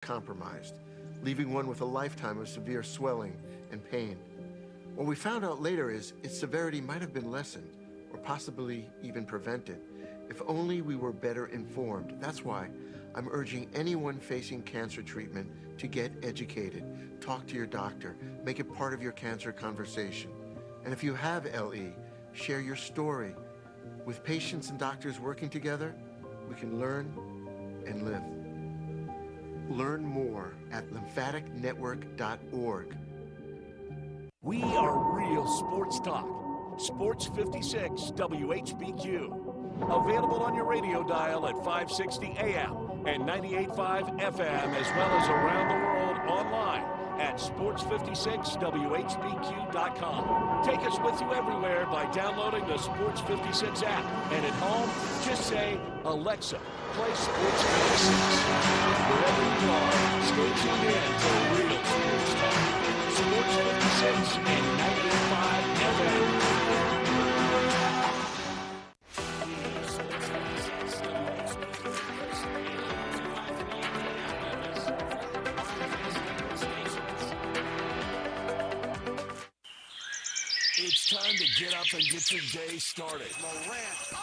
compromised, leaving one with a lifetime of severe swelling and pain. What we found out later is its severity might have been lessened or possibly even prevented if only we were better informed. That's why I'm urging anyone facing cancer treatment to get educated. Talk to your doctor. Make it part of your cancer conversation. And if you have LE, share your story. With patients and doctors working together, we can learn and live. Learn more at lymphaticnetwork.org. We are real sports talk. Sports 56 WHBQ. Available on your radio dial at 560 AM and 98.5 FM, as well as around the world online at sports56whbq.com. Take us with you everywhere by downloading the Sports 56 app. And at home, just say, Alexa, play Sports 56. Wherever you are, stay tuned in to real sports talk. Sports 56 and 98.5 FM. It's time to get up and get your day started. Morant. Oh!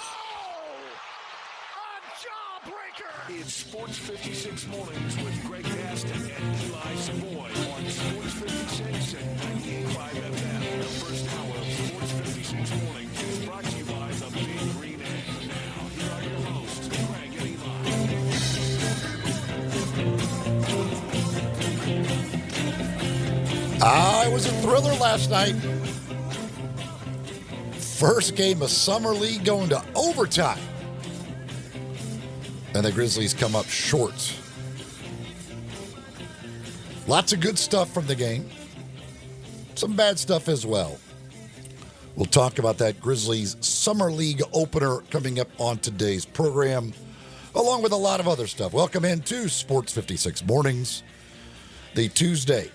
A jawbreaker! It's Sports 56 Mornings with Greg Gaston and Eli Savoy on Sports 56 and 98.5 FM. The first hour of Sports 56 Mornings is brought to you by the Big Green Egg. Now, here are your hosts, Greg and Eli. It was a thriller last night. First game of Summer League going to overtime. And the Grizzlies come up short. Lots of good stuff from the game. Some bad stuff as well. We'll talk about that Grizzlies Summer League opener coming up on today's program, along with a lot of other stuff. Welcome into Sports 56 Mornings, the Tuesday,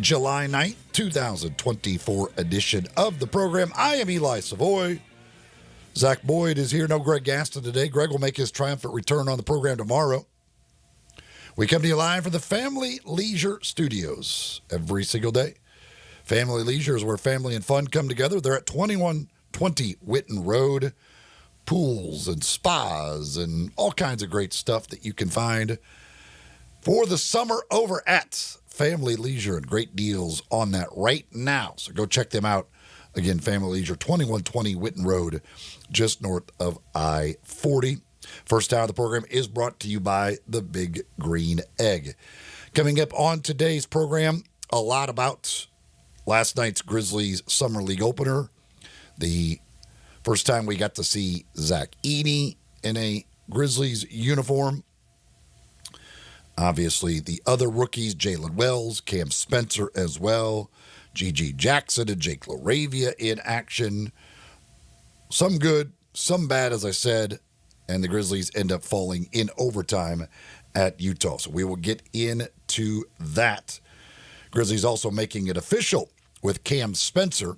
July 9th, 2024 edition of the program. I am Eli Savoy. Zach Boyd is here. No Greg Gaston today. Greg will make his triumphant return on the program tomorrow. We come to you live from the Family Leisure Studios every single day. Family Leisure is where family and fun come together. They're at 2120 Whitten Road. Pools and spas and all kinds of great stuff that you can find for the summer over at Family Leisure, and great deals on that right now. So go check them out. Again, Family Leisure, 2120 Whitten Road, just north of I-40. First hour of the program is brought to you by the Big Green Egg. Coming up on today's program, a lot about last night's Grizzlies Summer League opener. The first time we got to see Zach Edey in a Grizzlies uniform. Obviously, the other rookies, Jalen Wells, Cam Spencer as well, G.G. Jackson and Jake LaRavia in action. Some good, some bad, as I said, and the Grizzlies end up falling in overtime at Utah. So we will get into that. Grizzlies also making it official with Cam Spencer.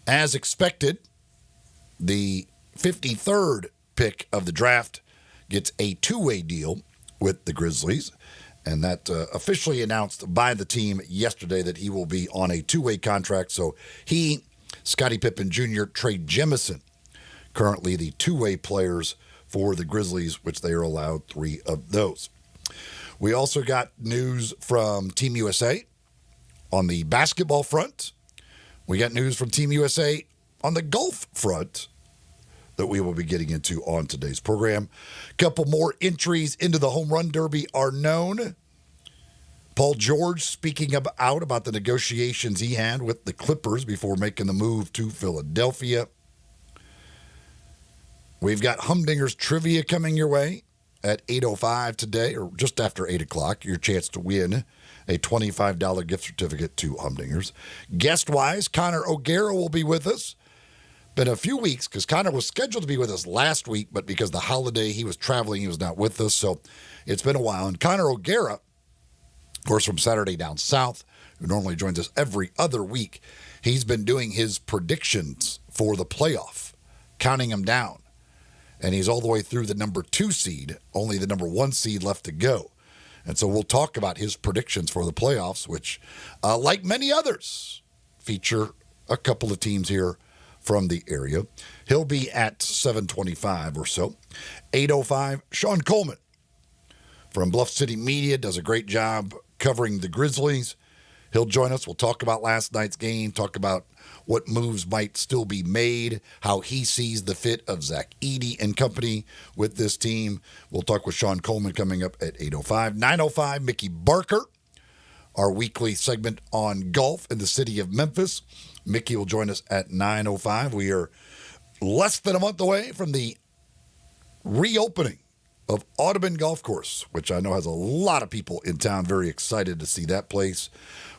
As expected, the 53rd pick of the draft gets a two-way deal with the Grizzlies, and that officially announced by the team yesterday that he will be on a two-way contract. So he, Scottie Pippen Jr., Trey Jemison, currently the two-way players for the Grizzlies, which they are allowed 3 of those. We also got news from Team USA on the basketball front. We got news from Team USA on the golf front that we will be getting into on today's program. A couple more entries into the Home Run Derby are known. Paul George speaking out about the negotiations he had with the Clippers before making the move to Philadelphia. We've got Humdinger's Trivia coming your way at 8:05 today, or just after 8 o'clock, your chance to win a $25 gift certificate to Humdinger's. Guest-wise, Connor O'Gara will be with us. Been a few weeks because Connor was scheduled to be with us last week, but because the holiday, he was traveling, he was not with us, so it's been a while. And Connor O'Gara, of course, from Saturday Down South, who normally joins us every other week, he's been doing his predictions for the playoff, counting them down. And he's all the way through the number 2 seed, only the number 1 seed left to go. And so we'll talk about his predictions for the playoffs, which, like many others, feature a couple of teams here from the area. He'll be at 7:25 or so. 8:05, Sean Coleman from Bluff City Media does a great job covering the Grizzlies. He'll join us. We'll talk about last night's game, talk about what moves might still be made, how he sees the fit of Zach Edey and company with this team. We'll talk with Sean Coleman coming up at 8:05. 9:05, Mickey Barker, our weekly segment on golf in the city of Memphis. Mickey will join us at 9:05. We are less than a month away from the reopening of Audubon Golf Course, which I know has a lot of people in town very excited to see that place.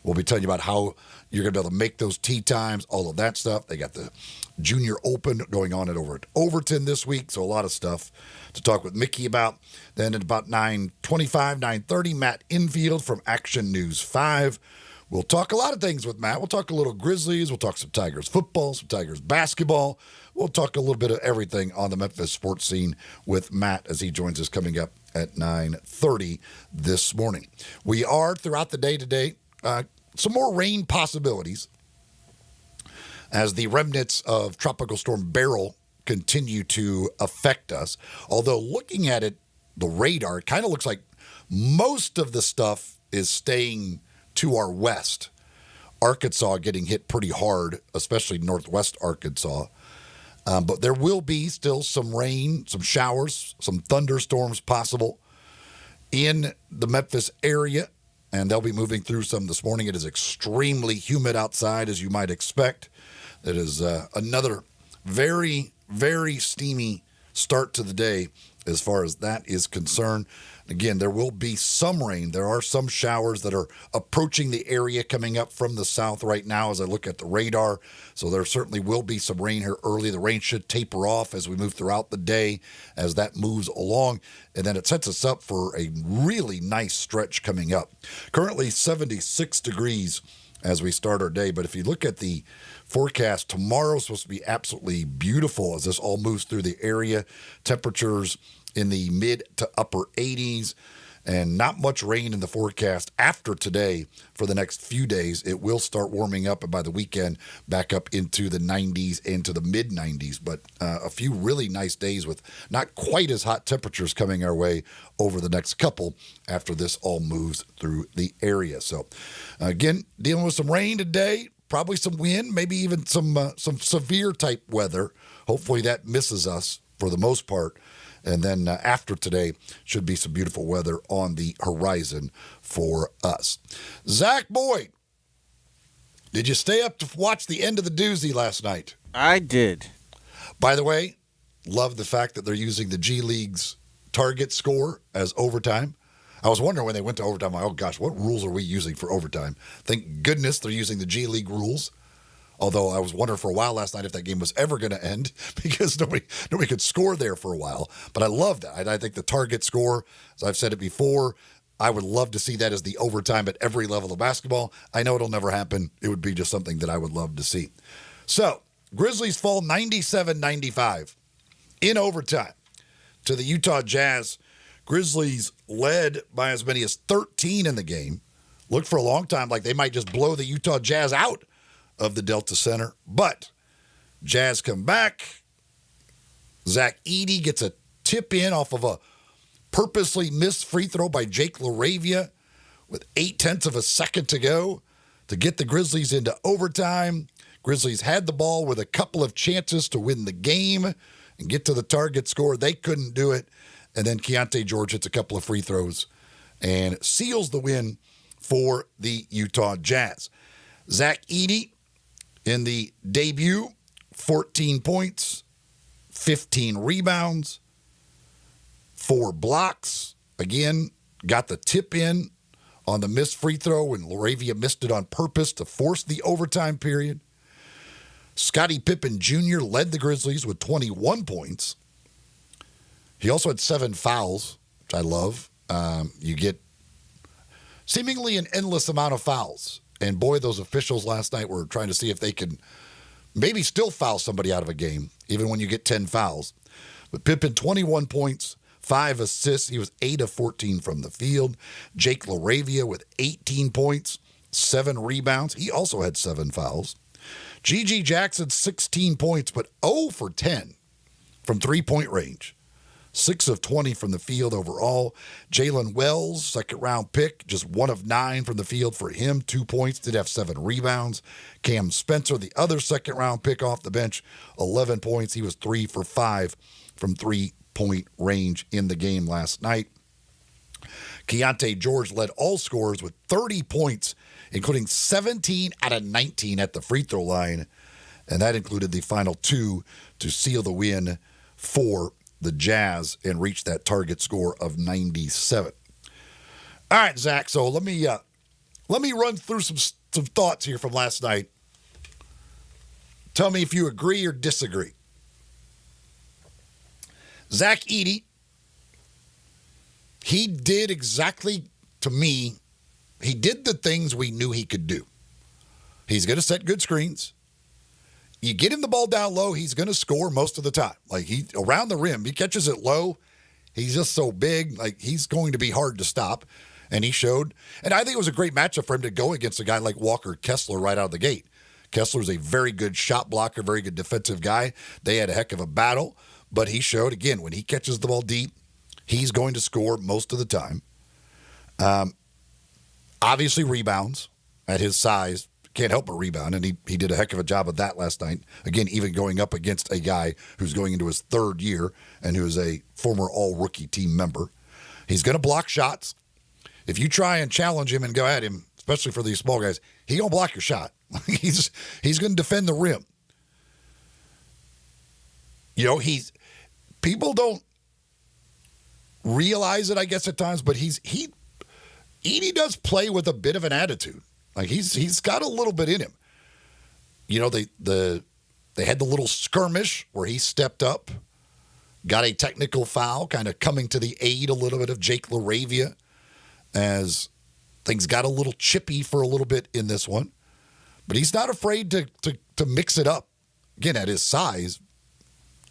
We'll be telling you about how you're going to be able to make those tee times, all of that stuff. They got the Junior Open going on over at Overton this week, so a lot of stuff to talk with Mickey about. Then at about 9:25, 9:30, Matt Infield from Action News 5. We'll talk a lot of things with Matt. We'll talk a little Grizzlies. We'll talk some Tigers football, some Tigers basketball. We'll talk a little bit of everything on the Memphis sports scene with Matt as he joins us coming up at 9:30 this morning. We are, throughout the day today, some more rain possibilities as the remnants of Tropical Storm Beryl continue to affect us. Although looking at it, the radar, it kind of looks like most of the stuff is staying to our west. Arkansas getting hit pretty hard, especially northwest Arkansas. But there will be still some rain, some showers, some thunderstorms possible in the Memphis area, and they'll be moving through some this morning. It is extremely humid outside, as you might expect. It is another very, very steamy start to the day as far as that is concerned. Again, there will be some rain. There are some showers that are approaching the area coming up from the south right now as I look at the radar. So there certainly will be some rain here early. The rain should taper off as we move throughout the day as that moves along. And then it sets us up for a really nice stretch coming up. Currently 76 degrees as we start our day. But if you look at the forecast, tomorrow's supposed to be absolutely beautiful as this all moves through the area. Temperatures in the mid to upper 80s, and not much rain in the forecast after today for the next few days. It will start warming up, and by the weekend, back up into the 90s and to the mid 90s. But a few really nice days with not quite as hot temperatures coming our way over the next couple after this all moves through the area. So, again, dealing with some rain today, probably some wind, maybe even some severe type weather. Hopefully that misses us for the most part. And then after today, should be some beautiful weather on the horizon for us. Zach Boyd, did you stay up to watch the end of the doozy last night? I did. By the way, love the fact that they're using the G League's target score as overtime. I was wondering when they went to overtime, oh gosh, what rules are we using for overtime? Thank goodness they're using the G League rules. Although I was wondering for a while last night if that game was ever going to end because nobody could score there for a while. But I love that. I think the target score, as I've said it before, I would love to see that as the overtime at every level of basketball. I know it'll never happen. It would be just something that I would love to see. So, Grizzlies fall 97-95 in overtime to the Utah Jazz. Grizzlies led by as many as 13 in the game. Looked for a long time like they might just blow the Utah Jazz out of the Delta Center, but Jazz come back. Zach Edey gets a tip in off of a purposely missed free throw by Jake LaRavia with 0.8 of a second to go to get the Grizzlies into overtime. Grizzlies had the ball with a couple of chances to win the game and get to the target score. They couldn't do it. And then Keontae George hits a couple of free throws and seals the win for the Utah Jazz. Zach Edey, in the debut, 14 points, 15 rebounds, 4 blocks. Again, got the tip in on the missed free throw when LaRavia missed it on purpose to force the overtime period. Scottie Pippen Jr. led the Grizzlies with 21 points. He also had 7 fouls, which I love. You get seemingly an endless amount of fouls. And boy, those officials last night were trying to see if they can maybe still foul somebody out of a game, even when you get 10 fouls. But Pippen, 21 points, 5 assists. He was 8 of 14 from the field. Jake LaRavia with 18 points, 7 rebounds. He also had 7 fouls. G.G. Jackson, 16 points, but 0 for 10 from three-point range. 6 of 20 from the field overall. Jalen Wells, second-round pick, just 1 of 9 from the field for him. 2 points, did have 7 rebounds. Cam Spencer, the other second-round pick off the bench, 11 points. He was 3 for 5 from three-point range in the game last night. Keontae George led all scorers with 30 points, including 17 out of 19 at the free throw line, and that included the final 2 to seal the win for the Jazz and reach that target score of 97. All right, Zach. So let me run through some thoughts here from last night. Tell me if you agree or disagree. Zach Edey, he did exactly, to me, he did the things we knew he could do. He's going to set good screens. You get him the ball down low, he's going to score most of the time. Like, he around the rim, he catches it low. He's just so big. Like, he's going to be hard to stop. And he showed. And I think it was a great matchup for him to go against a guy like Walker Kessler right out of the gate. Kessler's a very good shot blocker, very good defensive guy. They had a heck of a battle. But he showed, again, when he catches the ball deep, he's going to score most of the time. Obviously, rebounds at his size. Can't help but rebound, and he did a heck of a job of that last night. Again, even going up against a guy who's going into his 3rd year and who is a former all-rookie team member. He's going to block shots. If you try and challenge him and go at him, especially for these small guys, he's going to block your shot. he's going to defend the rim. You know, people don't realize it, I guess, at times, but Edey does play with a bit of an attitude. Like, he's got a little bit in him. You know, they had the little skirmish where he stepped up, got a technical foul, kind of coming to the aid a little bit of Jake LaRavia as things got a little chippy for a little bit in this one. But he's not afraid to mix it up. Again, at his size,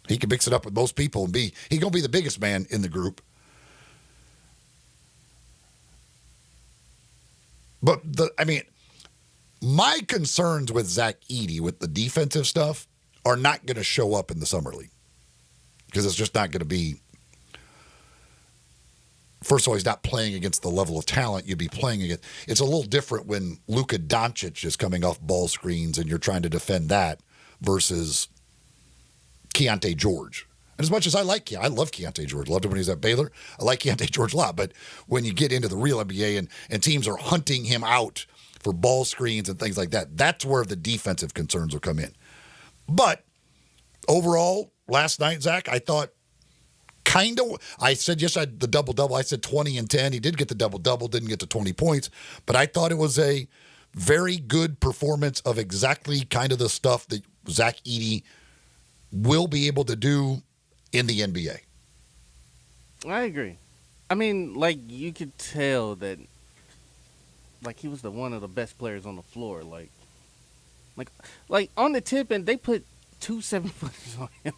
he can mix it up with most people and he's going to be the biggest man in the group. But my concerns with Zach Edey with the defensive stuff are not going to show up in the summer league because it's just not going to be. First of all, he's not playing against the level of talent you'd be playing against. It's a little different when Luka Doncic is coming off ball screens and you're trying to defend that versus Keontae George. And as much as I love Keontae George, loved him when he was at Baylor. I like Keontae George a lot, but when you get into the real NBA and teams are hunting him out for ball screens and things like that, that's where the defensive concerns will come in. But overall, last night, Zach, I thought I said, yes, I had the double-double. I said 20 and 10. He did get the double-double, didn't get to 20 points. But I thought it was a very good performance of exactly kind of the stuff that Zach Edey will be able to do in the NBA. I agree. I mean, like, you could tell that, like, he was one of the best players on the floor. Like on the tip, and they put 2 7-footers on him.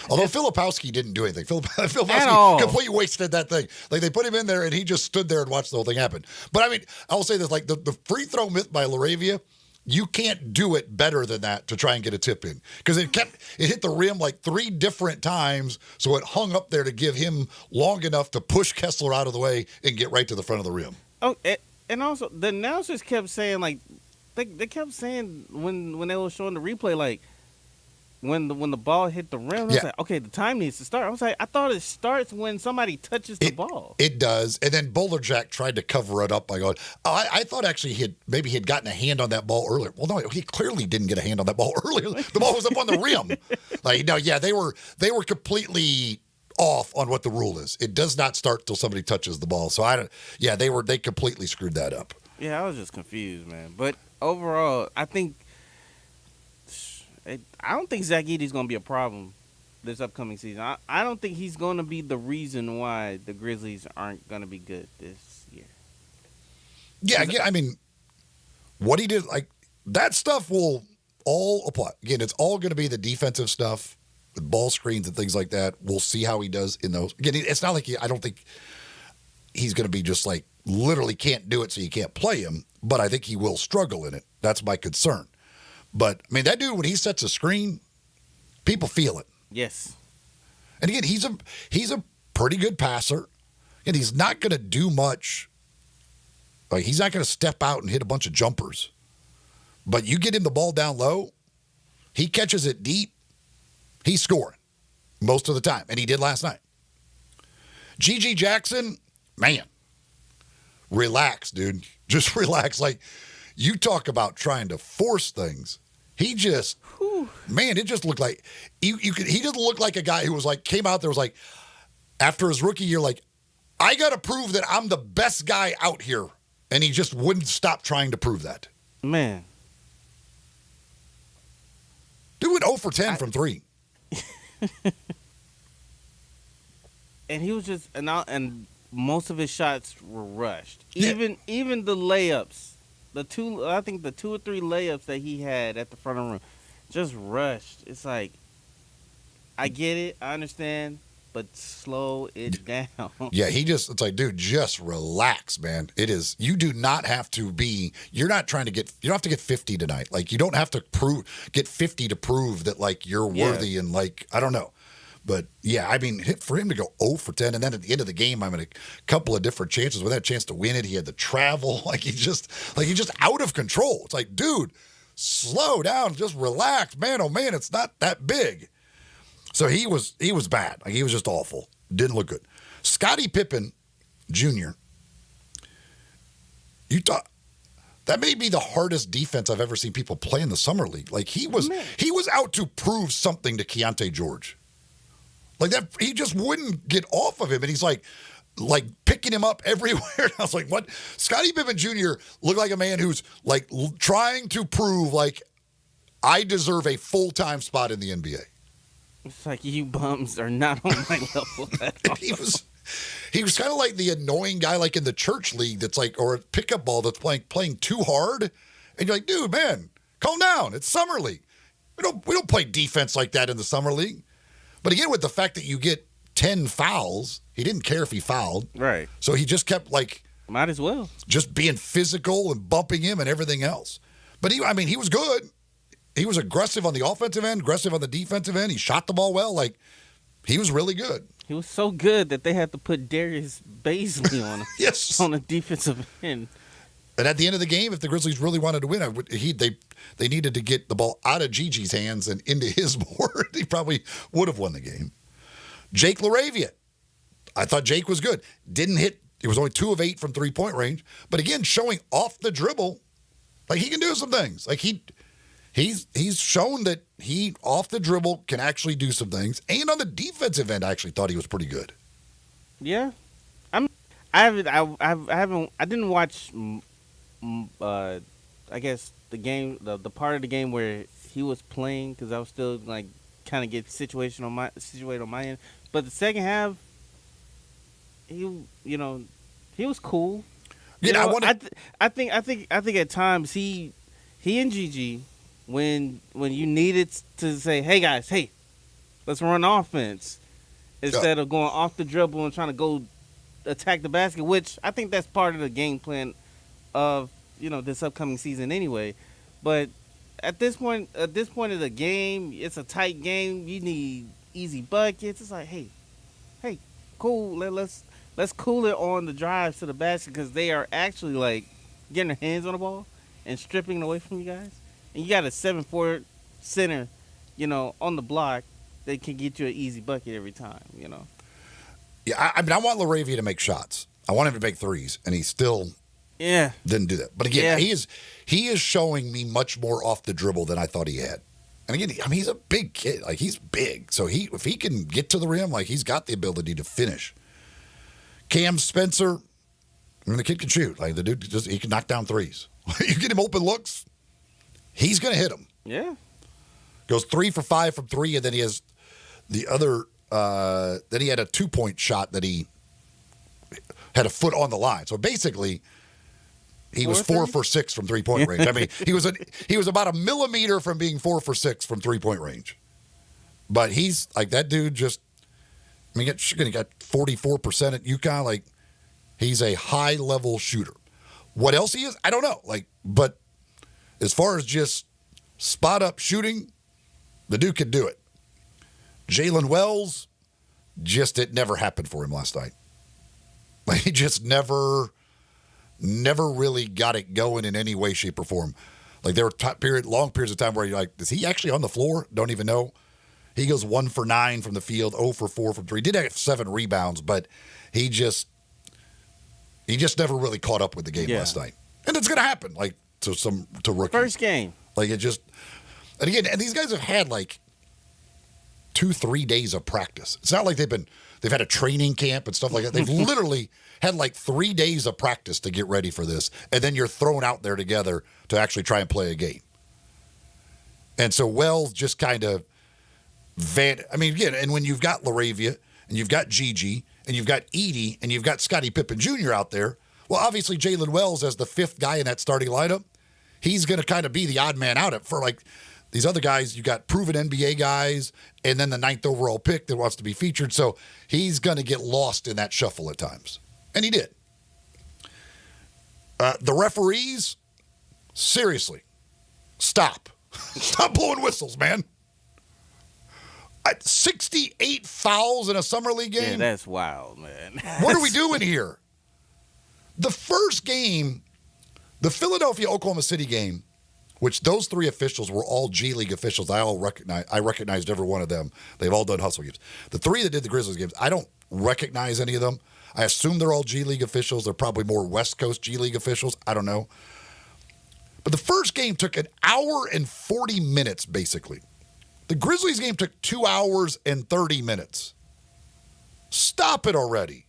Although Filipowski didn't do anything. Filipowski completely wasted that thing. Like, they put him in there, and he just stood there and watched the whole thing happen. But, I mean, I will say this, like, the free throw myth by LaRavia, you can't do it better than that to try and get a tip in. Because it hit the rim like 3 different times, so it hung up there to give him long enough to push Kessler out of the way and get right to the front of the rim. Oh, and also, the announcers kept saying, like, they kept saying when they were showing the replay, like, when the ball hit the rim, I was like, okay, the time needs to start. I was like, I thought it starts when somebody touches the ball. It does. And then Bowler Jack tried to cover it up by going, I thought actually he had gotten a hand on that ball earlier. Well, no, he clearly didn't get a hand on that ball earlier. The ball was up on the rim. Like, no, yeah, they were completely off on what the rule is. It does not start till somebody touches the ball. So they completely screwed that up. Yeah, I was just confused, man. But overall, I don't think Zach Edey's going to be a problem this upcoming season. I don't think he's going to be the reason why the Grizzlies aren't going to be good this year. Yeah, I mean, what he did, like, that stuff will all apply. Again, it's all going to be the defensive stuff with ball screens and things like that. We'll see how he does in those. Again, it's not like I don't think he's going to be just like literally can't do it so you can't play him, but I think he will struggle in it. That's my concern. But, I mean, that dude, when he sets a screen, people feel it. Yes. And again, he's a pretty good passer, and he's not going to do much. Like, he's not going to step out and hit a bunch of jumpers. But you get him the ball down low, he catches it deep, he's scoring most of the time, and he did last night. G.G. Jackson, man, relax, dude. Just relax. Like, you talk about trying to force things. He just, man, it just looked like he didn't look like a guy who was like, came out there was like, after his rookie year, like, I got to prove that I'm the best guy out here. And he just wouldn't stop trying to prove that. Man. Dude went 0 for 10 from 3. And he was just, and most of his shots were rushed. Even the layups. I think the 2 or 3 layups that he had at the front of the room, just rushed. It's like, I get it, I understand, but slow it down. Yeah, it's like, dude, just relax, man. It is, you do not have to be, you don't have to get 50 tonight. Like, you don't have to get 50 to prove that, like, you're worthy and, like, I don't know. But, yeah, I mean, for him to go 0 for 10, and then at the end of the game, I mean, a couple of different chances. With that chance to win it, he had the travel. He's just out of control. It's like, dude, slow down. Just relax. Man, oh, man, it's not that big. So he was bad. Like, he was just awful. Didn't look good. Scottie Pippen Jr., that may be the hardest defense I've ever seen people play in the summer league. Like, he was out to prove something to Keontae George. Like that, he just wouldn't get off of him, and he's like picking him up everywhere. And I was like, what? Scottie Pippen Jr. looked like a man who's like trying to prove like I deserve a full-time spot in the NBA. It's like, you bums are not on my level at all. He was kind of like the annoying guy like in the church league that's like, or a pickup ball that's playing too hard, and you're like, dude, man, calm down. It's summer league. We don't play defense like that in the summer league. But again, with the fact that you get 10 fouls, he didn't care if he fouled. Right. So he just kept, like... Might as well. Just being physical and bumping him and everything else. But, he was good. He was aggressive on the offensive end, aggressive on the defensive end. He shot the ball well. Like, he was really good. He was so good that they had to put Darius Baisley on him. Yes. On the defensive end. And at the end of the game, if the Grizzlies really wanted to win, they needed to get the ball out of Gigi's hands and into his board. He probably would have won the game. Jake LaRavia. I thought Jake was good. Didn't hit. He was only 2 of 8 from three-point range. But again, showing off the dribble, like he can do some things. Like he's shown that he off the dribble can actually do some things. And on the defensive end, I actually thought he was pretty good. Yeah, I didn't watch. I guess the game, the part of the game where he was playing, because I was still like kind of get situated on my end. But the second half, he was cool. Yeah, I think at times he and Gigi, when you needed to say, hey guys, let's run offense, instead of going off the dribble and trying to go attack the basket, which I think that's part of the game plan of this upcoming season anyway. But at this point of the game, it's a tight game. You need easy buckets. It's like, hey, cool. Let's cool it on the drives to the basket, because they are actually like getting their hands on the ball and stripping it away from you guys. And you got a 7'4" center, on the block that can get you an easy bucket every time. Yeah, I want LaRavia to make shots. I want him to make threes, and he still didn't do that. But again, he is showing me much more off the dribble than I thought he had. And again, he's a big kid. Like, he's big. So if he can get to the rim, like, he's got the ability to finish. Cam Spencer, the kid can shoot. Like, the dude he can knock down threes. You get him open looks, he's going to hit them. Yeah. Goes 3 for 5 from 3, and then he has the other. Then he had a 2-point shot that he had a foot on the line. So basically, he was 4 for 6 from 3-point range. I mean, he was about a millimeter from being 4 for 6 from 3-point range. But he's like that dude. Just he got 44% at UConn. Like he's a high level shooter. What else he is, I don't know. But as far as just spot up shooting, the dude can do it. Jalen Wells, it never happened for him last night. Like he just never really got it going in any way, shape, or form. Like there were long periods of time where you're like, is he actually on the floor? Don't even know. He goes 1 for 9 from the field, 0 for 4 from 3. He did have 7 rebounds, but he just never really caught up with the game last night. And it's gonna happen, like to rookies. First game. Like it just, and again, and these guys have had like 2-3 days of practice. It's not like they've had a training camp and stuff like that. They've literally had like 3 days of practice to get ready for this, and then you're thrown out there together to actually try and play a game. And so Wells just kind of again, and when you've got LaRavia and you've got Gigi and you've got Edie and you've got Scottie Pippen Jr. out there, well, obviously Jalen Wells as the 5th guy in that starting lineup, he's going to kind of be the odd man out for like these other guys. You got proven NBA guys and then the 9th overall pick that wants to be featured. So he's going to get lost in that shuffle at times. And he did. The referees, seriously, stop. Stop blowing whistles, man. 68 fouls in a summer league game? Yeah, that's wild, man. What are we doing here? The first game, the Philadelphia-Oklahoma City game, which those 3 officials were all G League officials. I recognized every one of them. They've all done hustle games. The 3 that did the Grizzlies games, I don't recognize any of them. I assume they're all G League officials. They're probably more West Coast G League officials. I don't know. But the first game took 1 hour and 40 minutes, basically. The Grizzlies game took 2 hours and 30 minutes. Stop it already.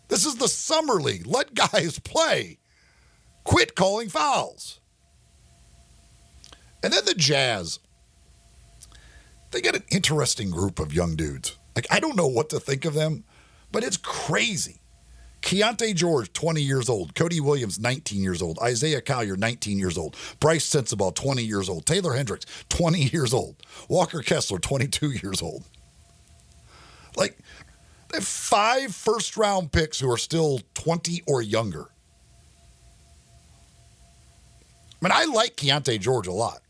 This is the summer league. Let guys play. Quit calling fouls. And then the Jazz. They got an interesting group of young dudes. Like, I don't know what to think of them, but it's crazy. Keontae George, 20 years old. Cody Williams, 19 years old. Isaiah Collier, 19 years old. Bryce Sensabaugh, 20 years old. Taylor Hendricks, 20 years old. Walker Kessler, 22 years old. Like, they have 5 first-round picks who are still 20 or younger. I mean, I like Keontae George a lot.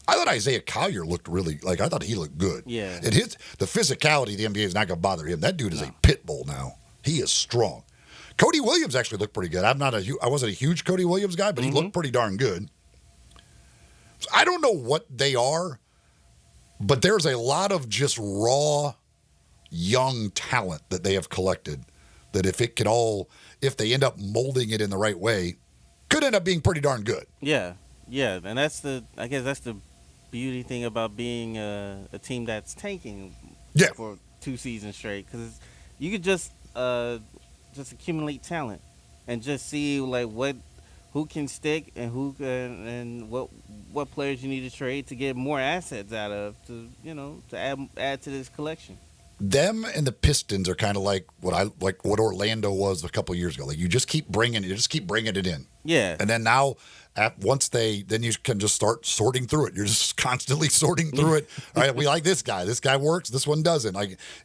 I thought Isaiah Collier looked I thought he looked good. Yeah. And the physicality of the NBA is not going to bother him. That dude is a pit bull now. He is strong. Cody Williams actually looked pretty good. I wasn't a huge Cody Williams guy, but he looked pretty darn good. So I don't know what they are, but there's a lot of just raw, young talent that they have collected that if they end up molding it in the right way, could end up being pretty darn good. Yeah. Yeah. And I guess that's the beauty thing about being a team that's tanking for 2 seasons straight, because you could just accumulate talent and just see like who can stick and what players you need to trade to get more assets out of to add to this collection. Them and the Pistons are kind of like what Orlando was a couple years ago. Like you just keep bringing it in. Yeah. And then now, then you can just start sorting through it. You're just constantly sorting through it. All right, we like this guy. This guy works. This one doesn't.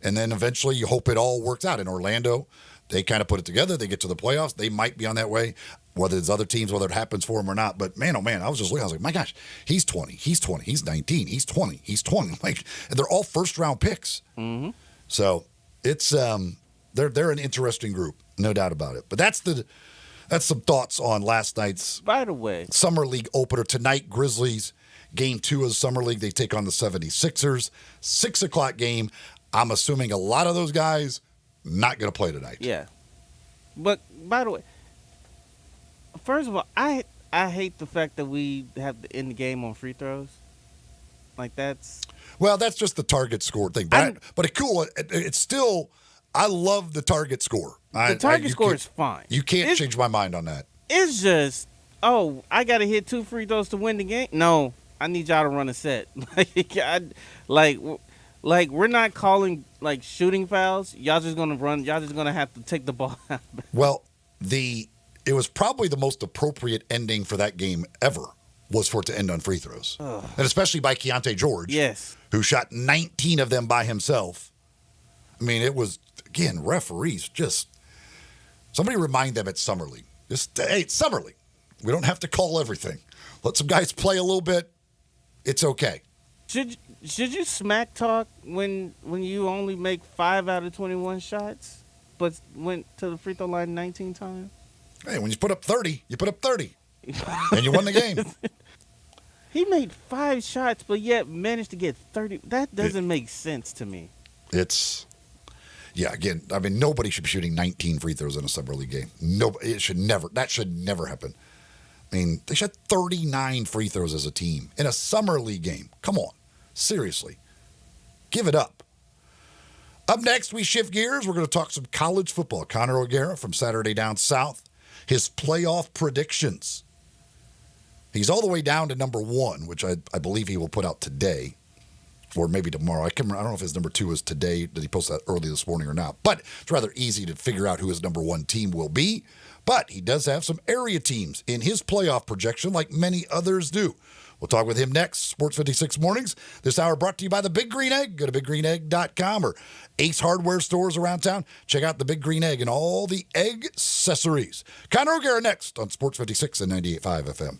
And then eventually you hope it all works out. In Orlando, they kind of put it together. They get to the playoffs. They might be on that way. Whether it's other teams, whether it happens for them or not. But man, oh man, I was just looking. I was like, my gosh, he's 20. He's 20. He's 19. He's 20. He's 20. Like, and they're all first round picks. Mm-hmm. So it's they're an interesting group, no doubt about it. But that's some thoughts on last night's, by the way, Summer League opener. Tonight, Grizzlies, game 2 of the Summer League. They take on the 76ers. 6 o'clock game. I'm assuming a lot of those guys not going to play tonight. Yeah. But, by the way, first of all, I hate the fact that we have to end the game on free throws. Like, that's... Well, that's just the target score thing. But it's still... I love the target score. The target score is fine. You can't change my mind on that. It's just, I got to hit 2 free throws to win the game? No, I need y'all to run a set. Like we're not calling, like, shooting fouls. Y'all just going to run. Y'all just going to have to take the ball out. Well, it was probably the most appropriate ending for that game ever was for it to end on free throws. And especially by Keontae George, Yes. who shot 19 of them by himself. I mean, it was, again, referees just, somebody remind them it's Summer League. Just, hey, it's Summer League. We don't have to call everything. Let some guys play a little bit. It's okay. Should you smack talk when you only make 5 out of 21 shots, but went to the free throw line 19 times? Hey, when you put up 30, you put up 30. And you won the game. He made 5 shots, but yet managed to get 30. That doesn't make sense to me. Again, I mean, nobody should be shooting 19 free throws in a Summer League game. That should never happen. I mean, they shot 39 free throws as a team in a Summer League game. Come on. Seriously. Give it up. Up next, we shift gears. We're going to talk some college football. Connor O'Gara from Saturday Down South. His playoff predictions. He's all the way down to number 1, which I believe he will put out today. Or maybe tomorrow. I don't know if his number 2 is today. Did he post that early this morning or not? But it's rather easy to figure out who his number 1 team will be. But he does have some area teams in his playoff projection like many others do. We'll talk with him next. Sports 56 Mornings. This hour brought to you by the Big Green Egg. Go to biggreenegg.com or Ace Hardware stores around town. Check out the Big Green Egg and all the egg accessories. Connor O'Gara next on Sports 56 and 98.5 FM.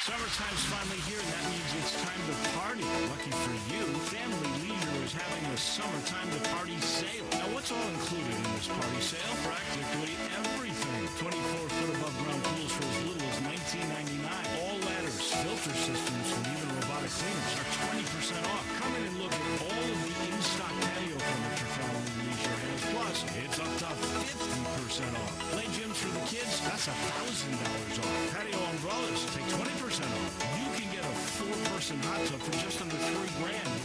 Summertime's finally here, and that means it's time to party. Lucky for you, Family Leisure is having a summertime to party sale. Now, what's all included in this party sale? Practically everything. 24-foot above ground pools for as little as $19.99. All ladders, filter systems, and even robotic cleaners are 20% off. Come in and look at all of the in-stock patio furniture Family Leisure has. Plus, it's up to 50% off. Play gyms for the kids, that's $1,000 off. Patio umbrellas, take 20% off. You can get a 4-person hot tub for just under $3,000.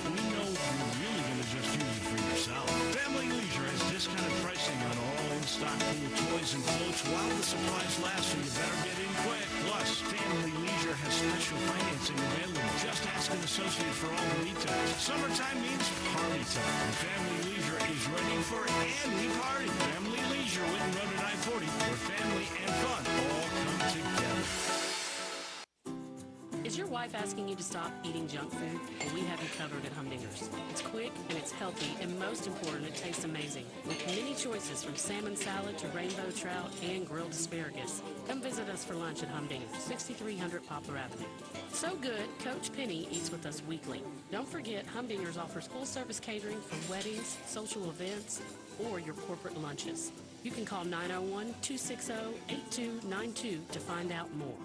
We know you're really going to just use it for yourself. Family Leisure has discounted pricing on all in-stock pool toys and floats while the supplies last, so you better get in quick. Plus, Family Leisure has special financing available. Just ask an associate for all the details. Summertime means party time, and Family Leisure is ready for any party. Family Leisure, Whitten Road at I-40, where family and fun all come together. Is your wife asking you to stop eating junk food? Well, we have you covered at Humdinger's. It's quick and it's healthy, and most important, it tastes amazing. With many choices from salmon salad to rainbow trout and grilled asparagus. Come visit us for lunch at Humdinger's, 6300 Poplar Avenue. So good, Coach Penny eats with us weekly. Don't forget, Humdinger's offers full-service catering for weddings, social events, or your corporate lunches. You can call 901-260-8292 to find out more.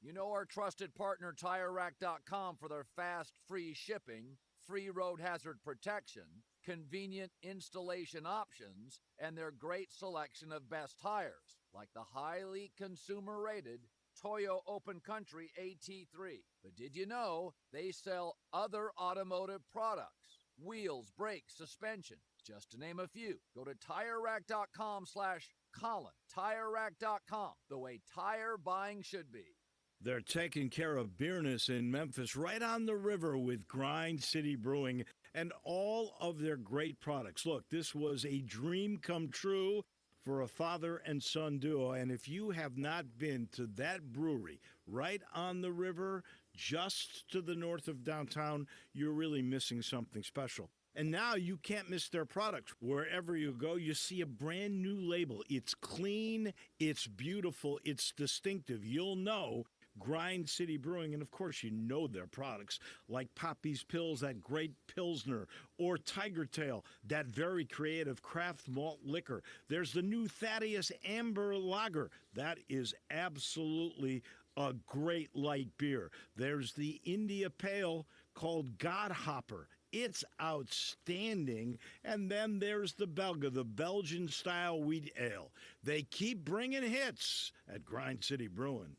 You know our trusted partner TireRack.com for their fast, free shipping, free road hazard protection, convenient installation options, and their great selection of best tires, like the highly consumer-rated Toyo Open Country AT3. But did you know they sell other automotive products? Wheels, brakes, suspension, just to name a few. Go to TireRack.com/Colin. TireRack.com, the way tire buying should be. They're taking care of beerness in Memphis right on the river with Grind City Brewing and all of their great products. Look, this was a dream come true for a father and son duo. And if you have not been to that brewery right on the river, just to the north of downtown, you're really missing something special. And now you can't miss their products. Wherever you go, you see a brand new label. It's clean, it's beautiful, it's distinctive. You'll know Grind City Brewing, and of course you know their products like Poppy's Pills, that great Pilsner, or Tiger Tail, that very creative craft malt liquor. There's the new Thaddeus Amber Lager. That is absolutely a great light beer. There's the India Pale called Godhopper. It's outstanding. And then there's the Belga, the Belgian-style wheat ale. They keep bringing hits at Grind City Brewing.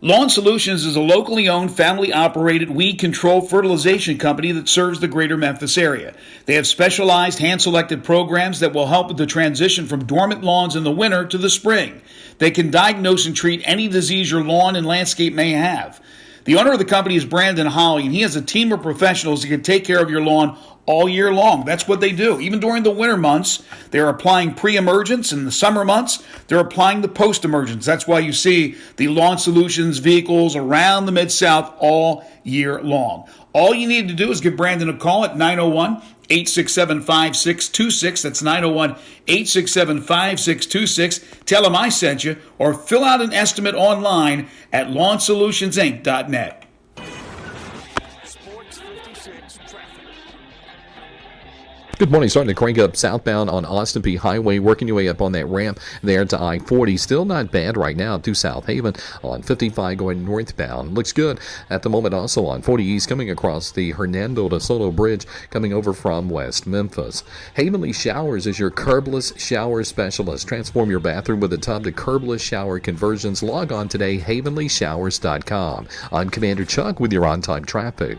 Lawn Solutions is a locally owned, family-operated weed control fertilization company that serves the greater Memphis area. They have specialized hand-selected programs that will help with the transition from dormant lawns in the winter to the spring. They can diagnose and treat any disease your lawn and landscape may have. The owner of the company is Brandon Holly, and he has a team of professionals that can take care of your lawn all year long. That's what they do. Even during the winter months, they're applying pre-emergence. In the summer months, they're applying the post-emergence. That's why you see the Lawn Solutions vehicles around the Mid-South all year long. All you need to do is give Brandon a call at 901-867-5626. That's 901-867-5626. Tell him I sent you, or fill out an estimate online at lawnsolutionsinc.net. Sports 56 traffic. Good morning. Starting to crank up southbound on Austin P Highway, working your way up on that ramp there to I-40. Still not bad right now to South Haven on 55 going northbound. Looks good at the moment also on 40 East coming across the Hernando de Soto Bridge coming over from West Memphis. Havenly Showers is your curbless shower specialist. Transform your bathroom with a tub to curbless shower conversions. Log on today, havenlyshowers.com. I'm Commander Chuck with your on-time traffic.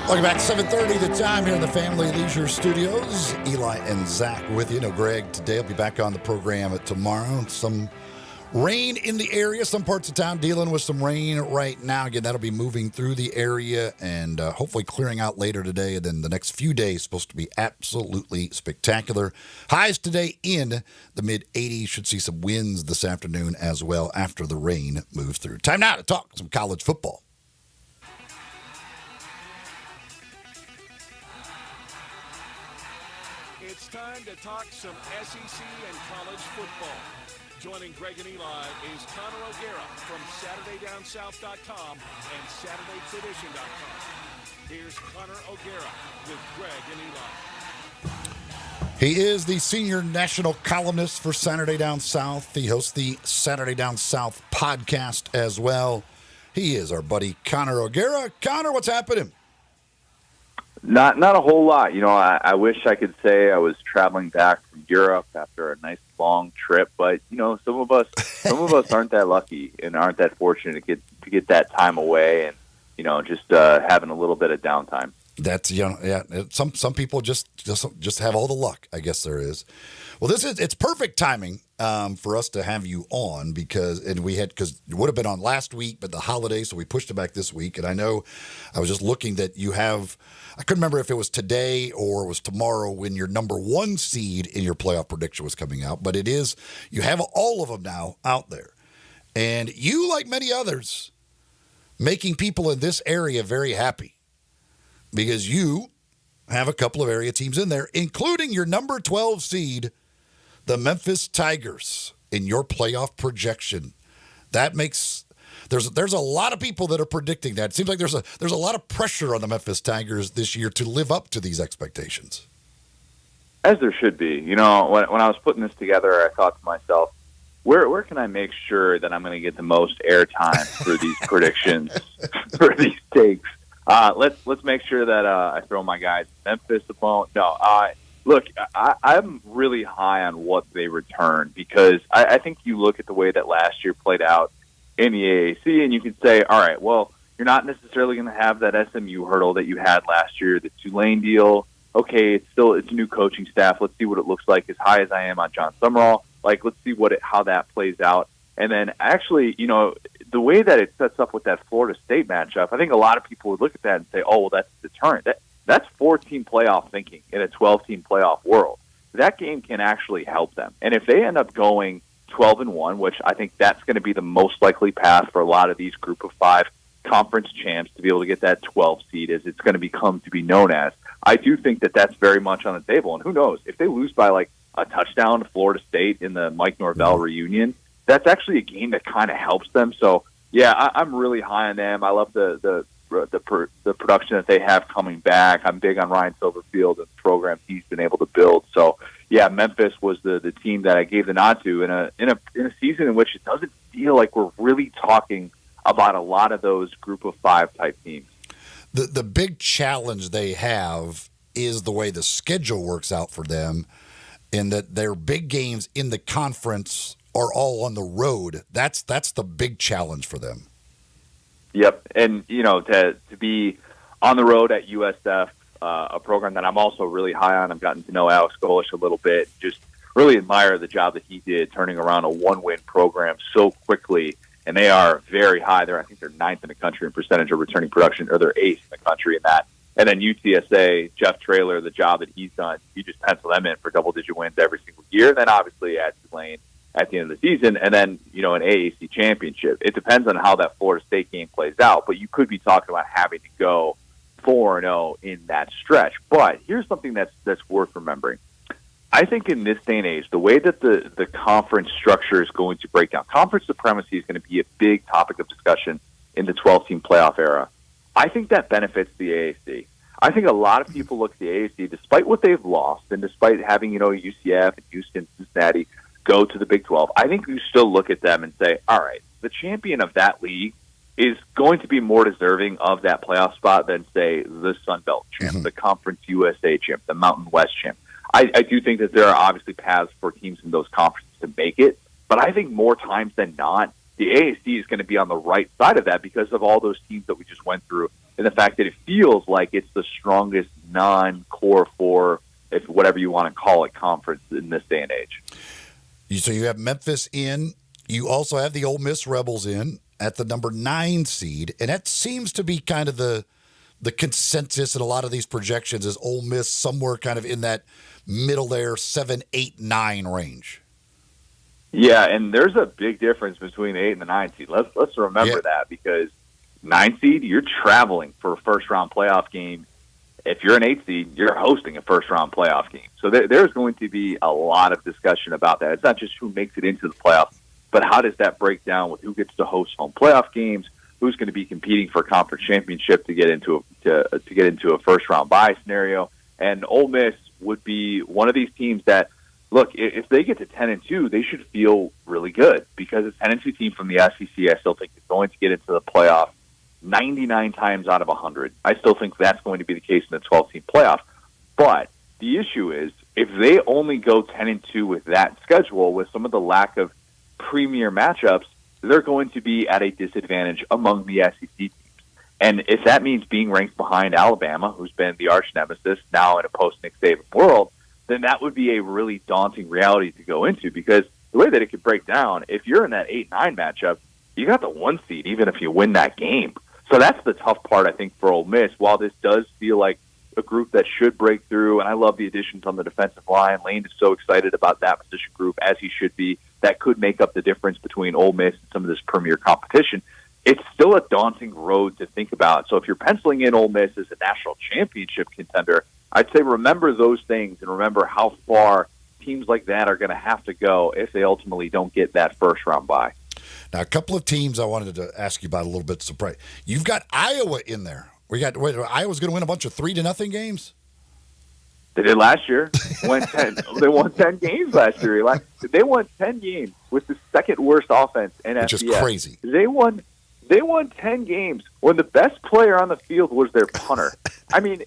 Welcome back, 7:30 the time here in the Family Leisure Studios. Eli and Zach with you. No, Greg today. I'll be back on the program tomorrow. Some rain in the area. Some parts of town dealing with some rain right now. Again, that'll be moving through the area and hopefully clearing out later today. And then the next few days supposed to be absolutely spectacular. Highs today in the mid-80s. Should see some winds this afternoon as well after the rain moves through. Time now to talk some college football. It's time to talk some SEC and college football. Joining Greg and Eli is Connor O'Gara from SaturdayDownSouth.com and SaturdayTradition.com. Here's Connor O'Gara with Greg and Eli. He is the senior national columnist for Saturday Down South. He hosts the Saturday Down South podcast as well. He is our buddy Connor O'Gara. Connor, what's happening? Not a whole lot. You know, I wish I could say I was traveling back from Europe after a nice long trip, but you know, some of us aren't that lucky and aren't that fortunate to get that time away, and you know, just having a little bit of downtime. That's yeah. Some people just have all the luck. I guess there is. Well, it's perfect timing for us to have you on because it would have been on last week, but the holiday, so we pushed it back this week. And I know I was just looking that you have. I couldn't remember if it was today or it was tomorrow when your number one seed in your playoff prediction was coming out, but it is. You have all of them now out there, and you, like many others, making people in this area very happy because you have a couple of area teams in there, including your number 12 seed, the Memphis Tigers, in your playoff projection. That makes there's a lot of people that are predicting that. It seems like there's a lot of pressure on the Memphis Tigers this year to live up to these expectations. As there should be. You know, when I was putting this together, I thought to myself, where can I make sure that I'm going to get the most airtime for these predictions, for these takes? Let's make sure that I throw my guys Memphis a bone. No, look, I'm really high on what they return because I think you look at the way that last year played out in the AAC, and you can say, all right, well, you're not necessarily going to have that SMU hurdle that you had last year, the Tulane deal. Okay, it's a new coaching staff. Let's see what it looks like. As high as I am on John Summerall, let's see how that plays out. And then actually, you know, the way that it sets up with that Florida State matchup, I think a lot of people would look at that and say, oh, well, that's a deterrent. That's 14 playoff thinking in a 12-team playoff world. That game can actually help them. And if they end up going 12-1, which I think that's going to be the most likely path for a lot of these group of five conference champs to be able to get that 12 seed as it's going to become to be known as, I do think that that's very much on the table. And who knows, if they lose by like a touchdown to Florida State in the Mike Norvell reunion, that's actually a game that kind of helps them. So, yeah, I'm really high on them. I love the the production that they have coming back. I'm big on Ryan Silverfield and the program he's been able to build. So yeah, Memphis was the team that I gave the nod to in a season in which it doesn't feel like we're really talking about a lot of those group of 5 type teams. The big challenge they have is the way the schedule works out for them, in that their big games in the conference are all on the road. That's the big challenge for them. Yep, and to be on the road at USF, a program that I'm also really high on. I've gotten to know Alex Golish a little bit. Just really admire the job that he did turning around a 1-win program so quickly. And they are very high. I think they're 9th in the country in percentage of returning production, or they're 8th in the country in that. And then UTSA, Jeff Traylor, the job that he's done, you just pencil them in for double-digit wins every single year. And then obviously at Tulane at the end of the season, and then an AAC championship. It depends on how that Florida State game plays out, but you could be talking about having to go 4-0 in that stretch. But here's something that's worth remembering. I think in this day and age, the way that the conference structure is going to break down, conference supremacy is going to be a big topic of discussion in the 12-team playoff era. I think that benefits the AAC. I think a lot of people look at the AAC, despite what they've lost, and despite having, UCF and Houston, Cincinnati go to the Big 12, I think you still look at them and say, all right, the champion of that league is going to be more deserving of that playoff spot than, say, the Sun Belt champ, the Conference USA champ, the Mountain West champ. I do think that there are obviously paths for teams in those conferences to make it, but I think more times than not, the AAC is going to be on the right side of that because of all those teams that we just went through, and the fact that it feels like it's the strongest non-core 4, if whatever you want to call it, conference in this day and age. So you have Memphis in. You also have the Ole Miss Rebels in at the number 9 seed, and that seems to be kind of the consensus in a lot of these projections is Ole Miss somewhere kind of in that middle there, 7, 8, 9 range. Yeah, and there's a big difference between the 8 and the 9 seed. Let's remember that, because 9 seed, you're traveling for a first-round playoff game. If you're an 8 seed, you're hosting a first-round playoff game. So there's going to be a lot of discussion about that. It's not just who makes it into the playoffs, but how does that break down with who gets to host home playoff games, who's going to be competing for a conference championship to get into a first-round bye scenario. And Ole Miss would be one of these teams that, look, if they get to 10-2, they should feel really good, because a 10-2 team from the SEC, I still think, is going to get into the playoff 99 times out of 100. I still think that's going to be the case in the 12-team playoff. But the issue is, if they only go 10-2 with that schedule, with some of the lack of premier matchups, they're going to be at a disadvantage among the SEC teams. And if that means being ranked behind Alabama, who's been the arch nemesis now in a post-Nick Saban world, then that would be a really daunting reality to go into, because the way that it could break down, if you're in that 8-9 matchup, you got the 1 seed even if you win that game. So that's the tough part, I think, for Ole Miss. While this does feel like a group that should break through, and I love the additions on the defensive line. Lane is so excited about that position group, as he should be. That could make up the difference between Ole Miss and some of this premier competition. It's still a daunting road to think about. So if you're penciling in Ole Miss as a national championship contender, I'd say remember those things and remember how far teams like that are going to have to go if they ultimately don't get that first-round bye. Now, a couple of teams I wanted to ask you about a little bit. Surprise. You've got Iowa in there. Iowa's going to win a bunch of 3-0 games? They did last year. They won 10 games last year. They won 10 games with the second worst offense in FBS. Which is crazy. They won 10 games when the best player on the field was their punter. I mean,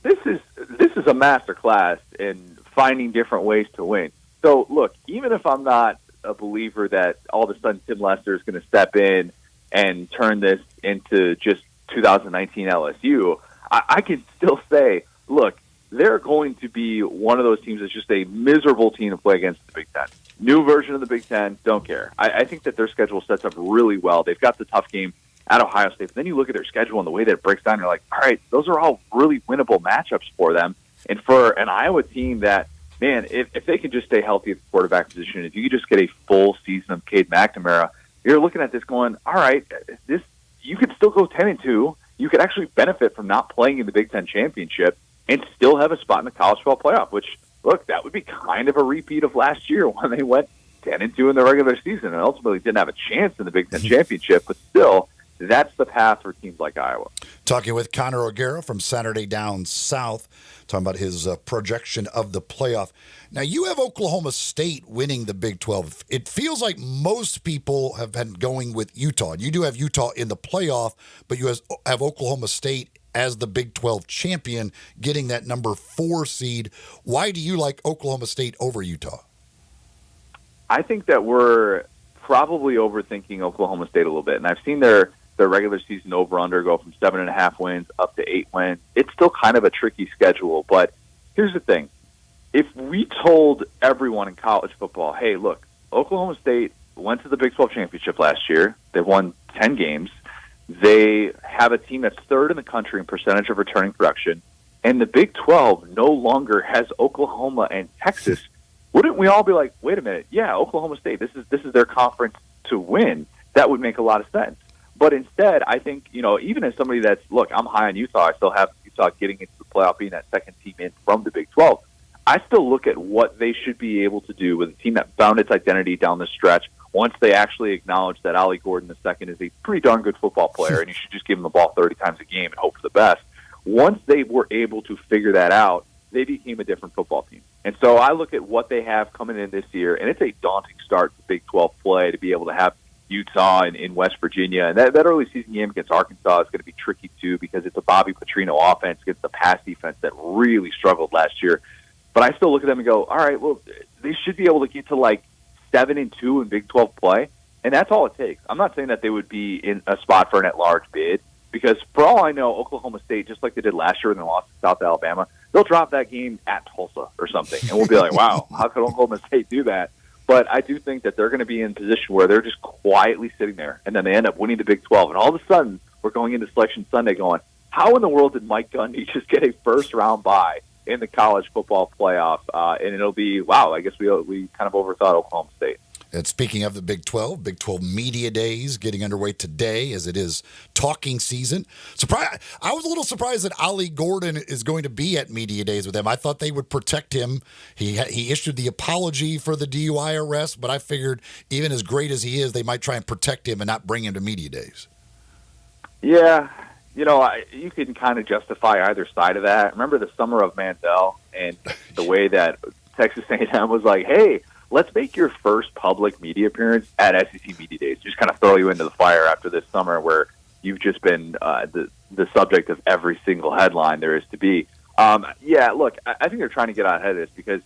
this is a masterclass in finding different ways to win. So, look, even if I'm not a believer that all of a sudden Tim Lester is going to step in and turn this into just 2019 LSU, I can still say, look, they're going to be one of those teams that's just a miserable team to play against the Big Ten. New version of the Big Ten, don't care. I think that their schedule sets up really well. They've got the tough game at Ohio State. But then you look at their schedule and the way that it breaks down, you're like, all right, those are all really winnable matchups for them. And for an Iowa team that, man, if they can just stay healthy at the quarterback position, if you could just get a full season of Cade McNamara, you're looking at this going, all right, you could still go 10-2. You could actually benefit from not playing in the Big Ten championship and still have a spot in the college football playoff, which, look, that would be kind of a repeat of last year when they went 10-2 in the regular season and ultimately didn't have a chance in the Big Ten championship, but still, that's the path for teams like Iowa. Talking with Connor O'Gara from Saturday Down South, talking about his projection of the playoff. Now, you have Oklahoma State winning the Big 12. It feels like most people have been going with Utah. You do have Utah in the playoff, but you have Oklahoma State as the Big 12 champion, getting that number 4 seed. Why do you like Oklahoma State over Utah? I think that we're probably overthinking Oklahoma State a little bit, and I've seen their regular season over-under go from 7.5 wins up to 8 wins. It's still kind of a tricky schedule, but here's the thing. If we told everyone in college football, hey, look, Oklahoma State went to the Big 12 championship last year. They've won 10 games. They have a team that's third in the country in percentage of returning production, and the Big 12 no longer has Oklahoma and Texas. Wouldn't we all be like, wait a minute, yeah, Oklahoma State, this is their conference to win? That would make a lot of sense. But instead, I think, even as somebody that's, look, I'm high on Utah. I still have Utah getting into the playoff, being that second team in from the Big 12. I still look at what they should be able to do with a team that found its identity down the stretch once they actually acknowledge that Ollie Gordon II is a pretty darn good football player, and you should just give him the ball 30 times a game and hope for the best. Once they were able to figure that out, they became a different football team. And so I look at what they have coming in this year, and it's a daunting start to Big 12 play to be able to have Utah and in West Virginia. And that early season game against Arkansas is going to be tricky, too, because it's a Bobby Petrino offense against the pass defense that really struggled last year. But I still look at them and go, all right, well, they should be able to get to like 7-2 in Big 12 play, and that's all it takes. I'm not saying that they would be in a spot for an at-large bid, because for all I know, Oklahoma State, just like they did last year when they lost to South Alabama, they'll drop that game at Tulsa or something, and we'll be like, wow, how could Oklahoma State do that? But I do think that they're going to be in a position where they're just quietly sitting there, and then they end up winning the Big 12, and all of a sudden, we're going into Selection Sunday going, how in the world did Mike Gundy just get a first-round bye in the college football playoff? And it'll be, wow, I guess we kind of overthought Oklahoma State. And speaking of the Big 12 Media Days getting underway today as it is talking season. I was a little surprised that Ollie Gordon is going to be at Media Days with them. I thought they would protect him. He issued the apology for the DUI arrest, but I figured even as great as he is, they might try and protect him and not bring him to Media Days. Yeah, you can kind of justify either side of that. Remember the summer of Mandel and the way that Texas A&M was like, hey, let's make your first public media appearance at SEC Media Days. Just kind of throw you into the fire after this summer where you've just been the subject of every single headline there is to be. Look, I think they're trying to get out ahead of this because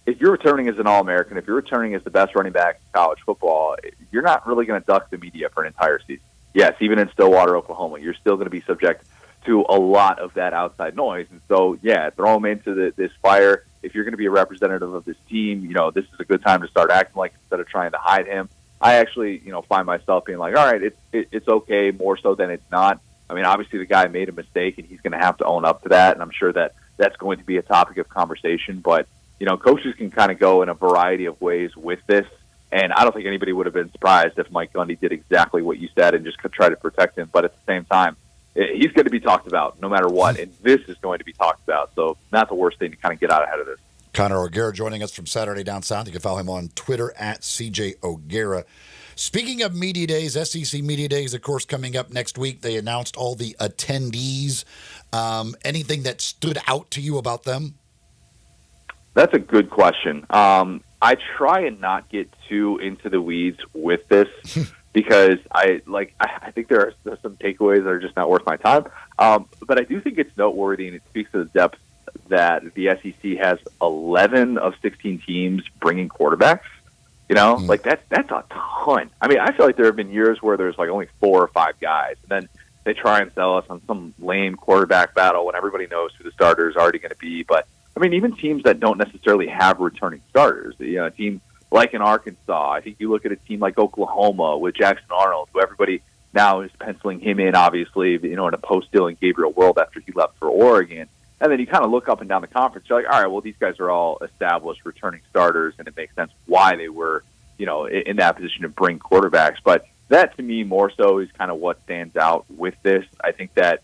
if you're returning as an All-American, if you're returning as the best running back in college football, you're not really going to duck the media for an entire season. Yes, even in Stillwater, Oklahoma, you're still going to be subject to a lot of that outside noise. And so, throw them into this fire. If you're going to be a representative of this team, this is a good time to start acting like instead of trying to hide him. I actually, find myself being like, all right, it's okay, more so than it's not. I mean, obviously the guy made a mistake, and he's going to have to own up to that, and I'm sure that that's going to be a topic of conversation. But, coaches can kind of go in a variety of ways with this, and I don't think anybody would have been surprised if Mike Gundy did exactly what you said and just try to protect him. But at the same time, he's going to be talked about no matter what, and this is going to be talked about. So not the worst thing to kind of get out ahead of this. Connor O'Gara joining us from Saturday Down South. You can follow him on Twitter at CJ O'Gara. Speaking of Media Days, SEC Media Days, of course, coming up next week. They announced all the attendees. Anything that stood out to you about them? That's a good question. I try and not get too into the weeds with this because I think there are some takeaways that are just not worth my time. But I do think it's noteworthy, and it speaks to the depth that the SEC has 11 of 16 teams bringing quarterbacks. That's a ton. I mean, I feel like there have been years where there's like only 4 or 5 guys, and then they try and sell us on some lame quarterback battle when everybody knows who the starter is already going to be. But I mean, even teams that don't necessarily have returning starters, a team like in Arkansas, I think you look at a team like Oklahoma with Jackson Arnold, who everybody now is penciling him in, obviously, in a post-Dylan Gabriel world after he left for Oregon. And then you kind of look up and down the conference, you're like, all right, well, these guys are all established returning starters, and it makes sense why they were, in that position to bring quarterbacks. But that, to me, more so is kind of what stands out with this. I think that,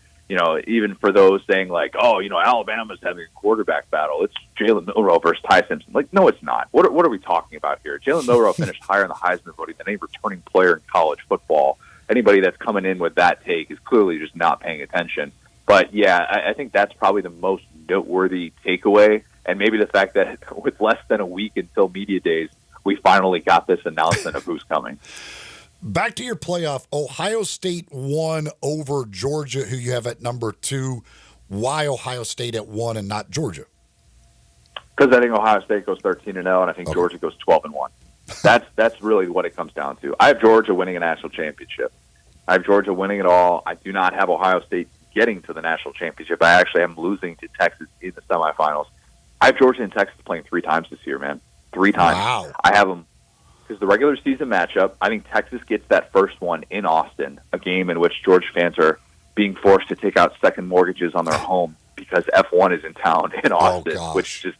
even for those saying like, oh, Alabama's having a quarterback battle, it's Jalen Milroe versus Ty Simpson. Like, no, it's not. What are we talking about here? Jalen Milroe finished higher in the Heisman voting than any returning player in college football. anybody that's coming in with that take is clearly just not paying attention. But, yeah, I think that's probably the most noteworthy takeaway, and maybe the fact that with less than a week until media days, we finally got this announcement of who's coming. Back to your playoff, Ohio State won over Georgia, who you have at number 2. Why Ohio State at 1 and not Georgia? Because I think Ohio State goes 13-0, and I think Georgia goes 12-1. That's really what it comes down to. I have Georgia winning a national championship. I have Georgia winning it all. I do not have Ohio State getting to the national championship. I actually am losing to Texas in the semifinals. I have Georgia and Texas playing 3 times this year, man. 3 times. Wow. I have them because the regular season matchup, I think Texas gets that first one in Austin, a game in which Georgia fans are being forced to take out second mortgages on their home because F1 is in town in Austin, which just,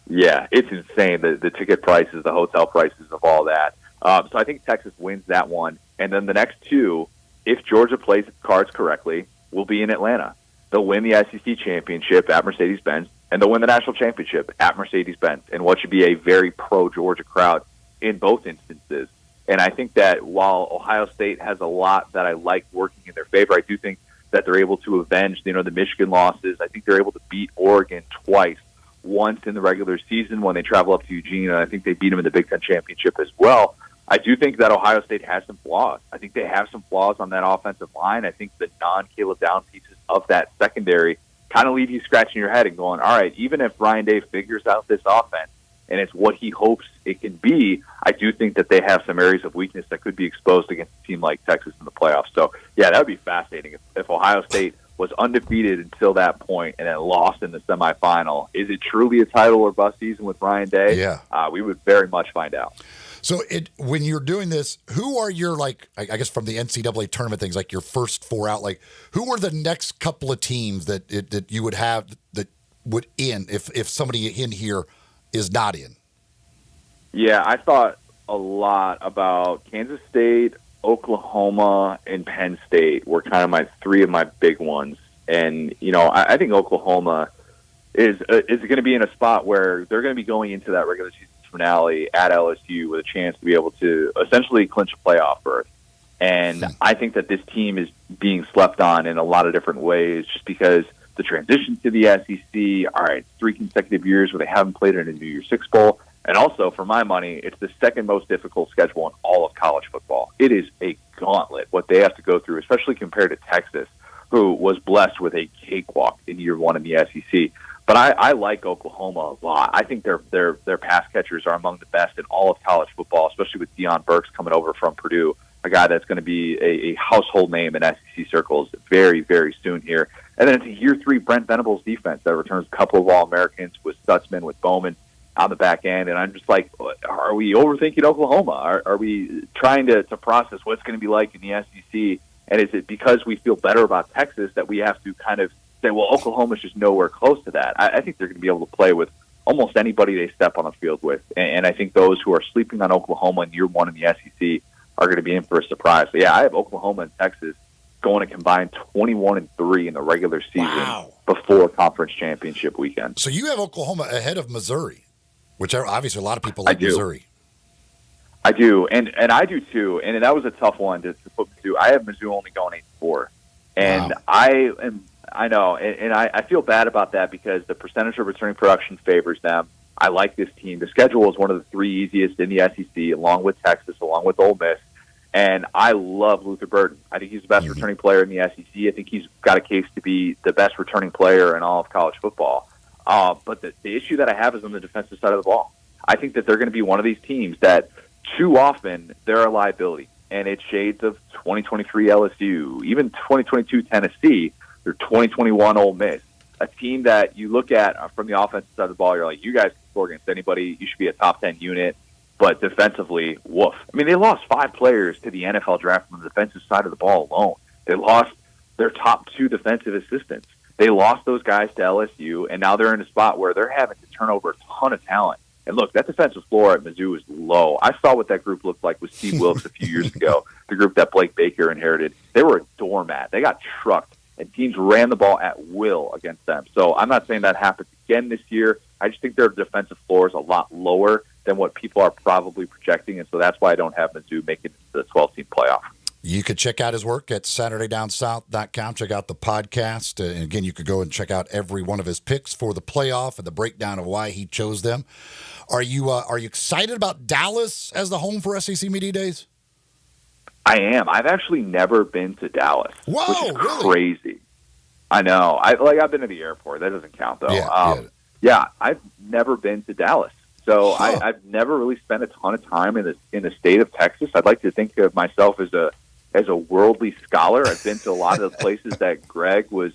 yeah, it's insane. The ticket prices, the hotel prices of all that. So I think Texas wins that one. And then the next 2, if Georgia plays its cards correctly, will be in Atlanta. They'll win the SEC championship at Mercedes-Benz, and they'll win the national championship at Mercedes-Benz in what should be a very pro-Georgia crowd in both instances. And I think that while Ohio State has a lot that I like working in their favor, I do think that they're able to avenge, the Michigan losses. I think they're able to beat Oregon twice, once in the regular season when they travel up to Eugene, and I think they beat them in the Big Ten championship as well. I do think that Ohio State has some flaws. I think they have some flaws on that offensive line. I think the non-Caleb Down pieces of that secondary kind of leave you scratching your head and going, all right, even if Ryan Day figures out this offense and it's what he hopes it can be, I do think that they have some areas of weakness that could be exposed against a team like Texas in the playoffs. So, yeah, that would be fascinating. If Ohio State was undefeated until that point and then lost in the semifinal, is it truly a title or bust season with Ryan Day? Yeah. We would very much find out. So when you're doing this, who are your, I guess from the NCAA tournament things, like your first 4 out, who are the next couple of teams that you would have that would in if somebody in here is not in? Yeah, I thought a lot about Kansas State, Oklahoma, and Penn State were kind of my 3 of my big ones. And, I think Oklahoma is going to be in a spot where they're going to be going into that regular season finale at LSU with a chance to be able to essentially clinch a playoff berth. And I think that this team is being slept on in a lot of different ways just because the transition to the SEC, all right, 3 consecutive years where they haven't played in a New Year's Six Bowl. And also, for my money, it's the second most difficult schedule in all of college football. It is a gauntlet what they have to go through, especially compared to Texas, who was blessed with a cakewalk in year 1 in the SEC. But I like Oklahoma a lot. I think their pass catchers are among the best in all of college football, especially with Deion Burks coming over from Purdue, a guy that's going to be a household name in SEC circles very, very soon here. And then it's a year 3 Brent Venables defense that returns a couple of All-Americans with Stutzman, with Bowman on the back end. And I'm just like, are we overthinking Oklahoma? Are we trying to process what's going to be like in the SEC? And is it because we feel better about Texas that we have to kind of say, well, Oklahoma's just nowhere close to that? I think they're going to be able to play with almost anybody they step on the field with. And I think those who are sleeping on Oklahoma in year 1 in the SEC are going to be in for a surprise. So, yeah, I have Oklahoma and Texas going to combine 21-3 in the regular season before conference championship weekend. So you have Oklahoma ahead of Missouri, which obviously a lot of people like Missouri. I do, and I do too. And that was a tough one to put Mizzou. I have Mizzou only going 8-4, and I know, and I feel bad about that because the percentage of returning production favors them. I like this team. The schedule is one of the 3 easiest in the SEC, along with Texas, along with Ole Miss. And I love Luther Burden. I think he's the best returning player in the SEC. I think he's got a case to be the best returning player in all of college football. But the issue that I have is on the defensive side of the ball. I think that they're going to be one of these teams that too often they're a liability. And it's shades of 2023 LSU, even 2022 Tennessee, or 2021 Ole Miss. A team that you look at from the offensive side of the ball, you're like, you guys can score against anybody. You should be a top 10 unit. But defensively, woof. I mean, they lost 5 players to the NFL draft from the defensive side of the ball alone. They lost their top 2 defensive assistants. They lost those guys to LSU, and now they're in a spot where they're having to turn over a ton of talent. And look, that defensive floor at Mizzou is low. I saw what that group looked like with Steve Wilkes a few years ago, the group that Blake Baker inherited. They were a doormat. They got trucked, and teams ran the ball at will against them. So I'm not saying that happens again this year. I just think their defensive floor is a lot lower than what people are probably projecting, and so that's why I don't have Mizzou making the 12-team playoff. You could check out his work at SaturdayDownSouth.com. Check out the podcast. And again, you could go and check out every one of his picks for the playoff and the breakdown of why he chose them. Are you excited about Dallas as the home for SEC Media Days? I am. I've actually never been to Dallas, Whoa, which is really? crazy. I know. I've been to the airport. That doesn't count, though. Yeah, I've never been to Dallas. So I've never really spent a ton of time in the state of Texas. I'd like to think of myself as a worldly scholar. I've been to a lot of the places that Greg was,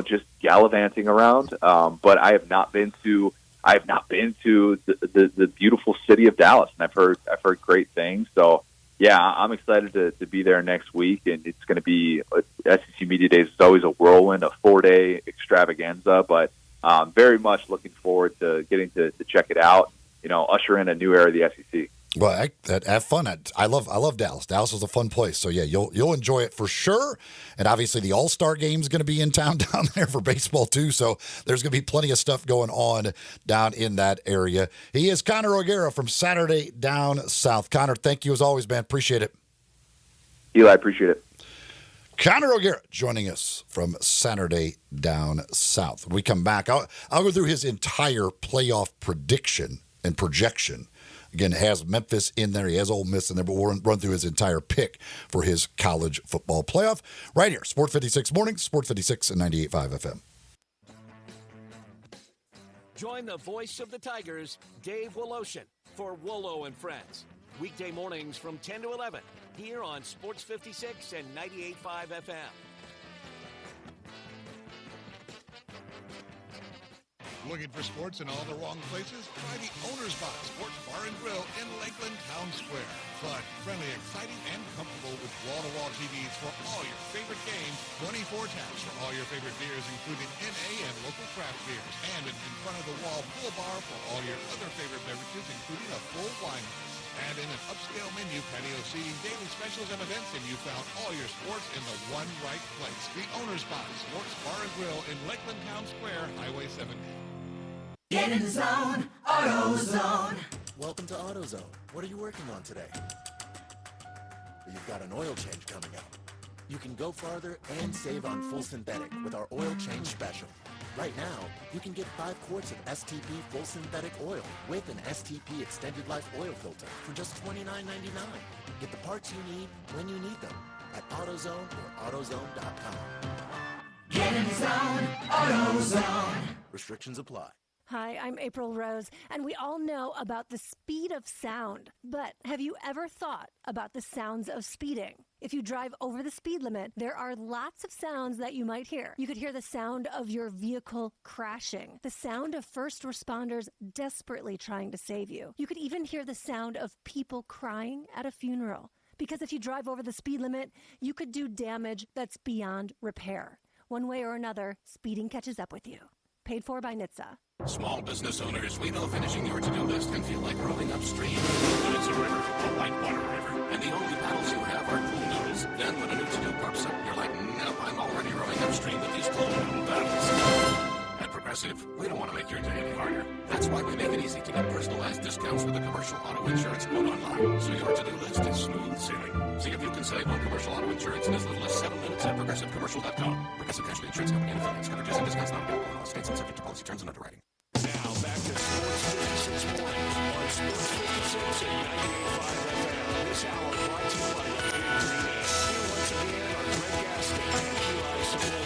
just gallivanting around. But I have not been to the beautiful city of Dallas, and I've heard great things. So yeah, I'm excited to be there next week, and it's going to be SEC Media Days. Is always a whirlwind, a 4-day extravaganza, but very much looking forward to getting to check it out. Usher in a new era of the SEC. Well, have fun. I love Dallas. Dallas is a fun place. So yeah, you'll enjoy it for sure. And obviously the All-Star game is going to be in town down there for baseball too. So there's going to be plenty of stuff going on down in that area. He is Connor O'Gara from Saturday Down South. Connor, thank you as always, man. Appreciate it. Eli, appreciate it. Connor O'Gara joining us from Saturday Down South. When we come back, I'll go through his entire playoff prediction and projection. Again, it has Memphis in there. He has Ole Miss in there, but we'll run through his entire pick for his college football playoff right here. Sport 56 Mornings, Sport 56 and 98.5 FM. Join the voice of the Tigers, Dave Woloshin, for Wolo and Friends. Weekday mornings from 10 to 11 here on Sports 56 and 98.5 FM. Looking for sports in all the wrong places? Try the Owner's Box Sports Bar and Grill in Lakeland Town Square. Fun, friendly, exciting, and comfortable with wall-to-wall TVs for all your favorite games, 24 taps for all your favorite beers, including NA and local craft beers, and an in-front-of-the-wall full bar for all your other favorite beverages, including a full wine list. Add in an upscale menu, patio seating, daily specials, and events, and you found all your sports in the one right place. The Owner's Box Sports Bar and Grill in Lakeland Town Square, Highway 70. Get in the zone, AutoZone. Welcome to AutoZone. What are you working on today? You've got an oil change coming up. You can go farther and save on full synthetic with our oil change special. Right now, you can get 5 quarts of STP full synthetic oil with an STP extended life oil filter for just $29.99. Get the parts you need when you need them at AutoZone or AutoZone.com. Get in the zone, AutoZone. Restrictions apply. Hi, I'm April Rose, and we all know about the speed of sound. But have you ever thought about the sounds of speeding? If you drive over the speed limit, there are lots of sounds that you might hear. You could hear the sound of your vehicle crashing, the sound of first responders desperately trying to save you. You could even hear the sound of people crying at a funeral. Because if you drive over the speed limit, you could do damage that's beyond repair. One way or another, speeding catches up with you. Paid for by NHTSA. Small business owners, we know finishing your to-do list can feel like rowing upstream. But it's a river, a whitewater river, and the only paddles you have are pool noodles. Then when a new to-do pops up, you're like, nope, I'm already rowing upstream with these pool noodle paddles. At Progressive, we don't want to make your day any harder. That's why we make it easy to get personalized discounts with a commercial auto insurance quote online, so your to-do list is smooth sailing. See if you can save on commercial auto insurance in as little as 7 minutes at ProgressiveCommercial.com. Progressive Casualty Insurance Company and affiliates. Coverages and discounts not available in all states and subject to policy terms and underwriting. Now back to Sports 56 Morning on Sports 56 and 98.5 FM. This hour brought to you by the Big Green Egg. Here once again are Greg Gaston and Eli Savoy.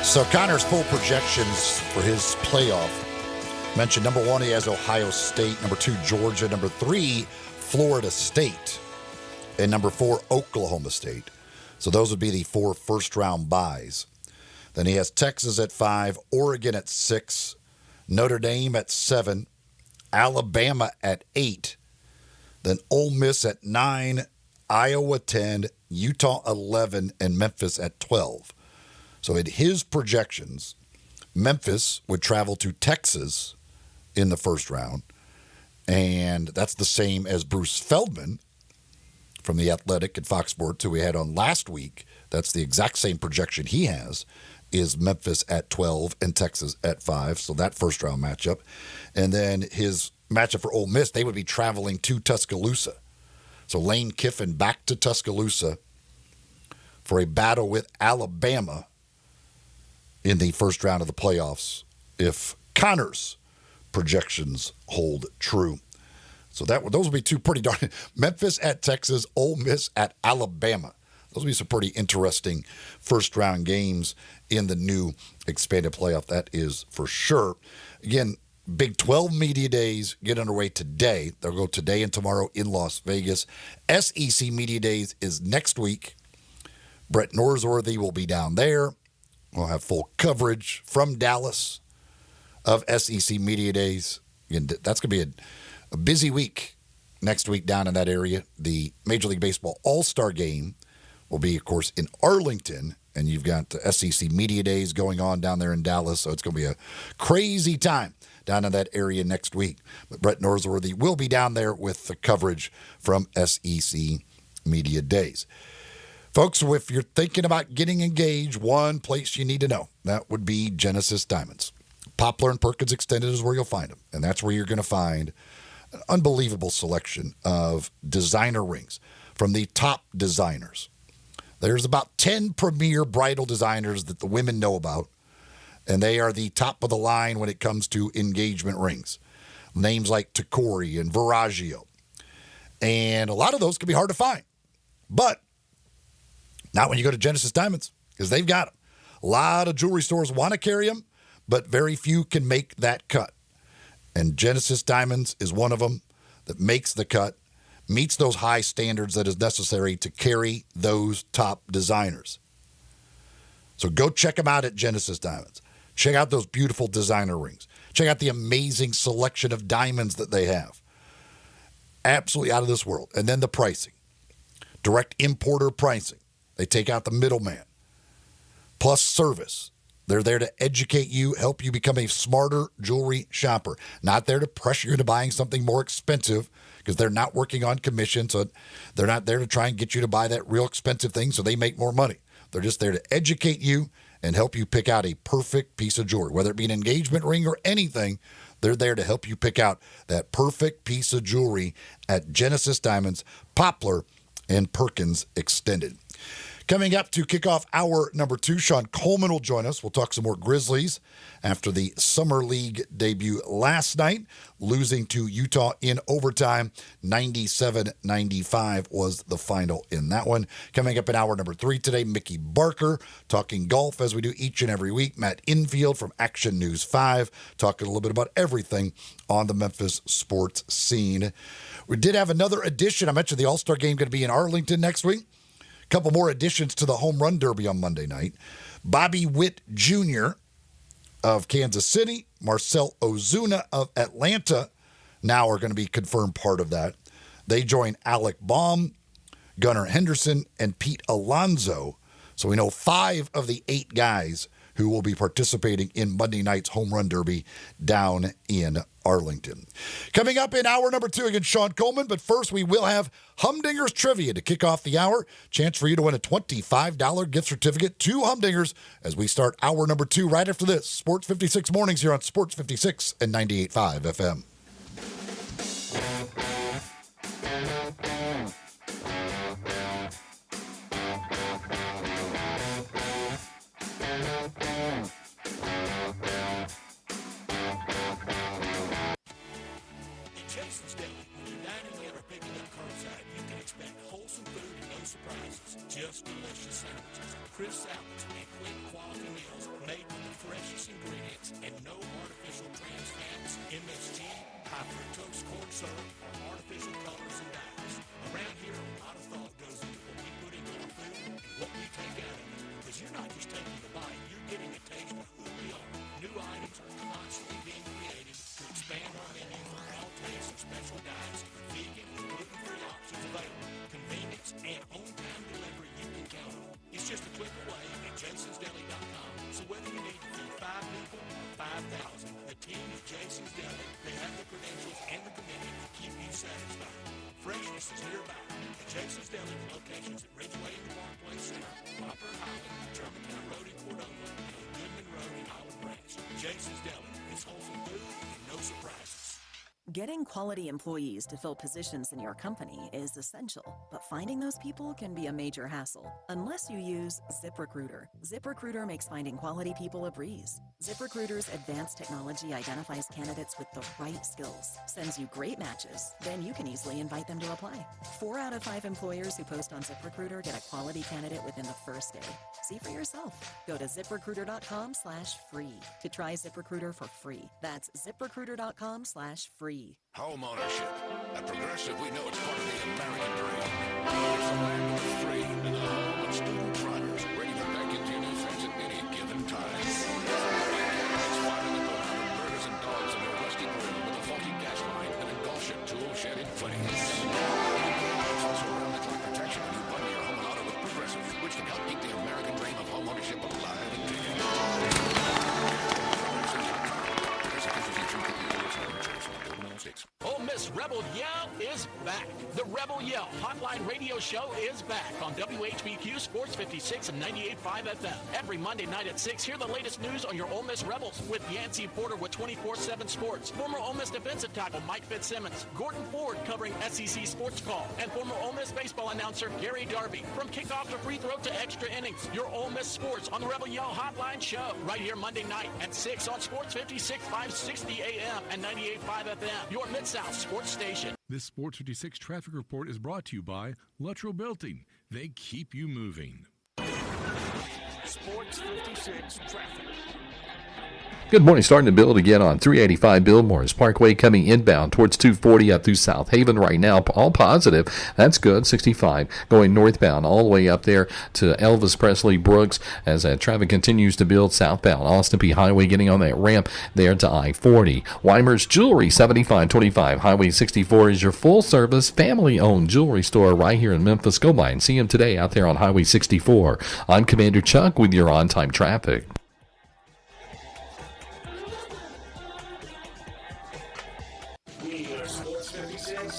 So Connor's full projections for his playoff mentioned number 1, he has Ohio State, number 2, Georgia, number 3, Florida State, and number 4, Oklahoma State. So those would be the 4 first-round buys. Then he has Texas at 5, Oregon at 6, Notre Dame at 7, Alabama at 8, then Ole Miss at 9, Iowa 10, Utah 11, and Memphis at 12. So in his projections, Memphis would travel to Texas in the first round, and that's the same as Bruce Feldman from The Athletic and Fox Sports, who we had on last week. That's the exact same projection he has, is Memphis at 12 and Texas at 5, so that first-round matchup. And then his matchup for Ole Miss, they would be traveling to Tuscaloosa So Lane Kiffin back to Tuscaloosa for a battle with Alabama in the first round of the playoffs if Connor's projections hold true. So those will be two pretty darn Memphis at Texas, Ole Miss at Alabama. Those will be some pretty interesting first-round games in the new expanded playoff. That is for sure. Again, Big 12 Media Days get underway today. They'll go today and tomorrow in Las Vegas. SEC Media Days is next week. Brett Norsworthy will be down there. We'll have full coverage from Dallas of SEC Media Days. Again, that's going to be a busy week next week down in that area. The Major League Baseball All-Star Game will be, of course, in Arlington, and you've got the SEC Media Days going on down there in Dallas, so it's going to be a crazy time down in that area next week. But Brett Norsworthy will be down there with the coverage from SEC Media Days. Folks, if you're thinking about getting engaged, one place you need to know, that would be Genesis Diamonds. Poplar and Perkins Extended is where you'll find them, and that's where you're going to find an unbelievable selection of designer rings from the top designers. There's about 10 premier bridal designers that the women know about, and they are the top of the line when it comes to engagement rings. Names like Tacori and Viraggio. And a lot of those can be hard to find. But not when you go to Genesis Diamonds, because they've got them. A lot of jewelry stores want to carry them, but very few can make that cut. And Genesis Diamonds is one of them that makes the cut, meets those high standards that is necessary to carry those top designers. So go check them out at Genesis Diamonds. Check out those beautiful designer rings. Check out the amazing selection of diamonds that they have. Absolutely out of this world. And then the pricing. Direct importer pricing. They take out the middleman. Plus service. They're there to educate you, help you become a smarter jewelry shopper. Not there to pressure you into buying something more expensive because they're not working on commission. So they're not there to try and get you to buy that real expensive thing so they make more money. They're just there to educate you and help you pick out a perfect piece of jewelry. Whether it be an engagement ring or anything, they're there to help you pick out that perfect piece of jewelry at Genesis Diamonds, Poplar, and Perkins Extended. Coming up to kick off hour number 2, Sean Coleman will join us. We'll talk some more Grizzlies after the Summer League debut last night, losing to Utah in overtime. 97-95 was the final in that one. Coming up in hour number 3 today, Mickey Barker talking golf as we do each and every week. Matt Infield from Action News 5 talking a little bit about everything on the Memphis sports scene. We did have another edition. I mentioned the All-Star Game going to be in Arlington next week. Couple more additions to the Home Run Derby on Monday night. Bobby Witt Jr. of Kansas City, Marcel Ozuna of Atlanta now are going to be confirmed part of that. They join Alec Baum, Gunnar Henderson, and Pete Alonso. So we know 5 of the 8 guys who will be participating in Monday night's Home Run Derby down in Arlington. Coming up in hour number 2 against Sean Coleman, but first we will have Humdinger's Trivia to kick off the hour. Chance for you to win a $25 gift certificate to Humdingers as we start hour number 2 right after this. Sports 56 Mornings here on Sports 56 and 98.5 FM. Just delicious sandwiches, crisp salads, and quick quality meals made with the freshest ingredients and no artificial trans fats, MSG, high fructose corn syrup, or artificial colors and dyes. Around here, a lot of thought goes into what we put into our food and what we take out of it. Because you're not just taking a bite, you're getting a taste of who we are. New items are constantly being created to expand our menu for all tastes and special diets with vegan and gluten-free options available. Convenience and on-time delivery you can count on. It's just a click away at jasonsdeli.com. So whether you need to feed 5 people or 5,000, the team at Jason's Deli, they have the credentials and the commitment to keep you satisfied. Freshness is nearby. At Jason's Deli with locations at Ridgeway in the Park Place Center, Poplar in Highland, Germantown Road in Cordova, and Goodman Road in Olive Branch. Jason's Deli is wholesome food and no surprises. Getting quality employees to fill positions in your company is essential, but finding those people can be a major hassle unless you use ZipRecruiter. ZipRecruiter makes finding quality people a breeze. ZipRecruiter's advanced technology identifies candidates with the right skills, sends you great matches, then you can easily invite them to apply. 4 out of 5 employers who post on ZipRecruiter get a quality candidate within the first day. See for yourself. Go to ZipRecruiter.com/free to try ZipRecruiter for free. That's ZipRecruiter.com/free. Home ownership. At Progressive, we know it's part of the American dream. It's the land of the free and the home of student drivers, ready to back into your new friends at any given time. It's firing up around the murders and dogs in their rusty grill with a funky gas line and a golf ship tool shed in footings. It's also around the clock protection when you bundle your home and auto with Progressive, which can help keep the American dream of home ownership alive and kicking. Ole Miss Rebel Yell is back. The Rebel Yell Hotline Radio Show is back on WHBQ Sports 56 and 98.5 FM. Every Monday night at 6, hear the latest news on your Ole Miss Rebels with Yancey Porter with 24/7 Sports, former Ole Miss defensive tackle Mike Fitzsimmons, Gordon Ford covering SEC Sports Call, and former Ole Miss baseball announcer Gary Darby. From kickoff to free throw to extra innings, your Ole Miss Sports on the Rebel Yell Hotline Show right here Monday night at 6 on Sports 56, 560 AM and 98.5 FM. Your Mid-South Sports Station. This Sports 56 traffic report is brought to you by Luttrell Belting. They keep you moving. Sports 56 traffic. Good morning. Starting to build again on 385 Billmores Parkway coming inbound towards 240 up through South Haven right now. All positive. That's good. 65 going northbound all the way up there to Elvis Presley Brooks as that traffic continues to build southbound. Austin P Highway getting on that ramp there to I-40. Weimer's Jewelry 7525 Highway 64 is your full service family owned jewelry store right here in Memphis. Go by and see him today out there on Highway 64. I'm Commander Chuck with your on time traffic.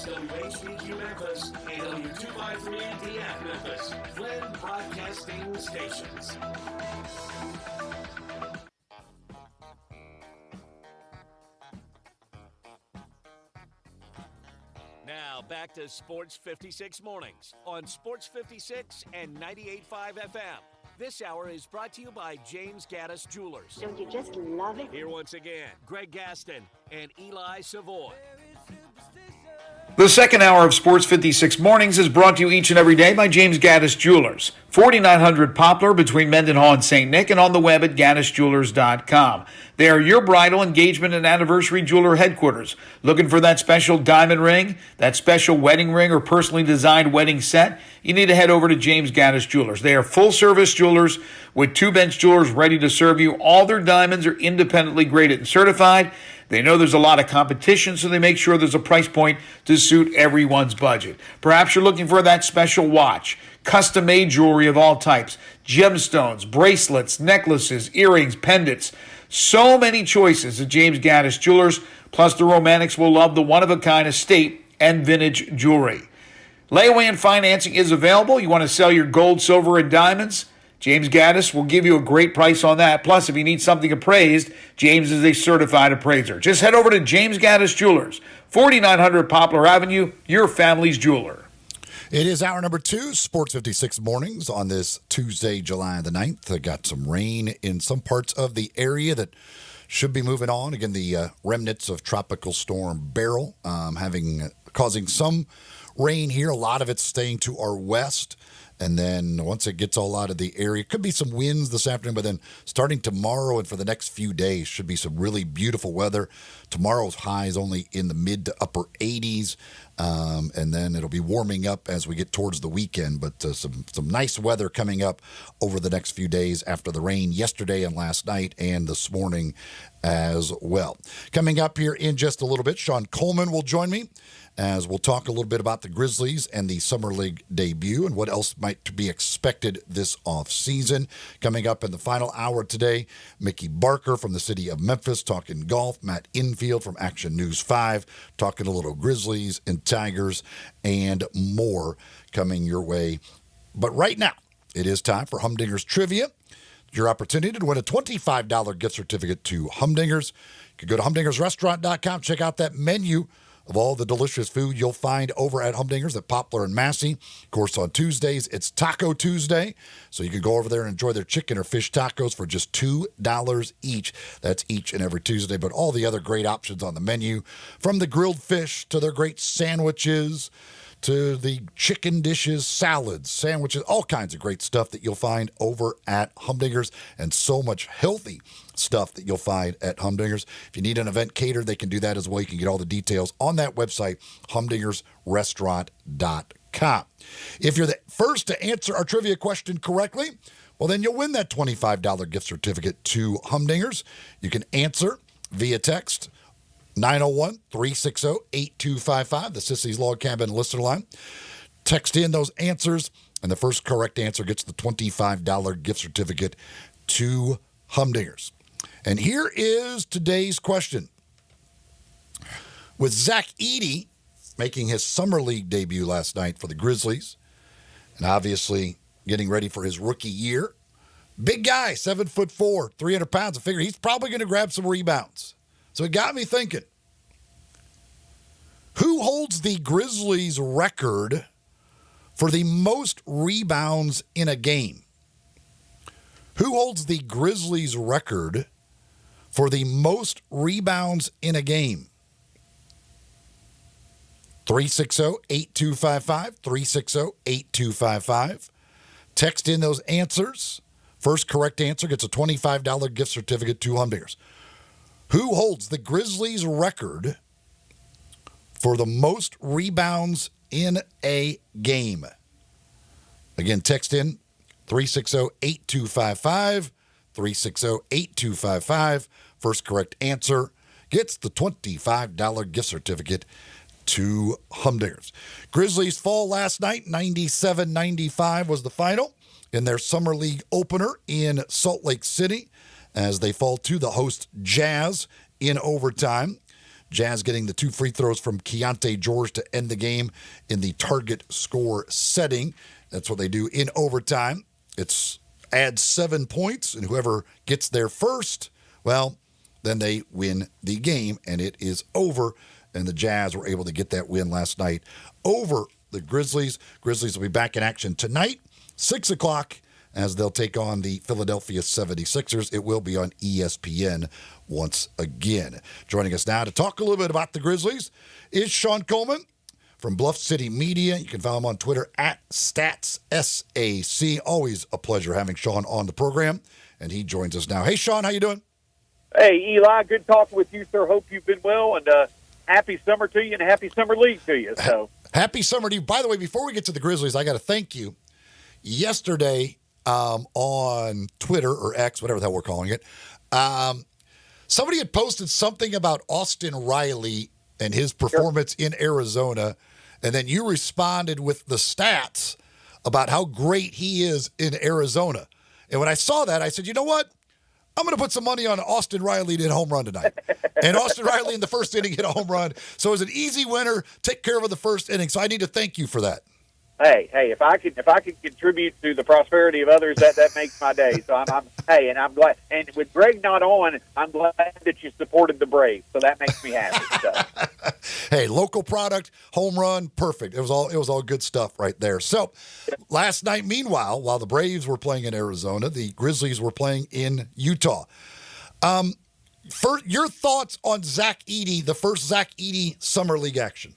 WHBQ Memphis and W253DF Memphis, Flynn Broadcasting Stations. Now back to Sports 56 Mornings on Sports 56 and 98.5 FM. This hour is brought to you by James Gaddis Jewelers. Don't you just love it? Here once again, Greg Gaston and Eli Savoy. The second hour of Sports 56 Mornings is brought to you each and every day by James Gaddis Jewelers. 4900 Poplar between Mendenhall and St. Nick, and on the web at GaddisJewelers.com. They are your bridal, engagement, and anniversary jeweler headquarters. Looking for that special diamond ring, that special wedding ring, or personally designed wedding set? You need to head over to James Gaddis Jewelers. They are full-service jewelers with 2-bench jewelers ready to serve you. All their diamonds are independently graded and certified. They know there's a lot of competition, so they make sure there's a price point to suit everyone's budget. Perhaps you're looking for that special watch, custom-made jewelry of all types, gemstones, bracelets, necklaces, earrings, pendants. So many choices at James Gaddis Jewelers, plus the romantics will love the one-of-a-kind estate and vintage jewelry. Layaway and financing is available. You want to sell your gold, silver, and diamonds? James Gaddis will give you a great price on that. Plus, if you need something appraised, James is a certified appraiser. Just head over to James Gaddis Jewelers, 4900 Poplar Avenue, your family's jeweler. It is hour number 2, Sports 56 Mornings on this Tuesday, July the 9th. I got some rain in some parts of the area that should be moving on. Again, the remnants of Tropical Storm Beryl causing some rain here. A lot of it's staying to our west. And then once it gets all out of the area, could be some winds this afternoon, but then starting tomorrow and for the next few days should be some really beautiful weather. Tomorrow's high is only in the mid to upper 80s, and then it'll be warming up as we get towards the weekend. But some nice weather coming up over the next few days after the rain yesterday and last night and this morning as well. Coming up here in just a little bit, Sean Coleman will join me as we'll talk a little bit about the Grizzlies and the Summer League debut and what else might be expected this offseason. Coming up in the final hour today, Mickey Barker from the city of Memphis talking golf, Matt Infield from Action News 5 talking a little Grizzlies and Tigers and more coming your way. But right now, it is time for Humdinger's Trivia. Your opportunity to win a $25 gift certificate to Humdinger's. You can go to humdingersrestaurant.com, check out that menu of all the delicious food you'll find over at Humdinger's at Poplar and Massey. Of course, on Tuesdays, it's Taco Tuesday, so you can go over there and enjoy their chicken or fish tacos for just $2 each. That's each and every Tuesday, but all the other great options on the menu, from the grilled fish to their great sandwiches, to the chicken dishes, salads, sandwiches, all kinds of great stuff that you'll find over at Humdinger's, and so much healthy stuff that you'll find at Humdinger's. If you need an event catered, they can do that as well. You can get all the details on that website, humdingersrestaurant.com. If you're the first to answer our trivia question correctly, well, then you'll win that $25 gift certificate to Humdinger's. You can answer via text 901-360-8255, the Sissy's Log Cabin listener line. Text in those answers, and the first correct answer gets the $25 gift certificate to Humdinger's. And here is today's question. With Zach Edey making his Summer League debut last night for the Grizzlies, and obviously getting ready for his rookie year, big guy, 7'4", 300 pounds, I figure he's probably going to grab some rebounds. So it got me thinking, who holds the Grizzlies' record for the most rebounds in a game? Who holds the Grizzlies' record for the most rebounds in a game? 360-8255, 360-8255. Text in those answers. First correct answer gets a $25 gift certificate to Humdinger's. Who holds the Grizzlies' record for the most rebounds in a game? Again, text in 360-8255, 360-8255. First correct answer gets the $25 gift certificate to Humdinger's. Grizzlies fall last night, 97-95 was the final in their Summer League opener in Salt Lake City, as they fall to the host Jazz in overtime. Jazz getting the 2 free throws from Keontae George to end the game in the target score setting. That's what they do in overtime. It's add 7 points, and whoever gets there first, well, then they win the game, and it is over. And the Jazz were able to get that win last night over the Grizzlies. Grizzlies will be back in action tonight, 6 o'clock, as they'll take on the Philadelphia 76ers. It will be on ESPN once again. Joining us now to talk a little bit about the Grizzlies is Sean Coleman from Bluff City Media. You can follow him on Twitter at StatsSAC. Always a pleasure having Sean on the program, and he joins us now. Hey, Sean, how you doing? Hey, Eli, good talking with you, sir. Hope you've been well, and happy summer to you and happy summer league to you. So happy summer to you. By the way, before we get to the Grizzlies, I got to thank you. Yesterday, on Twitter or X, whatever the hell we're calling it, somebody had posted something about Austin Riley and his performance in Arizona, and then you responded with the stats about how great he is in Arizona. And when I saw that, I said, you know what? I'm going to put some money on Austin Riley to hit a home run tonight. And Austin Riley in the first inning hit a home run. So it was an easy winner, take care of the first inning. So I need to thank you for that. Hey, if I can contribute to the prosperity of others, that makes my day. So I'm I'm glad. And with Greg not on, I'm glad that you supported the Braves. So that makes me happy. So. Hey, local product, home run, perfect. It was all good stuff right there. So last night, meanwhile, while the Braves were playing in Arizona, the Grizzlies were playing in Utah. For your thoughts on Zach Edey, the first Zach Edey Summer League action.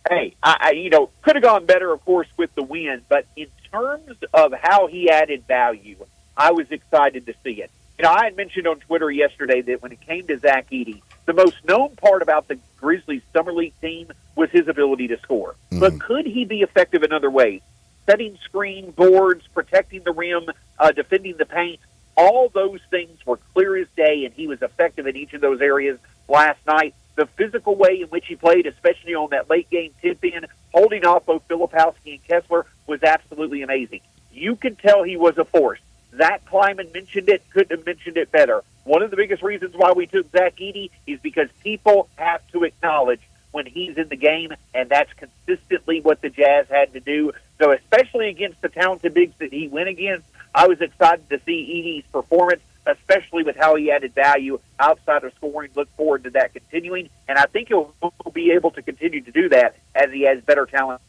Hey, I could have gone better, of course, with the win, but in terms of how he added value, I was excited to see it. I had mentioned on Twitter yesterday that when it came to Zach Edey, the most known part about the Grizzlies Summer League team was his ability to score. Mm-hmm. But could he be effective in other ways? Setting screen, boards, protecting the rim, defending the paint, all those things were clear as day, and he was effective in each of those areas last night. The physical way in which he played, especially on that late-game tip-in, holding off both Filipowski and Kessler, was absolutely amazing. You could tell he was a force. Zach Kleiman mentioned it, couldn't have mentioned it better. One of the biggest reasons why we took Zach Edey is because people have to acknowledge when he's in the game, and that's consistently what the Jazz had to do. So especially against the talented bigs that he went against, I was excited to see Edey's performance, especially with how he added value outside of scoring. Look forward to that continuing, and I think he'll be able to continue to do that as he has better talent.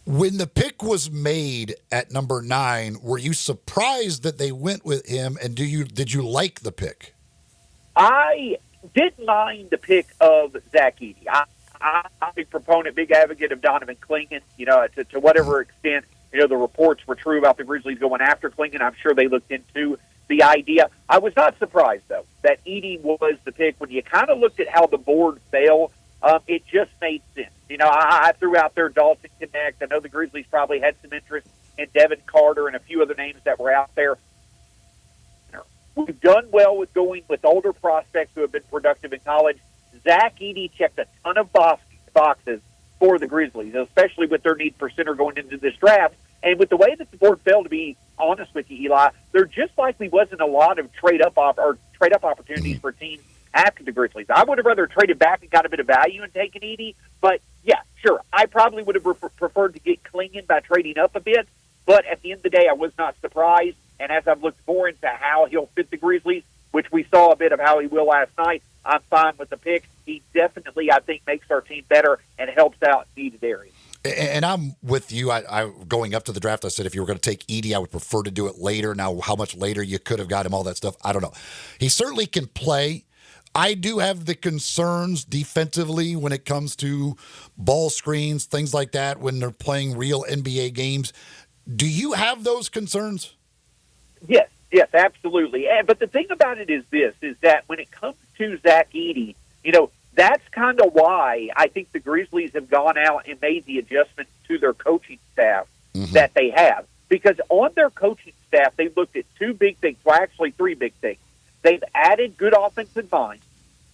When the pick was made at number 9, were you surprised that they went with him, and did you like the pick? I didn't mind the pick of Zach Edey. I'm a big proponent, big advocate of Donovan Clingan. To whatever extent, the reports were true about the Grizzlies going after Clingan. I'm sure they looked into the idea. I was not surprised, though, that Edey was the pick. When you kind of looked at how the board fell, it just made sense. I threw out there Dalton Connect. I know the Grizzlies probably had some interest in Devin Carter and a few other names that were out there. We've done well with going with older prospects who have been productive in college. Zach Edey checked a ton of boxes for the Grizzlies, especially with their need for center going into this draft. And with the way that the board fell, to be honest with you, Eli, there just likely wasn't a lot of trade-up opportunities for teams after the Grizzlies. I would have rather traded back and got a bit of value and taken Edey. But, yeah, sure, I probably would have preferred to get Clingan by trading up a bit. But at the end of the day, I was not surprised. And as I've looked more into how he'll fit the Grizzlies, which we saw a bit of how he will last night, I'm fine with the pick. He definitely, I think, makes our team better and helps out needed areas. And I'm with you. I going up to the draft, I said if you were going to take Edey, I would prefer to do it later. Now, how much later you could have got him, all that stuff, I don't know. He certainly can play. I do have the concerns defensively when it comes to ball screens, things like that, when they're playing real NBA games. Do you have those concerns? Yes, absolutely. But the thing about it is this, is that when it comes to Zach Edey, that's kind of why I think the Grizzlies have gone out and made the adjustments to their coaching staff that they have. Because on their coaching staff, they've looked at two big things, well, actually three big things. They've added good offensive minds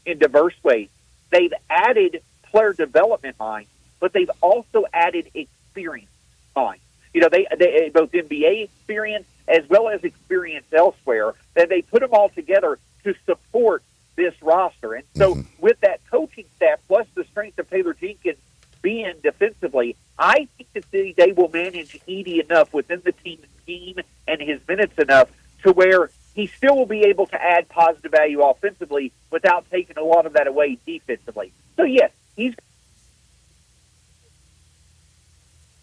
in diverse ways. They've added player development minds, but they've also added experience minds. They both NBA experience as well as experience elsewhere, that they put them all together to support this roster. And so with that coaching staff, plus the strength of Taylor Jenkins being defensively, I think that they will manage Edey enough within the team scheme and his minutes enough to where he still will be able to add positive value offensively without taking a lot of that away defensively. So, yes, he's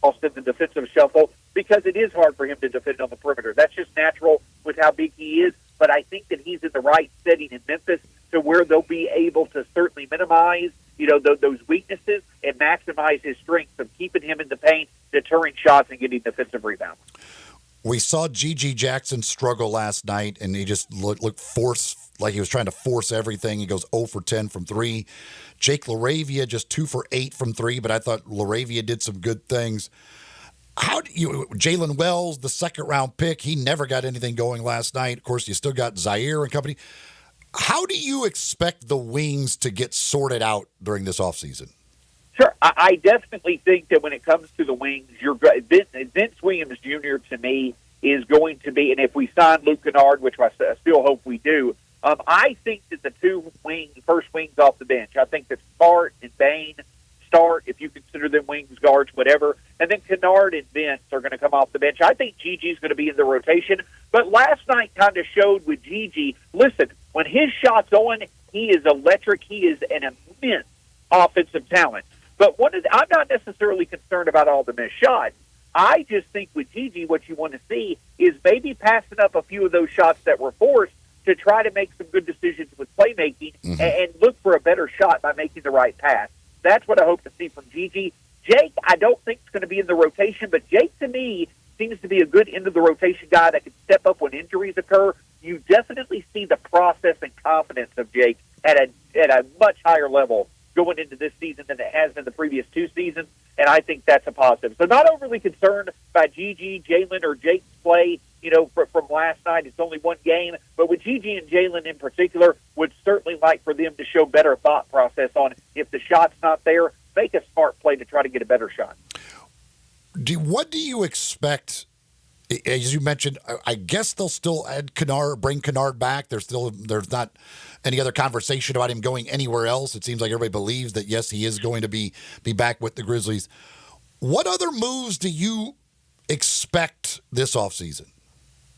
lost in the defensive shuffle because it is hard for him to defend on the perimeter. That's just natural with how big he is, but I think that he's in the right setting in Memphis to where they'll be able to certainly minimize, those weaknesses and maximize his strengths of keeping him in the paint, deterring shots, and getting defensive rebounds. We saw G.G. Jackson struggle last night, and he just looked forced, like he was trying to force everything. He goes 0 for 10 from 3. Jake LaRavia just 2 for 8 from 3, but I thought LaRavia did some good things. Jalen Wells, the second-round pick, he never got anything going last night. Of course, you still got Zaire and company. How do you expect the wings to get sorted out during this offseason? Sure. I definitely think that when it comes to the wings, Vince Williams Jr. to me is going to be, and if we sign Luke Kennard, which I still hope we do, I think that the first wings off the bench, I think that Smart and Bain start, if you consider them wings, guards, whatever, and then Kennard and Vince are going to come off the bench. I think Gigi's going to be in the rotation, but last night kind of showed with Gigi, listen, when his shot's on, he is electric. He is an immense offensive talent. But I'm not necessarily concerned about all the missed shots. I just think with Gigi, what you want to see is maybe passing up a few of those shots that were forced to try to make some good decisions with playmaking and look for a better shot by making the right pass. That's what I hope to see from Gigi. Jake, I don't think is going to be in the rotation, but Jake, to me, seems to be a good end-of-the-rotation guy that can step up when injuries occur. You definitely see the process and confidence of Jake at a much higher level going into this season than it has in the previous two seasons, and I think that's a positive. So not overly concerned by Gigi, Jalen, or Jake's play, from last night. It's only one game, but with Gigi and Jalen in particular, would certainly like for them to show better thought process on if the shot's not there, make a smart play to try to get a better shot. What do you expect? As you mentioned, I guess they'll still bring Kennard back. There's not any other conversation about him going anywhere else. It seems like everybody believes that, yes, he is going to be back with the Grizzlies. What other moves do you expect this offseason?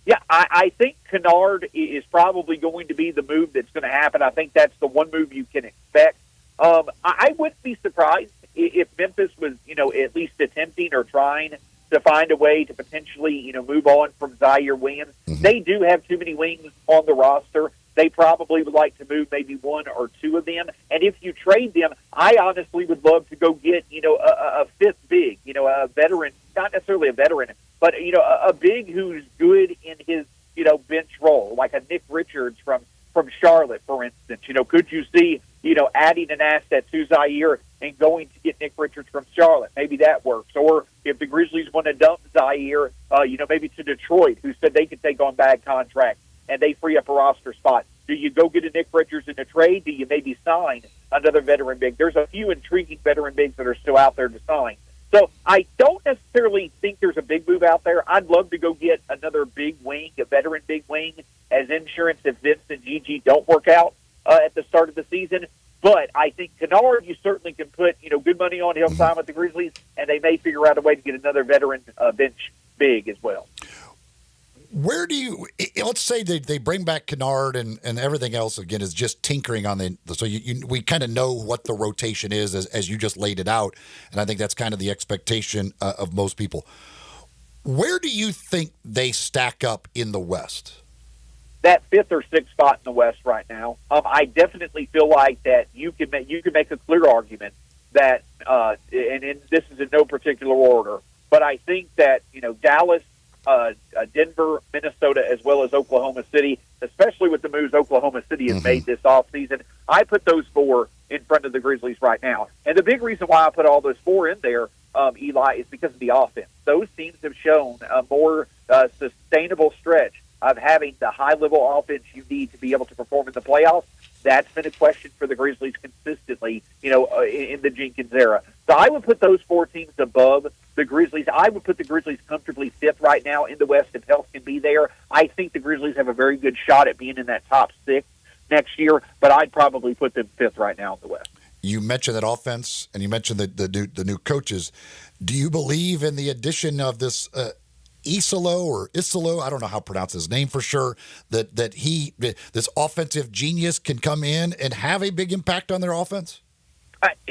Yeah, I think Kennard is probably going to be the move that's going to happen. I think that's the one move you can expect. I wouldn't be surprised if Memphis was, at least attempting or trying to find a way to potentially, move on from Zaire Williams. Mm-hmm. They do have too many wings on the roster. They probably would like to move maybe one or two of them. And if you trade them, I honestly would love to go get, a fifth big, a veteran, not necessarily a veteran, but, a big who's good in his, bench role, like a Nick Richards from Charlotte, for instance. Could you see, adding an asset to Zaire and going to get Nick Richards from Charlotte? Maybe that works. Or if the Grizzlies want to dump Zaire, maybe to Detroit, who said they could take on bad contracts and they free up a roster spot. Do you go get a Nick Richards in a trade? Do you maybe sign another veteran big? There's a few intriguing veteran bigs that are still out there to sign. So I don't necessarily think there's a big move out there. I'd love to go get another big wing, a veteran big wing, as insurance if Vince and Gigi don't work out at the start of the season. But I think Kennard, you certainly can put good money on him time with the Grizzlies, and they may figure out a way to get another veteran bench big as well. Where do you – let's say they bring back Kennard and everything else, again, is just tinkering on the – so we kind of know what the rotation is as you just laid it out, and I think that's kind of the expectation of most people. Where do you think they stack up in the West? That fifth or sixth spot in the West right now. I definitely feel like that you can make a clear argument that and this is in no particular order, but I think that Dallas, Denver, Minnesota, as well as Oklahoma City, especially with the moves Oklahoma City has made this offseason, I put those four in front of the Grizzlies right now. And the big reason why I put all those four in there, Eli, is because of the offense. Those teams have shown a more sustainable stretch of having the high-level offense you need to be able to perform in the playoffs. That's been a question for the Grizzlies consistently, in the Jenkins era. So I would put those four teams above the Grizzlies. I would put the Grizzlies comfortably fifth right now in the West if health can be there. I think the Grizzlies have a very good shot at being in that top six next year, but I'd probably put them fifth right now in the West. You mentioned that offense, and you mentioned the new coaches. Do you believe in the addition of this Isolo, I don't know how to pronounce his name for sure, that this offensive genius can come in and have a big impact on their offense?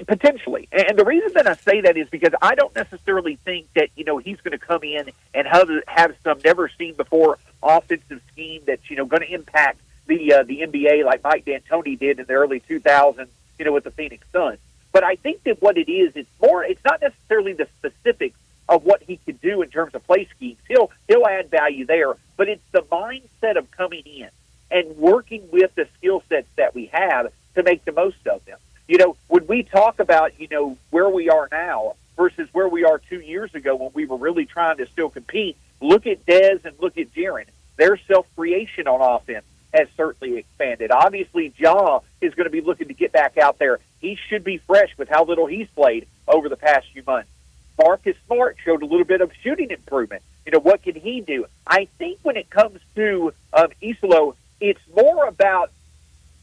Potentially. And the reason that I say that is because I don't necessarily think that, he's going to come in and have some never-seen-before offensive scheme that's, going to impact the NBA like Mike D'Antoni did in the early 2000s, with the Phoenix Suns. But I think that what it is, it's not necessarily the specifics of what he could do in terms of play schemes. He'll add value there, but it's the mindset of coming in and working with the skill sets that we have to make the most of them. When we talk about, where we are now versus where we are 2 years ago when we were really trying to still compete, look at Dez and look at Jaren. Their self-creation on offense has certainly expanded. Obviously, Ja is going to be looking to get back out there. He should be fresh with how little he's played over the past few months. Marcus Smart showed a little bit of shooting improvement. What can he do? I think when it comes to Isolo, it's more about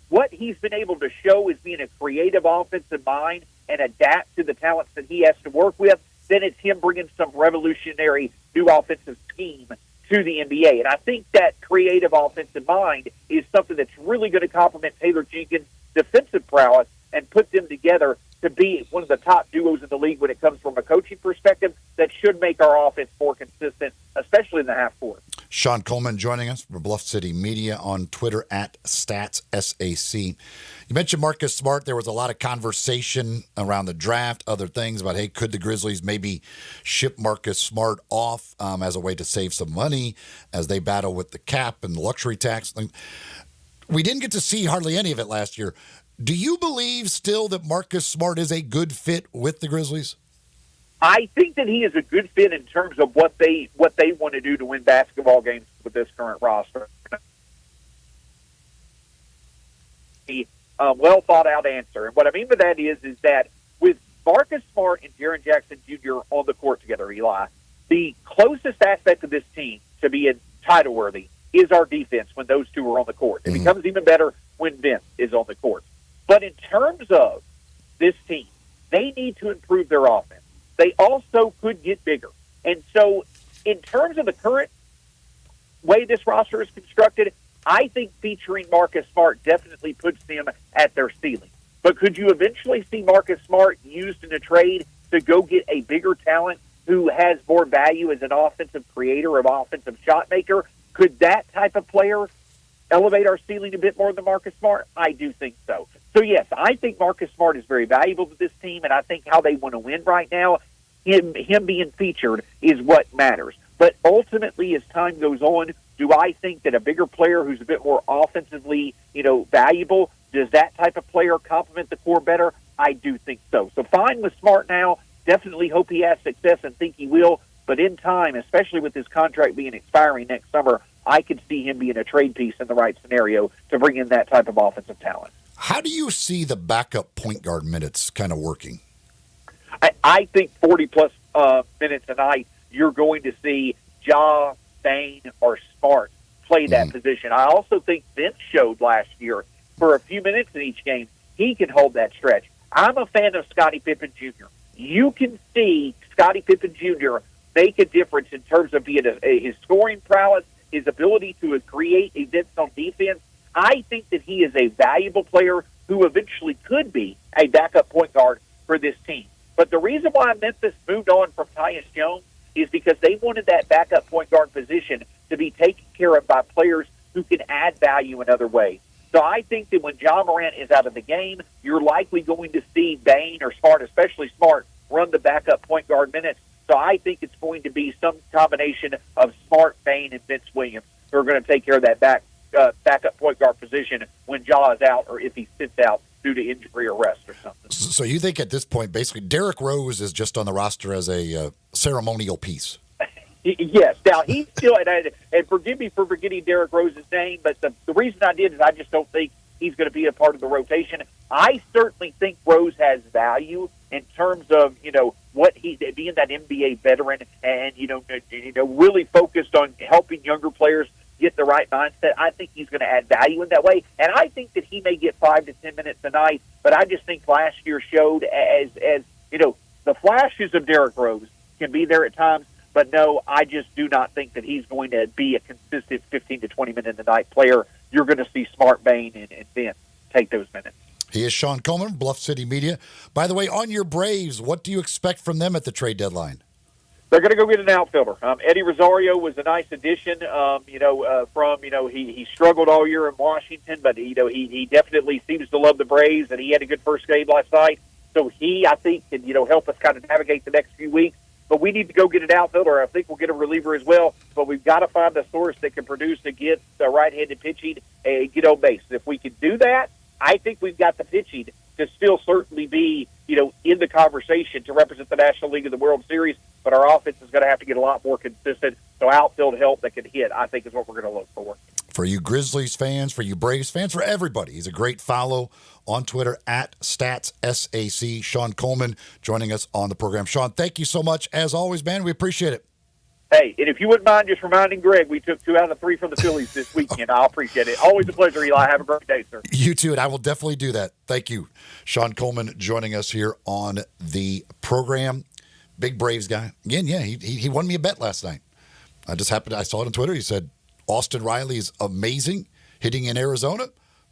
what he's been able to show as being a creative offensive mind and adapt to the talents that he has to work with. Then it's him bringing some revolutionary new offensive scheme to the NBA. And I think that creative offensive mind is something that's really going to complement Taylor Jenkins' defensive prowess and put them together to be one of the top duos in the league when it comes from a coaching perspective that should make our offense more consistent, especially in the half court. Sean Coleman joining us from Bluff City Media on Twitter at StatsSAC. You mentioned Marcus Smart. There was a lot of conversation around the draft, other things about, hey, could the Grizzlies maybe ship Marcus Smart off as a way to save some money as they battle with the cap and luxury tax? We didn't get to see hardly any of it last year. Do you believe still that Marcus Smart is a good fit with the Grizzlies? I think that he is a good fit in terms of what they want to do to win basketball games with this current roster. Well thought out answer. And what I mean by that is that with Marcus Smart and Jaren Jackson Jr. on the court together, Eli, the closest aspect of this team to being title worthy is our defense when those two are on the court. It becomes even better when Vince is on the court. But in terms of this team, they need to improve their offense. They also could get bigger. And so in terms of the current way this roster is constructed, I think featuring Marcus Smart definitely puts them at their ceiling. But could you eventually see Marcus Smart used in a trade to go get a bigger talent who has more value as an offensive creator, an offensive shot maker? Could that type of player elevate our ceiling a bit more than Marcus Smart? I do think so. So, yes, I think Marcus Smart is very valuable to this team, and I think how they want to win right now, him being featured is what matters. But ultimately, as time goes on, do I think that a bigger player who's a bit more offensively, valuable, does that type of player complement the core better? I do think so. So fine with Smart now. Definitely hope he has success and think he will. But in time, especially with his contract being expiring next summer, I could see him being a trade piece in the right scenario to bring in that type of offensive talent. How do you see the backup point guard minutes kind of working? I think 40-plus minutes a night, you're going to see Ja, Bain, or Smart play that position. I also think Vince showed last year for a few minutes in each game, he can hold that stretch. I'm a fan of Scottie Pippen Jr. You can see Scottie Pippen Jr. make a difference in terms of being his scoring prowess, his ability to create events on defense. I think that he is a valuable player who eventually could be a backup point guard for this team. But the reason why Memphis moved on from Tyus Jones is because they wanted that backup point guard position to be taken care of by players who can add value in other ways. So I think that when John Morant is out of the game, you're likely going to see Bain or Smart, especially Smart, run the backup point guard minutes. So I think it's going to be some combination of Smart, Bain, and Vince Williams who are going to take care of that backup point guard position when Ja is out or if he sits out due to injury or rest or something. So you think at this point, basically, Derrick Rose is just on the roster as a ceremonial piece? Yes. Now, he's still, and forgive me for forgetting Derrick Rose's name, but the reason I did is I just don't think he's going to be a part of the rotation. I certainly think Rose has value in terms of, what he being that NBA veteran and, really focused on helping younger players get the right mindset. I think he's going to add value in that way. And I think that he may get 5 to 10 minutes a night, but I just think last year showed as the flashes of Derrick Rose can be there at times. But no, I just do not think that he's going to be a consistent 15 to 20 minute a night player. You're going to see Smart, Bain, and Vince take those minutes. He is Sean Coleman, Bluff City Media. By the way, on your Braves, what do you expect from them at the trade deadline? They're going to go get an outfielder. Eddie Rosario was a nice addition. He struggled all year in Washington, but he definitely seems to love the Braves, and he had a good first game last night. So I think, can help us kind of navigate the next few weeks. But we need to go get an outfielder. I think we'll get a reliever as well. But we've got to find a source that can produce against right-handed pitching and get on base. If we can do that, I think we've got the pitching to still certainly be, in the conversation to represent the National League of the World Series. But our offense is going to have to get a lot more consistent. So outfield help that can hit, I think, is what we're going to look for. For you Grizzlies fans, for you Braves fans, for everybody, he's a great follow on Twitter at StatsSAC. Sean Coleman joining us on the program. Sean, thank you so much. As always, man, we appreciate it. Hey, and if you wouldn't mind just reminding Greg, we took 2 out of 3 from the Phillies this weekend. I'll appreciate it. Always a pleasure, Eli. Have a great day, sir. You too, and I will definitely do that. Thank you. Sean Coleman joining us here on the program. Big Braves guy. Again, yeah, he won me a bet last night. I saw it on Twitter. He said, Austin Riley is amazing hitting in Arizona.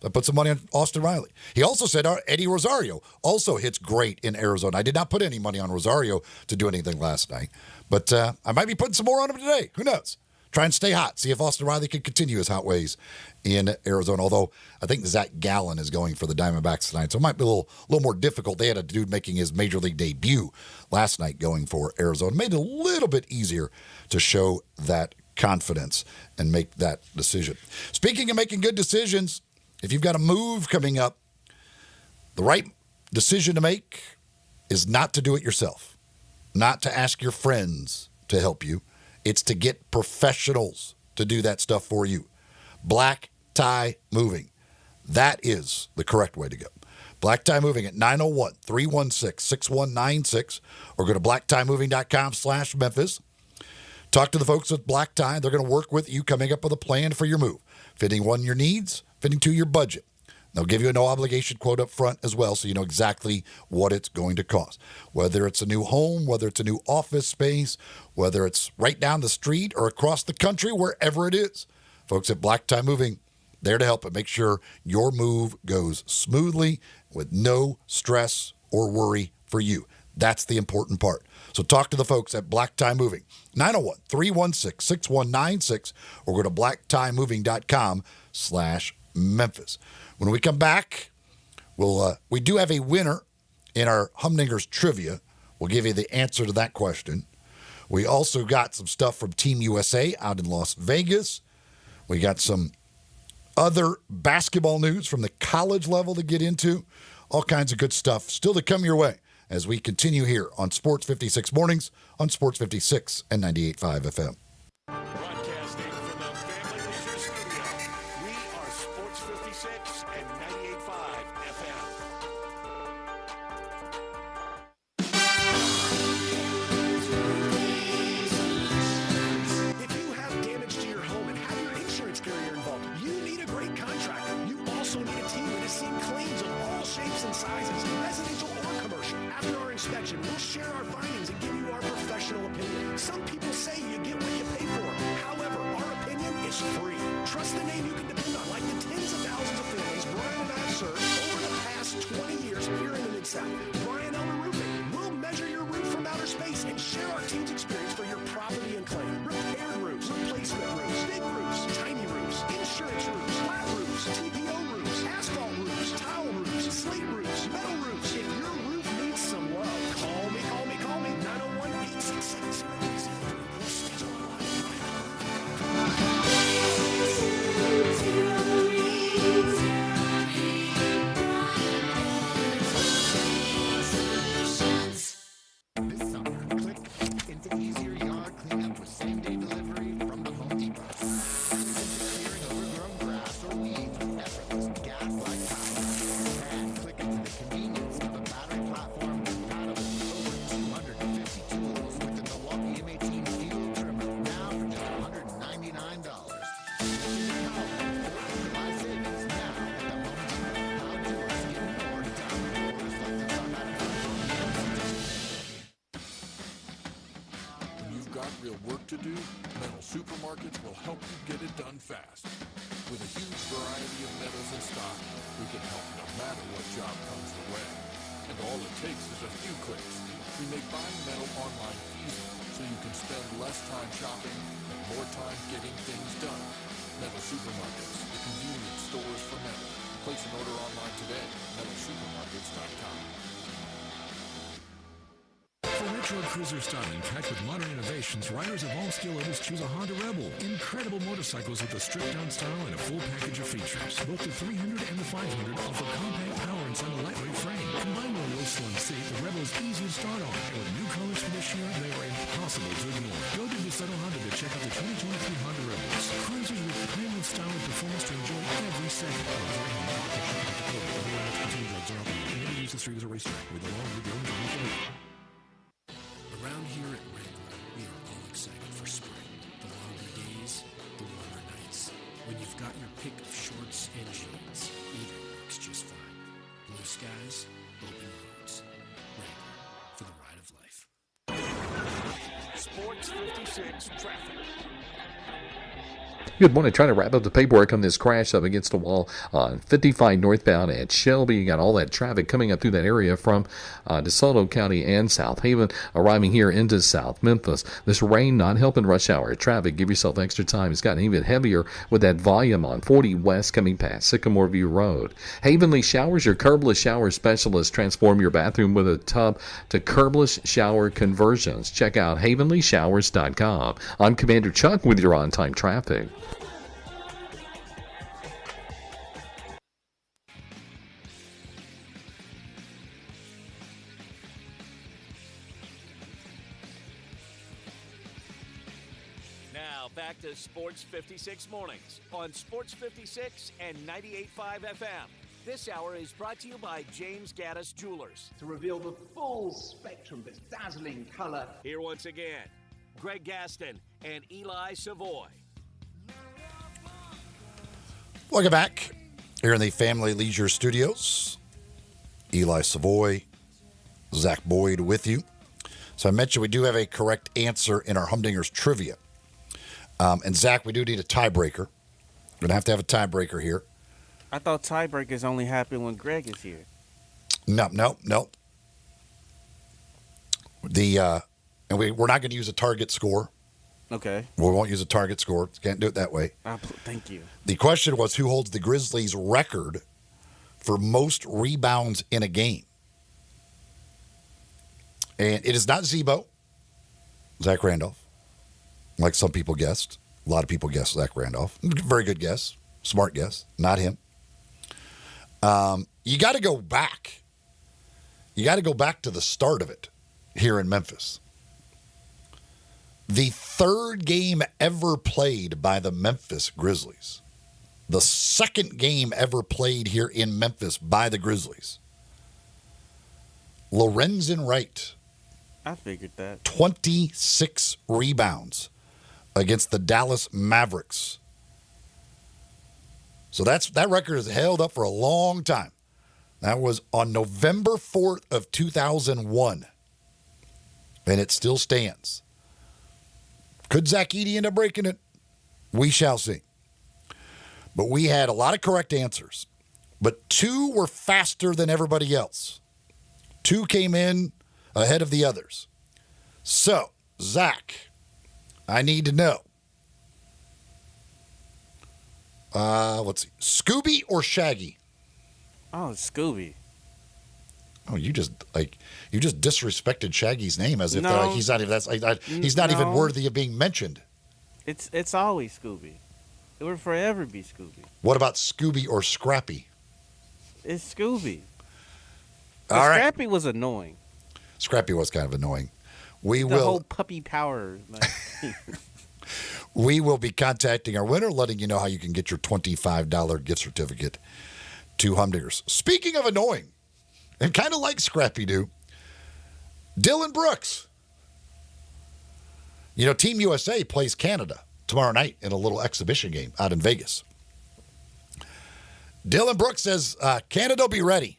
I put some money on Austin Riley. He also said Eddie Rosario also hits great in Arizona. I did not put any money on Rosario to do anything last night. But I might be putting some more on him today. Who knows? Try and stay hot. See if Austin Riley can continue his hot ways in Arizona. Although I think Zach Gallen is going for the Diamondbacks tonight. So it might be a little more difficult. They had a dude making his major league debut last night going for Arizona. Made it a little bit easier to show that confidence and make that decision. Speaking of making good decisions, if you've got a move coming up, the right decision to make is not to do it yourself, not to ask your friends to help you. It's to get professionals to do that stuff for you. Black Tie Moving. That is the correct way to go. Black Tie Moving at 901-316-6196 or go to blacktiemoving.com/Memphis. Talk to the folks at Black Tie. They're going to work with you coming up with a plan for your move. Fitting 1, your needs, fitting 2, your budget. They'll give you a no-obligation quote up front as well, so you know exactly what it's going to cost. Whether it's a new home, whether it's a new office space, whether it's right down the street or across the country, wherever it is. Folks at Black Tie Moving, there to help and make sure your move goes smoothly with no stress or worry for you. That's the important part. So talk to the folks at Black Tie Moving, 901-316-6196, or go to blacktiemoving.com/Memphis. When we come back, we do have a winner in our Humdingers trivia. We'll give you the answer to that question. We also got some stuff from Team USA out in Las Vegas. We got some other basketball news from the college level to get into. All kinds of good stuff still to come your way as we continue here on Sports 56 Mornings on Sports 56 and 98.5 FM. Broadcasting from the Family Leisure Studio, we are Sports 56 and 98.5 FM. If you have damage to your home and have your insurance carrier involved, you need a great contractor. You also need a team that has seen claims of all shapes and sizes, residential or commercial. After our inspection, we'll share our findings and give you our professional opinion. Some people say you get what you pay for. However, our opinion is free. Trust the name you can depend on, like the tens of thousands of families Brian and I have served over the past 20 years here in the Mid-South. Brian Elmer Roofing. We'll measure your roof from outer space and share our team's experience for your property and claim. Repaired roofs, replacement roofs, big roofs, tiny roofs, insurance roofs, flat roofs, TPO roofs, asphalt roofs, tile roofs, slate roofs, metal roofs. If your roof needs some love, call me. 901-866-030. We'll schedule a This summer, click into easier yard cleanup with same-day delivery from the Home Depot. Into clearing overgrown grass or weeds with effortless gas-like power. And click into the convenience of a battery platform compatible with over 250 tools with the Milwaukee M18 steel trimmer, now for just $199. Listen to power for July savings now at the Home Depot. How doers get more done. Orders like the sun at When you've got real work to do, Metal Supermarkets will help you get it done fast. With a huge variety of metals in stock, we can help no matter what job comes your way. And all it takes is a few clicks. We make buying metal online easy, so you can spend less time shopping and more time getting things done. Metal Supermarkets, the convenient stores for metal. Place an order online today at metalsupermarkets.com. For retro cruiser styling packed with modern innovations, riders of all skill levels choose a Honda Rebel. Incredible motorcycles with a stripped-down style and a full package of features. Both the 300 and the 500 offer compact power inside a lightweight frame. Combined with a low slim seat, the Rebel is easy to start on. And with new colors for this year, they are impossible to ignore. Go to Desato Honda to check out the 2023 Honda Rebels. Cruisers with premium style and performance to enjoy every second. Never use this street as a racetrack with a long with your own driving. Around here at Wrangler, we are all excited for spring. The longer days, the warmer nights. When you've got your pick of shorts and jeans, either works just fine. Blue skies, open roads. Wrangler, for the ride of life. Sports 56 traffic. Good morning. Trying to wrap up the paperwork on this crash up against a wall on 55 northbound at Shelby. You got all that traffic coming up through that area from DeSoto County and South Haven, arriving here into South Memphis. This rain not helping rush hour traffic. Give yourself extra time. It's gotten even heavier with that volume on 40 West coming past Sycamore View Road. Havenly Showers, your curbless shower specialist. Transform your bathroom with a tub to curbless shower conversions. Check out havenlyshowers.com. I'm Commander Chuck with your on-time traffic. Back to Sports 56 Mornings on Sports 56 and 98.5 FM. This hour is brought to you by James Gaddis Jewelers. To reveal the full spectrum of dazzling color. Here once again, Greg Gaston and Eli Savoy. Welcome back. here in the Family Leisure Studios. Eli Savoy, Zach Boyd with you. So I mentioned we do have a correct answer in our Humdingers trivia. And Zach, we do need a tiebreaker. We're going to have a tiebreaker here. I thought tiebreakers only happen when Greg is here. No. And we're not going to use a target score. Okay. We won't use a target score. Can't do it that way. Thank you. The question was, who holds the Grizzlies' record for most rebounds in a game? And it is not Zebo, Zach Randolph, like some people guessed. A lot of people guessed Zach Randolph. Very good guess. Smart guess. Not him. You got to go back. You got to go back to the start of it here in Memphis. The third game ever played by the Memphis Grizzlies. The second game ever played here in Memphis by the Grizzlies. Lorenzen Wright. I figured that. 26 rebounds against the Dallas Mavericks. So that record has held up for a long time. That was on November 4th of 2001. And it still stands. Could Zach Edey end up breaking it? We shall see. But we had a lot of correct answers. But 2 were faster than everybody else. 2 came in ahead of the others. So, Zach, I need to know. Let's see. Scooby or Shaggy? Oh, Scooby. Oh, you just disrespected Shaggy's name as if he's not even he's not even worthy of being mentioned. It's always Scooby. It would forever be Scooby. What about Scooby or Scrappy? It's Scooby. All right. Scrappy was annoying. Scrappy was kind of annoying. The whole puppy power. We will be contacting our winner, letting you know how you can get your $25 gift certificate to Humdingers. Speaking of annoying, and kind of like Scrappy do, Dylan Brooks. You know, Team USA plays Canada tomorrow night in a little exhibition game out in Vegas. Dylan Brooks says, Canada will be ready.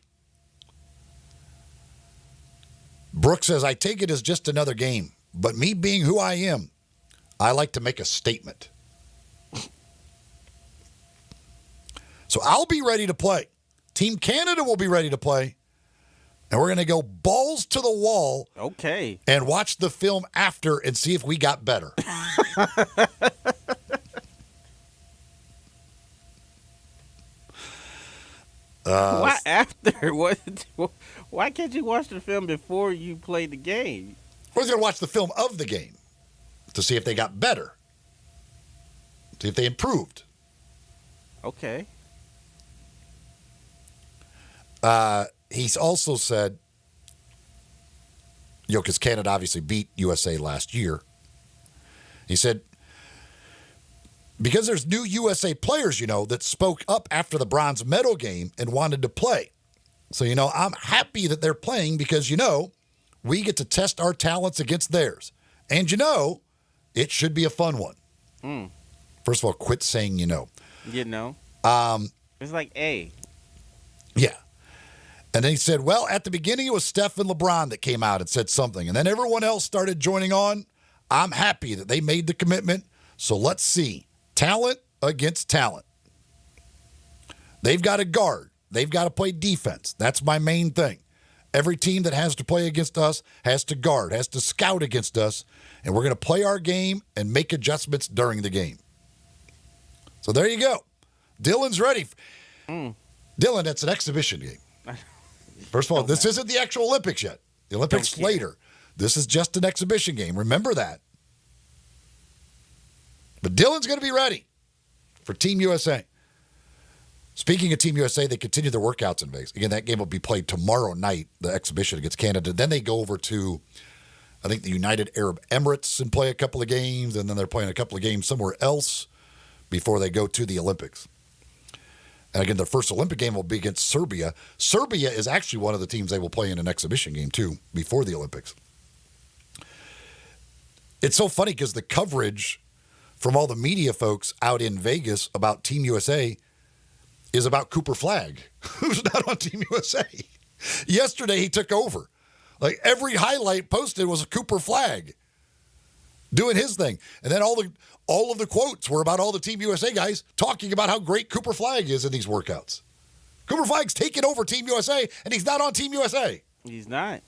Brooks says, I take it as just another game, but me being who I am, I like to make a statement. So I'll be ready to play. Team Canada will be ready to play. And we're going to go balls to the wall. Okay. And watch the film after and see if we got better. Why after? Why can't you watch the film before you play the game? We're going to watch the film of the game to see if they got better. See if they improved. Okay. He's also said, because Canada obviously beat USA last year. He said, because there's new USA players, that spoke up after the bronze medal game and wanted to play. So, I'm happy that they're playing because, we get to test our talents against theirs. And, it should be a fun one. First of all, quit saying It's like A. Yeah. And then he said, well, at the beginning it was Steph and LeBron that came out and said something. And then everyone else started joining on. I'm happy that they made the commitment. So let's see. Talent against talent. They've got to guard. They've got to play defense. That's my main thing. Every team that has to play against us has to guard, has to scout against us. And we're going to play our game and make adjustments during the game. So there you go. Dylan's ready. Dylan, that's an exhibition game. First of all, this isn't the actual Olympics yet. The Olympics later. This is just an exhibition game. Remember that. But Dylan's going to be ready for Team USA. Speaking of Team USA, they continue their workouts in Vegas. Again, that game will be played tomorrow night, the exhibition against Canada. Then they go over to, I think, the United Arab Emirates and play a couple of games. And then they're playing a couple of games somewhere else before they go to the Olympics. And again, their first Olympic game will be against Serbia. Serbia is actually one of the teams they will play in an exhibition game, too, before the Olympics. It's so funny because the coverage from all the media folks out in Vegas about Team USA is about Cooper Flagg, who's not on Team USA. Yesterday, he took over. Like, every highlight posted was Cooper Flagg doing his thing. And then all of the quotes were about all the Team USA guys talking about how great Cooper Flagg is in these workouts. Cooper Flagg's taking over Team USA, and he's not on Team USA. He's not.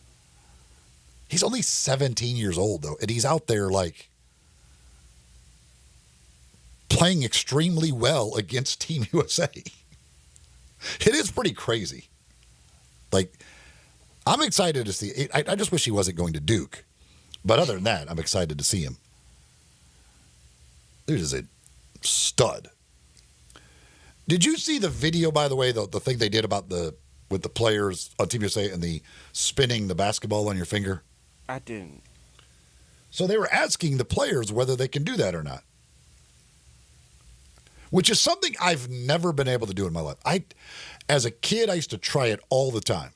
He's only 17 years old, though, and he's out there, like, playing extremely well against Team USA. It is pretty crazy. Like, I'm excited to see it. I just wish he wasn't going to Duke. But other than that, I'm excited to see him. There's a stud. Did you see the video, by the way, the thing they did about with the players on Team USA and the spinning the basketball on your finger? I didn't. So they were asking the players whether they can do that or not, which is something I've never been able to do in my life. As a kid, I used to try it all the time.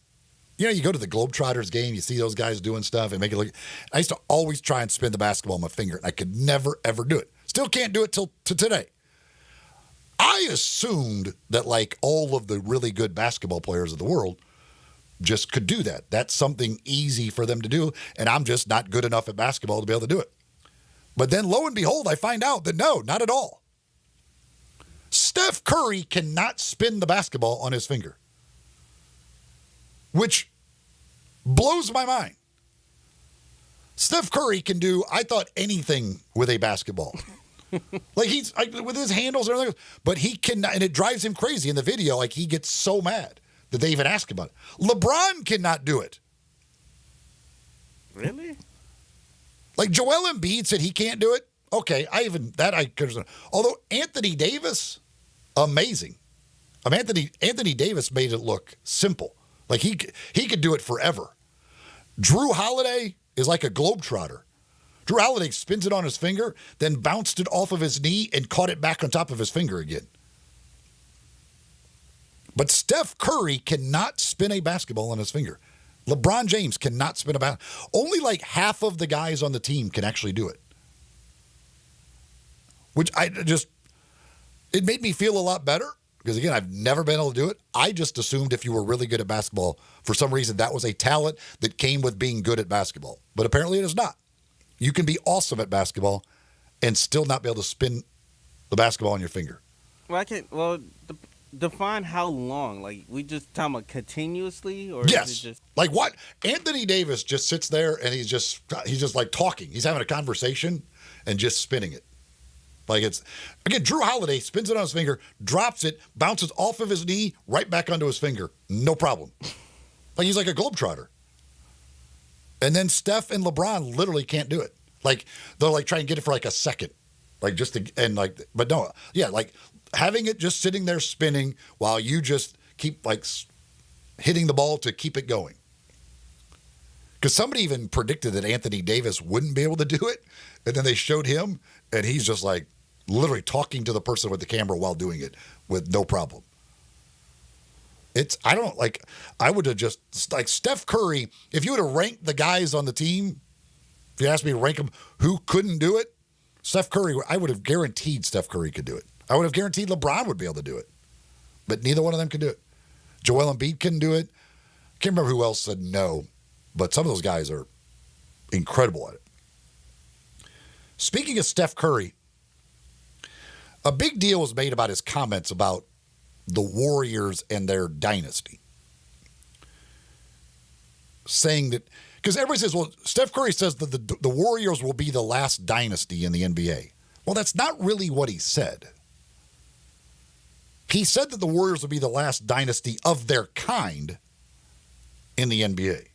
You know, you go to the Globetrotters game, you see those guys doing stuff and make it look. I used to always try and spin the basketball on my finger, and I could never, ever do it. Still can't do it till to today. I assumed that, like, all of the really good basketball players of the world just could do that. That's something easy for them to do, and I'm just not good enough at basketball to be able to do it. But then, lo and behold, I find out that no, not at all. Steph Curry cannot spin the basketball on his finger, which blows my mind. Steph Curry can do, I thought, anything with a basketball. Like, he's with his handles and everything, but he cannot, and it drives him crazy in the video. Like, he gets so mad that they even ask about it. LeBron cannot do it. Really? Like, Joel Embiid said he can't do it. Okay, I could understand. Although Anthony Davis, amazing. Anthony Davis made it look simple. Like, he could do it forever. Drew Holiday is like a globetrotter. Drew Holiday spins it on his finger, then bounced it off of his knee and caught it back on top of his finger again. But Steph Curry cannot spin a basketball on his finger. LeBron James cannot spin a basketball. Only like half of the guys on the team can actually do it. Which it made me feel a lot better. Because, again, I've never been able to do it. I just assumed if you were really good at basketball, for some reason, that was a talent that came with being good at basketball. But apparently it is not. You can be awesome at basketball and still not be able to spin the basketball on your finger. Well, define how long. Like, we just talking about continuously? Or yes. Is it just... Like what? Anthony Davis just sits there and he's just like talking. He's having a conversation and just spinning it. Like, it's, again, Drew Holiday spins it on his finger, drops it, bounces off of his knee, right back onto his finger. No problem. Like, he's like a globetrotter. And then Steph and LeBron literally can't do it. Like, they'll, like, try and get it for, like, a second. Like, just to, and, like, but no. Yeah, like, having it just sitting there spinning while you just keep, like, hitting the ball to keep it going. Because somebody even predicted that Anthony Davis wouldn't be able to do it. And then they showed him, and he's just, like, literally talking to the person with the camera while doing it with no problem. I would have just, like, Steph Curry, if you would have ranked the guys on the team, if you asked me to rank them, who couldn't do it, Steph Curry, I would have guaranteed Steph Curry could do it. I would have guaranteed LeBron would be able to do it. But neither one of them could do it. Joel Embiid couldn't do it. I can't remember who else said no, but some of those guys are incredible at it. Speaking of Steph Curry, a big deal was made about his comments about the Warriors and their dynasty. Saying that, because everybody says, well, Steph Curry says that the Warriors will be the last dynasty in the NBA. Well, that's not really what he said. He said that the Warriors will be the last dynasty of their kind in the NBA.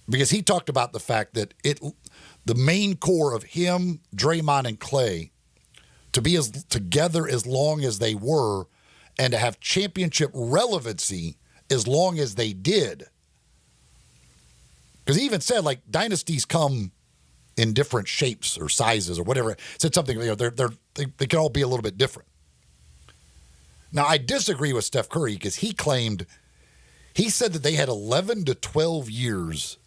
Because he talked about the fact that the main core of him, Draymond, and Clay to be together as long as they were and to have championship relevancy as long as they did. Because he even said, like, dynasties come in different shapes or sizes or whatever. Said something, you know, they can all be a little bit different. Now, I disagree with Steph Curry because he said that they had 11 to 12 years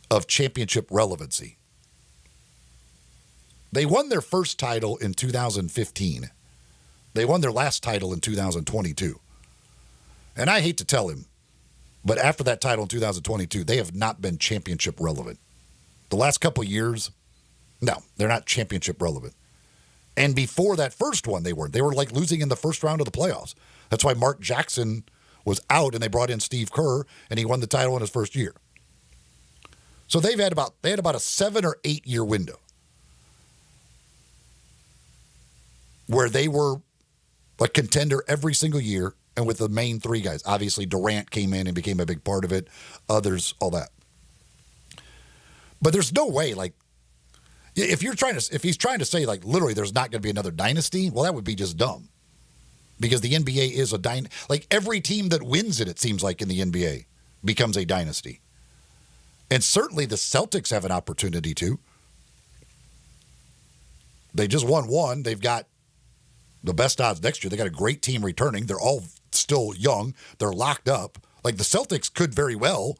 of championship relevancy. They won their first title in 2015 They won their last title in 2022. And I hate to tell him, but after that title in 2022, they have not been championship relevant. The last couple years, no, they're not championship relevant. And before that first one, they weren't. They were like losing in the first round of the playoffs. That's why Mark Jackson was out and they brought in Steve Kerr and he won the title in his first year. So they had about a 7 or 8 year window where they were a contender every single year, and with the main three guys. Obviously, Durant came in and became a big part of it. Others, all that. But there's no way, like, if he's trying to say, like, literally there's not going to be another dynasty, well, that would be just dumb. Because the NBA is a dynasty. Like, every team that wins it seems like, in the NBA becomes a dynasty. And certainly the Celtics have an opportunity to. They just won one. They've got the best odds next year. They got a great team returning. They're all still young. They're locked up. Like, the Celtics could very well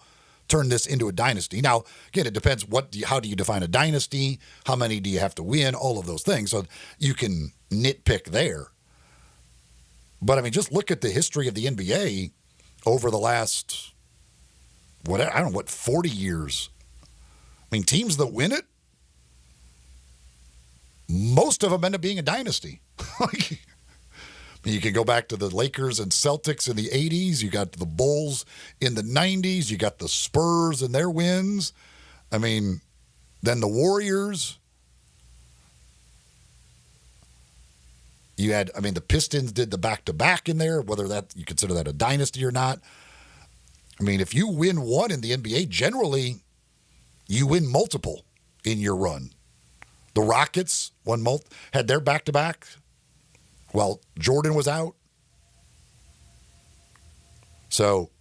turn this into a dynasty. Now, again, it depends how do you define a dynasty? How many do you have to win? All of those things. So you can nitpick there. But, I mean, just look at the history of the NBA over the last, 40 years. I mean, teams that win it, most of them end up being a dynasty. You can go back to the Lakers and Celtics in the 80s. You got the Bulls in the 90s. You got the Spurs and their wins. I mean, then the Warriors. You had, the Pistons did the back-to-back in there, whether that you consider that a dynasty or not. I mean, if you win one in the NBA, generally you win multiple in your run. The Rockets had their back-to-back. Well, Jordan was out. So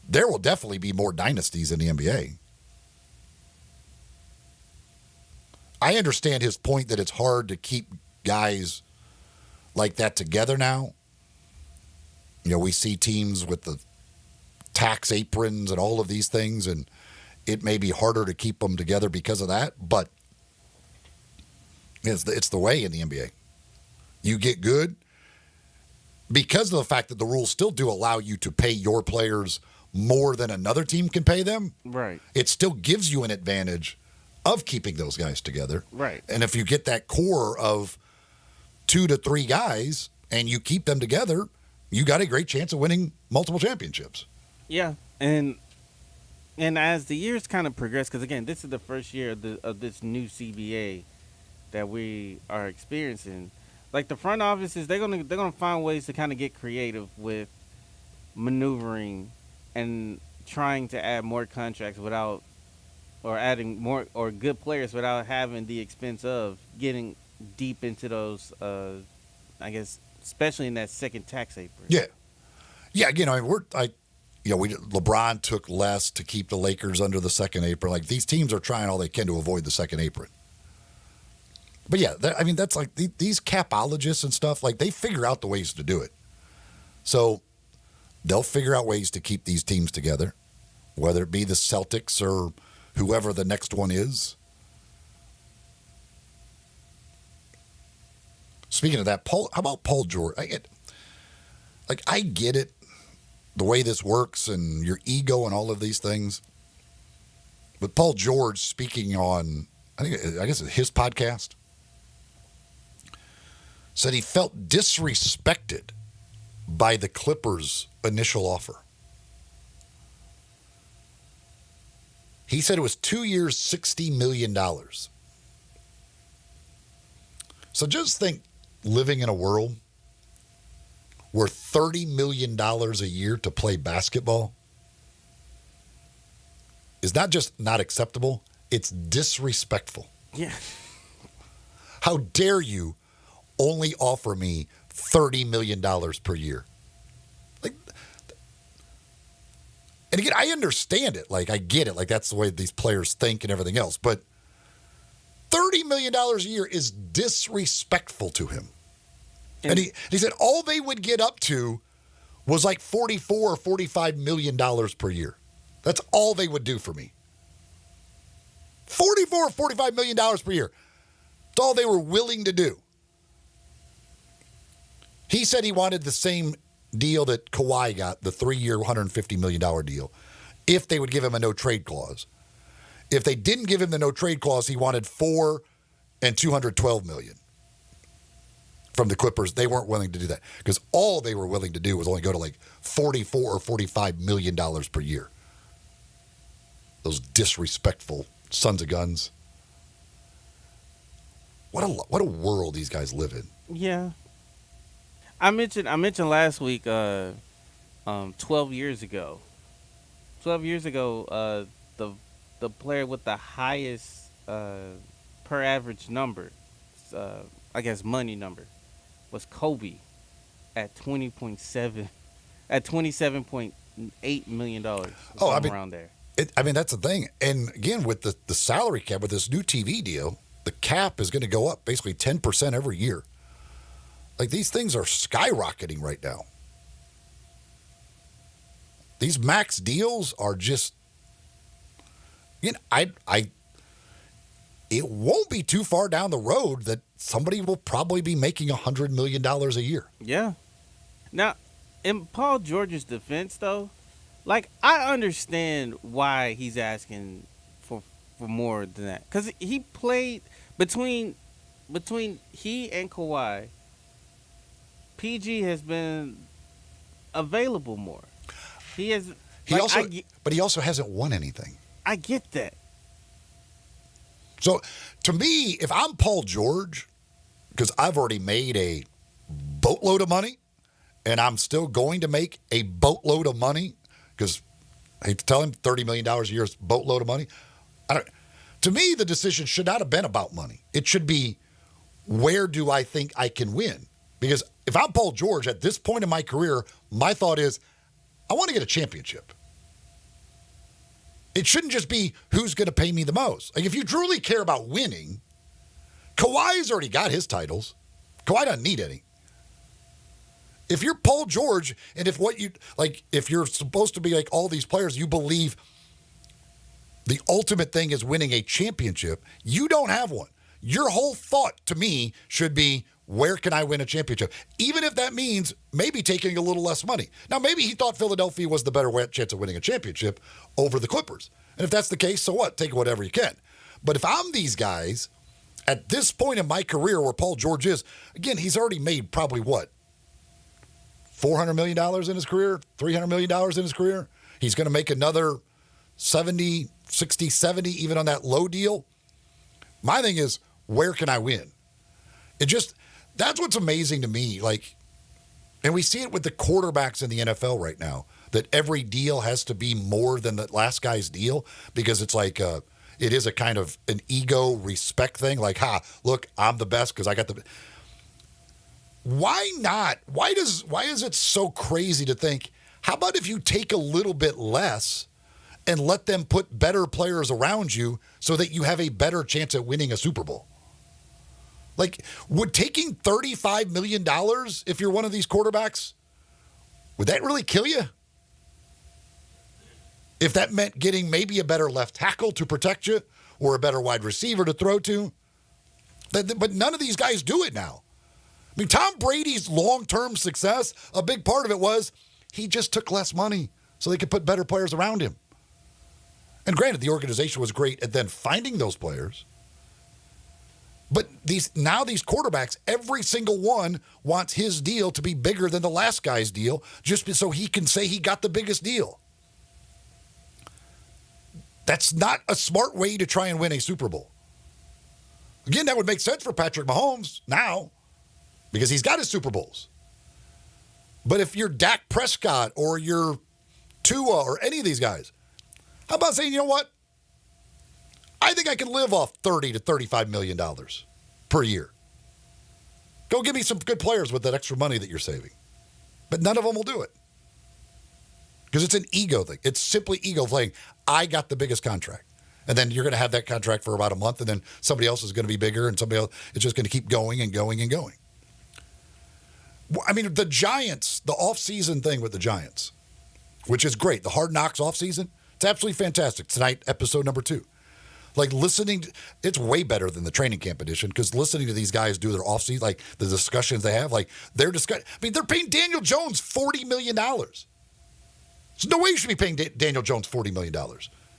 there will definitely be more dynasties in the NBA. I understand his point that it's hard to keep guys like that together now. We see teams with the tax aprons and all of these things, and it may be harder to keep them together because of that, but it's the way in the NBA. You get good because of the fact that the rules still do allow you to pay your players more than another team can pay them. Right. It still gives you an advantage of keeping those guys together. Right. And if you get that core of 2 to 3 guys and you keep them together, you got a great chance of winning multiple championships. Yeah. And as the years kind of progress, because again, this is the first year of this new CBA that we are experiencing. Like, the front offices, they're gonna find ways to kind of get creative with maneuvering and trying to add more contracts adding more or good players without having the expense of getting deep into those. I guess especially in that second tax apron. Yeah. Again, LeBron took less to keep the Lakers under the second apron. Like, these teams are trying all they can to avoid the second apron. But yeah, that's like these capologists and stuff, like, they figure out the ways to do it. So they'll figure out ways to keep these teams together, whether it be the Celtics or whoever the next one is. Speaking of that, how about Paul George? I get it, the way this works and your ego and all of these things. But Paul George speaking on, I guess it's his podcast, said he felt disrespected by the Clippers' initial offer. He said it was 2 years, $60 million. So just think, living in a world where $30 million a year to play basketball is not just not acceptable, it's disrespectful. Yeah. How dare you only offer me $30 million per year? Like, and again, I understand it. Like, I get it. Like, that's the way these players think and everything else. But $30 million a year is disrespectful to him. And he said all they would get up to was like $44 or $45 million per year. That's all they would do for me. $44 or $45 million per year. That's all they were willing to do. He said he wanted the same deal that Kawhi got, the 3-year, $150 million deal, if they would give him a no-trade clause. If they didn't give him the no-trade clause, he wanted $4 and $212 million from the Clippers. They weren't willing to do that because all they were willing to do was only go to like $44 or $45 million per year. Those disrespectful sons of guns. What a world these guys live in. Yeah. I mentioned last week 12 years ago. 12 years ago, the player with the highest per average number, I guess money number, was Kobe at 27.8 million dollars. Around there. That's the thing. And again, with the salary cap, with this new TV deal, the cap is going to go up basically 10% every year. Like, these things are skyrocketing right now. These max deals are just, it won't be too far down the road that somebody will probably be making $100 million a year. Yeah. Now, in Paul George's defense, though, like, I understand why he's asking for more than that. Because he played between he and Kawhi, PG has been available more. He has. But he also hasn't won anything. I get that. So, to me, if I'm Paul George, because I've already made a boatload of money, and I'm still going to make a boatload of money, because I hate to tell him, $30 million a year is a boatload of money. To me, the decision should not have been about money. It should be, where do I think I can win? Because if I'm Paul George at this point in my career, my thought is, I want to get a championship. It shouldn't just be who's going to pay me the most. Like, if you truly care about winning, Kawhi's already got his titles. Kawhi doesn't need any. If you're Paul George, and if you're supposed to be like all these players, you believe the ultimate thing is winning a championship, you don't have one. Your whole thought, to me, should be, where can I win a championship? Even if that means maybe taking a little less money. Now, maybe he thought Philadelphia was the better chance of winning a championship over the Clippers. And if that's the case, so what? Take whatever you can. But if I'm these guys, at this point in my career where Paul George is, again, he's already made probably what? $400 million in his career? $300 million in his career? He's going to make another 70, 60, 70, even on that low deal. My thing is, where can I win? That's what's amazing to me. Like, and we see it with the quarterbacks in the NFL right now, that every deal has to be more than the last guy's deal, because it's like, it is a kind of an ego respect thing. Like, look, I'm the best because I got the. Why not? Why is it so crazy to think, how about if you take a little bit less and let them put better players around you so that you have a better chance at winning a Super Bowl? Like, would taking $35 million, if you're one of these quarterbacks, would that really kill you? If that meant getting maybe a better left tackle to protect you or a better wide receiver to throw to. But none of these guys do it now. I mean, Tom Brady's long-term success, a big part of it was he just took less money so they could put better players around him. And granted, the organization was great at then finding those players. But these quarterbacks, every single one wants his deal to be bigger than the last guy's deal, just so he can say he got the biggest deal. That's not a smart way to try and win a Super Bowl. Again, that would make sense for Patrick Mahomes now, because he's got his Super Bowls. But if you're Dak Prescott or you're Tua or any of these guys, how about saying, you know what? I think I can live off $30 to $35 million per year. Go give me some good players with that extra money that you're saving. But none of them will do it. Because it's an ego thing. It's simply ego playing. I got the biggest contract. And then you're going to have that contract for about a month, and then somebody else is going to be bigger, and somebody else is just going to keep going and going and going. I mean, the Giants, the off-season thing with the Giants, which is great. The Hard Knocks off-season, it's absolutely fantastic. Tonight, episode number 2. Like it's way better than the training camp edition because listening to these guys do their offseason, like the discussions they have, like they're they're paying Daniel Jones $40 million. There's no way you should be paying Daniel Jones $40 million.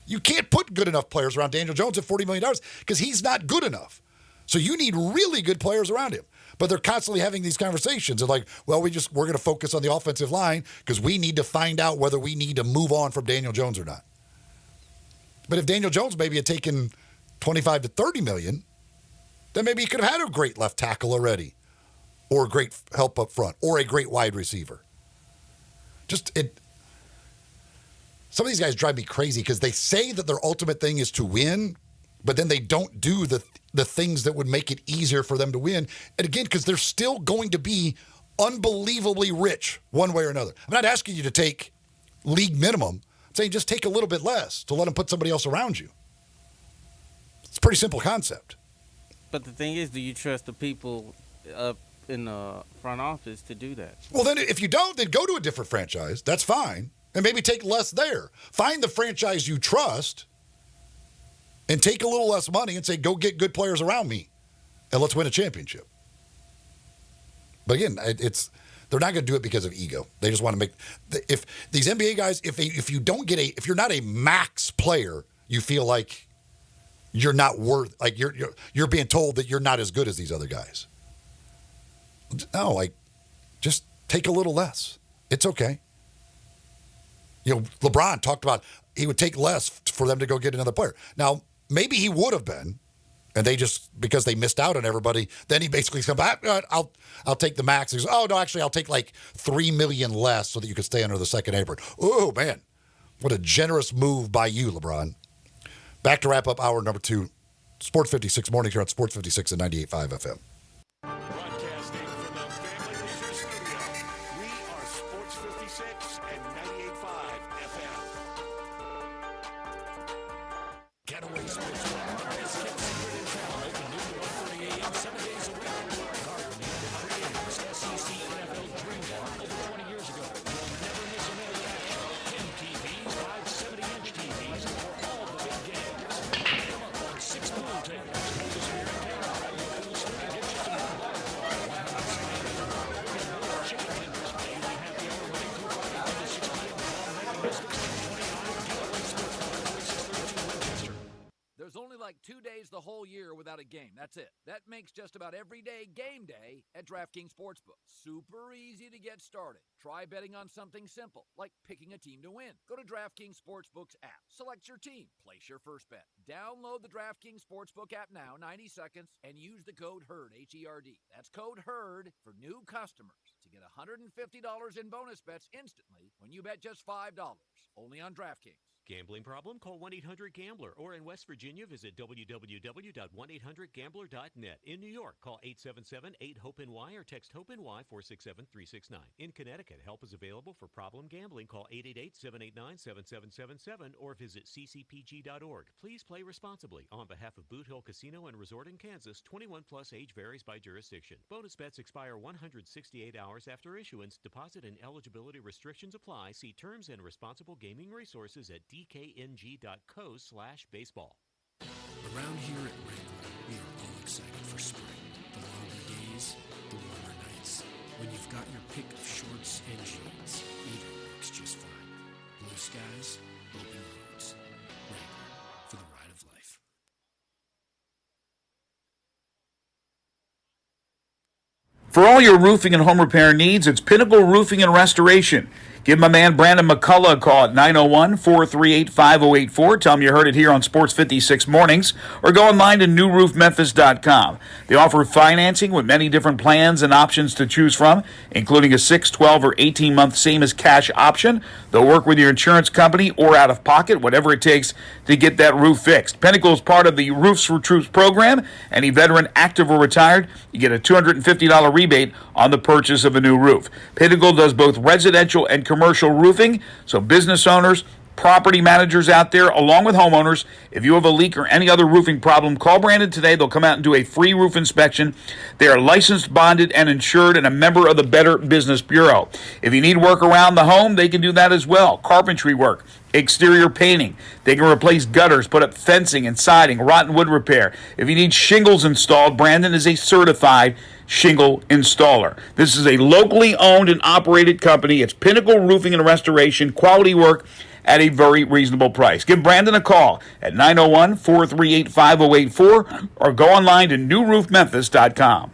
You can't put good enough players around Daniel Jones at $40 million because he's not good enough. So you need really good players around him. But they're constantly having these conversations of like, well, we're going to focus on the offensive line because we need to find out whether we need to move on from Daniel Jones or not. But if Daniel Jones maybe had taken 25 to 30 million, then maybe he could have had a great left tackle already, or a great help up front, or a great wide receiver. Some of these guys drive me crazy because they say that their ultimate thing is to win, but then they don't do the things that would make it easier for them to win. And again, because they're still going to be unbelievably rich one way or another. I'm not asking you to take league minimum. I'm saying just take a little bit less to let them put somebody else around you. It's a pretty simple concept. But the thing is, do you trust the people up in the front office to do that? Well, then if you don't, then go to a different franchise. That's fine. And maybe take less there. Find the franchise you trust and take a little less money and say, go get good players around me and let's win a championship. But again, they're not going to do it because of ego. They just want to make if these NBA guys, if you're not a max player, you feel like you're not worth, like you're being told that you're not as good as these other guys. No, like just take a little less. It's okay. LeBron talked about he would take less for them to go get another player. Now, maybe he would have been, and they just, because they missed out on everybody, then he basically said, I'll take the max. He goes, oh, no, actually, I'll take like $3 million less so that you could stay under the second apron. Oh, man, what a generous move by you, LeBron. Back to wrap up hour number 2, Sports 56 mornings here on Sports 56 and 98.5 FM. Broadcasting from the Family Leisure Studio, we are Sports 56 and 98.5 FM. Getaway Sports Bar. Best kept secret in town. Open noon to 1:30 a.m. 7 days a week. Garden named the creators SEC NFL Dream Bar over 20 years ago. You'll never miss a minute of action. 10 TVs, 5 70-inch TVs for all the big games. Come up on 6 pool tables. Closest here in town. Pool stick and get you some more bar crawl. Chicken tenders. Daily happy hour running through Friday, 1 to 6 p.m. on Reading District 25 Getaway Sports Bar. 4632 Winchester. There's only like 2 days the whole year without a game. That's it. That makes just about every day game day at DraftKings Sportsbook. Super easy to get started. Try betting on something simple, like picking a team to win. Go to DraftKings Sportsbook's app. Select your team. Place your first bet. Download the DraftKings Sportsbook app now, 90 seconds, and use the code HERD, H-E-R-D. That's code HERD for new customers to get $150 in bonus bets instantly when you bet just $5. Only on DraftKings. Gambling problem? Call 1-800-GAMBLER. Or in West Virginia, visit www.1800gambler.net. In New York, call 877-8-HOPE-NY or text HOPE-NY 467-369. In Connecticut, help is available for problem gambling. Call 888-789-7777 or visit ccpg.org. Please play responsibly. On behalf of Boot Hill Casino and Resort in Kansas, 21 plus age varies by jurisdiction. Bonus bets expire 168 hours after issuance. Deposit and eligibility restrictions apply. See terms and responsible gaming resources at dkng.co/baseball. Around here at Wrangler, we are all excited for spring. The longer days, the warmer nights. When you've got your pick of shorts and jeans, either works just fine. Blue skies, open roads. Wrangler, for the ride of life. For all your roofing and home repair needs, it's Pinnacle Roofing and Restoration. Give my man Brandon McCullough a call at 901-438-5084. Tell him you heard it here on Sports 56 Mornings, or go online to newroofmemphis.com. They offer financing with many different plans and options to choose from, including a 6, 12, or 18-month same-as-cash option. They'll work with your insurance company or out of pocket, whatever it takes to get that roof fixed. Pinnacle is part of the Roofs for Troops program. Any veteran, active or retired, you get a $250 rebate on the purchase of a new roof. Pinnacle does both residential and commercial roofing, so business owners, property managers out there, along with homeowners, if you have a leak or any other roofing problem, call Brandon today. They'll come out and do a free roof inspection. They are licensed, bonded, and insured, and a member of the Better Business Bureau. If you need work around the home, they can do that as well. Carpentry work, exterior painting. They can replace gutters, put up fencing and siding, rotten wood repair. If you need shingles installed, Brandon is a certified shingle installer. This is a locally owned and operated company. It's Pinnacle Roofing and Restoration, quality work at a very reasonable price. Give Brandon a call at 901-438-5084 or go online to newroofmemphis.com.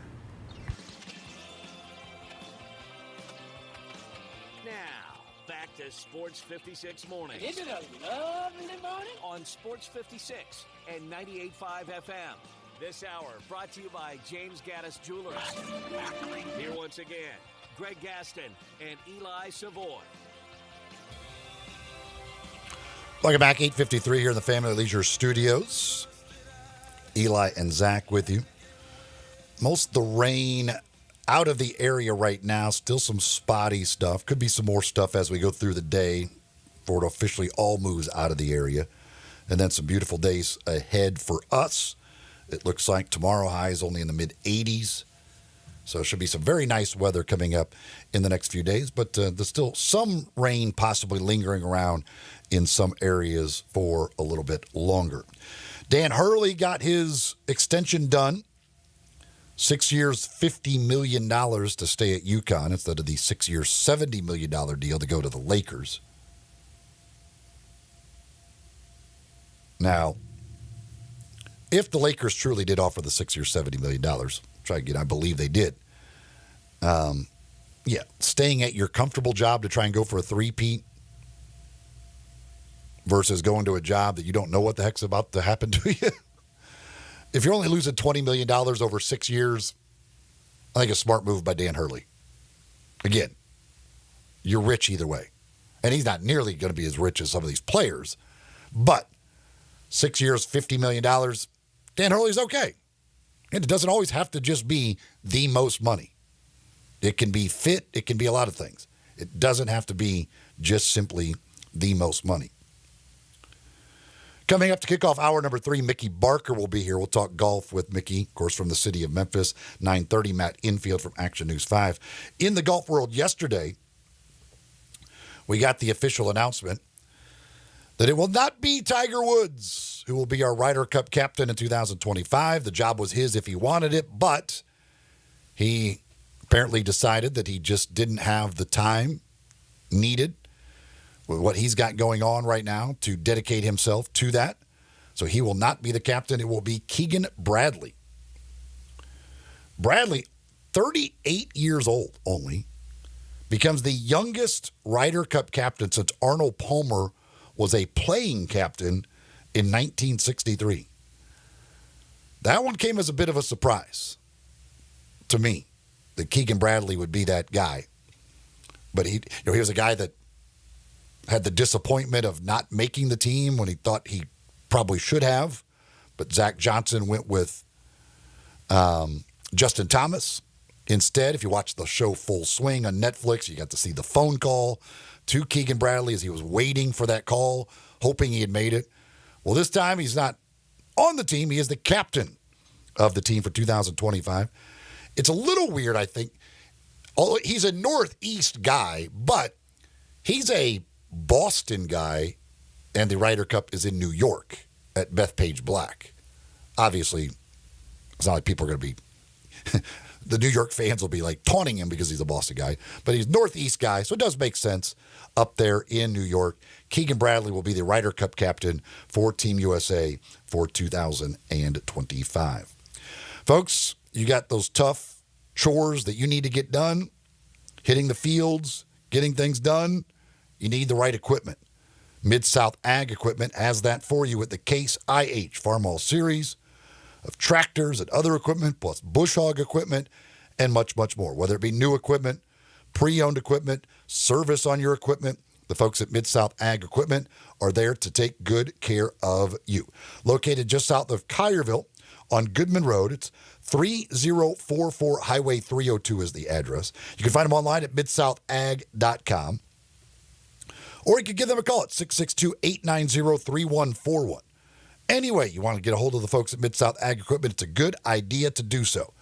Back to Sports 56 Mornings. Isn't it a lovely morning? On Sports 56 and 98.5 FM. This hour brought to you by James Gaddis Jewelers. Here once again, Greg Gaston and Eli Savoy. Welcome back, 8:53 here in the Family Leisure Studios. Eli and Zach with you. Most of the rain out of the area right now. Still some spotty stuff. Could be some more stuff as we go through the day before it officially all moves out of the area. And then some beautiful days ahead for us. It looks like tomorrow high is only in the mid-80s. So it should be some very nice weather coming up in the next few days. But there's still some rain possibly lingering around in some areas for a little bit longer. Dan Hurley got his extension done. 6 years, $50 million to stay at UConn instead of the 6 year, $70 million deal to go to the Lakers. Now, if the Lakers truly did offer the 6 year, $70 million, which I believe they did, staying at your comfortable job to try and go for a three-peat versus going to a job that you don't know what the heck's about to happen to you. If you're only losing $20 million over 6 years, I think a smart move by Dan Hurley. Again, you're rich either way. And he's not nearly going to be as rich as some of these players. But 6 years, $50 million, Dan Hurley's okay. And it doesn't always have to just be the most money. It can be fit. It can be a lot of things. It doesn't have to be just simply the most money. Coming up to kick off hour number 3, Mickey Barker will be here. We'll talk golf with Mickey, of course, from the city of Memphis. 9:30, Matt Infield from Action News 5. In the golf world yesterday, we got the official announcement that it will not be Tiger Woods who will be our Ryder Cup captain in 2025. The job was his if he wanted it, but he apparently decided that he just didn't have the time needed with what he's got going on right now to dedicate himself to that. So he will not be the captain. It will be Keegan Bradley. Bradley, 38 years old only, becomes the youngest Ryder Cup captain since Arnold Palmer was a playing captain in 1963. That one came as a bit of a surprise to me, that Keegan Bradley would be that guy. But he was a guy that had the disappointment of not making the team when he thought he probably should have. But Zach Johnson went with Justin Thomas instead. If you watch the show Full Swing on Netflix, you got to see the phone call to Keegan Bradley as he was waiting for that call, hoping he had made it. Well, this time he's not on the team. He is the captain of the team for 2025. It's a little weird, I think. Although he's a Northeast guy, but he's a Boston guy, and the Ryder Cup is in New York at Bethpage Black. Obviously, it's not like people are going to be the New York fans will be like taunting him because he's a Boston guy, but he's Northeast guy, so it does make sense up there in New York. Keegan Bradley will be the Ryder Cup captain for Team USA for 2025. Folks, you got those tough chores that you need to get done, hitting the fields, getting things done. You need the right equipment. Mid-South Ag Equipment has that for you with the Case IH Farmall Series of tractors and other equipment, plus bush hog equipment, and much, much more. Whether it be new equipment, pre-owned equipment, service on your equipment, the folks at Mid-South Ag Equipment are there to take good care of you. Located just south of Collierville on Goodman Road. It's 3044 Highway 302 is the address. You can find them online at midsouthag.com. Or you can give them a call at 662-890-3141. Anyway, you want to get a hold of the folks at Mid-South Ag Equipment, it's a good idea to do so.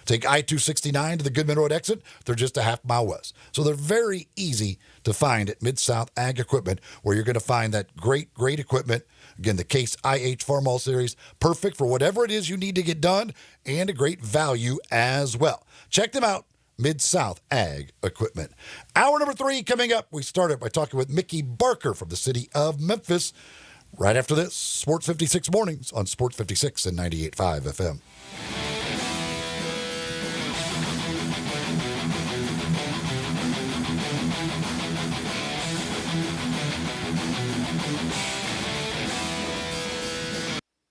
Take I-269 to the Goodman Road exit. They're just a half mile west. So they're very easy to find at Mid-South Ag Equipment, where you're going to find that great equipment. Again, the Case IH Farmall Series, perfect for whatever it is you need to get done, and a great value as well. Check them out, Mid-South Ag Equipment. Hour number 3 coming up. We started by talking with Mickey Barker from the city of Memphis. Right after this, Sports 56 Mornings on Sports 56 and 98.5 FM.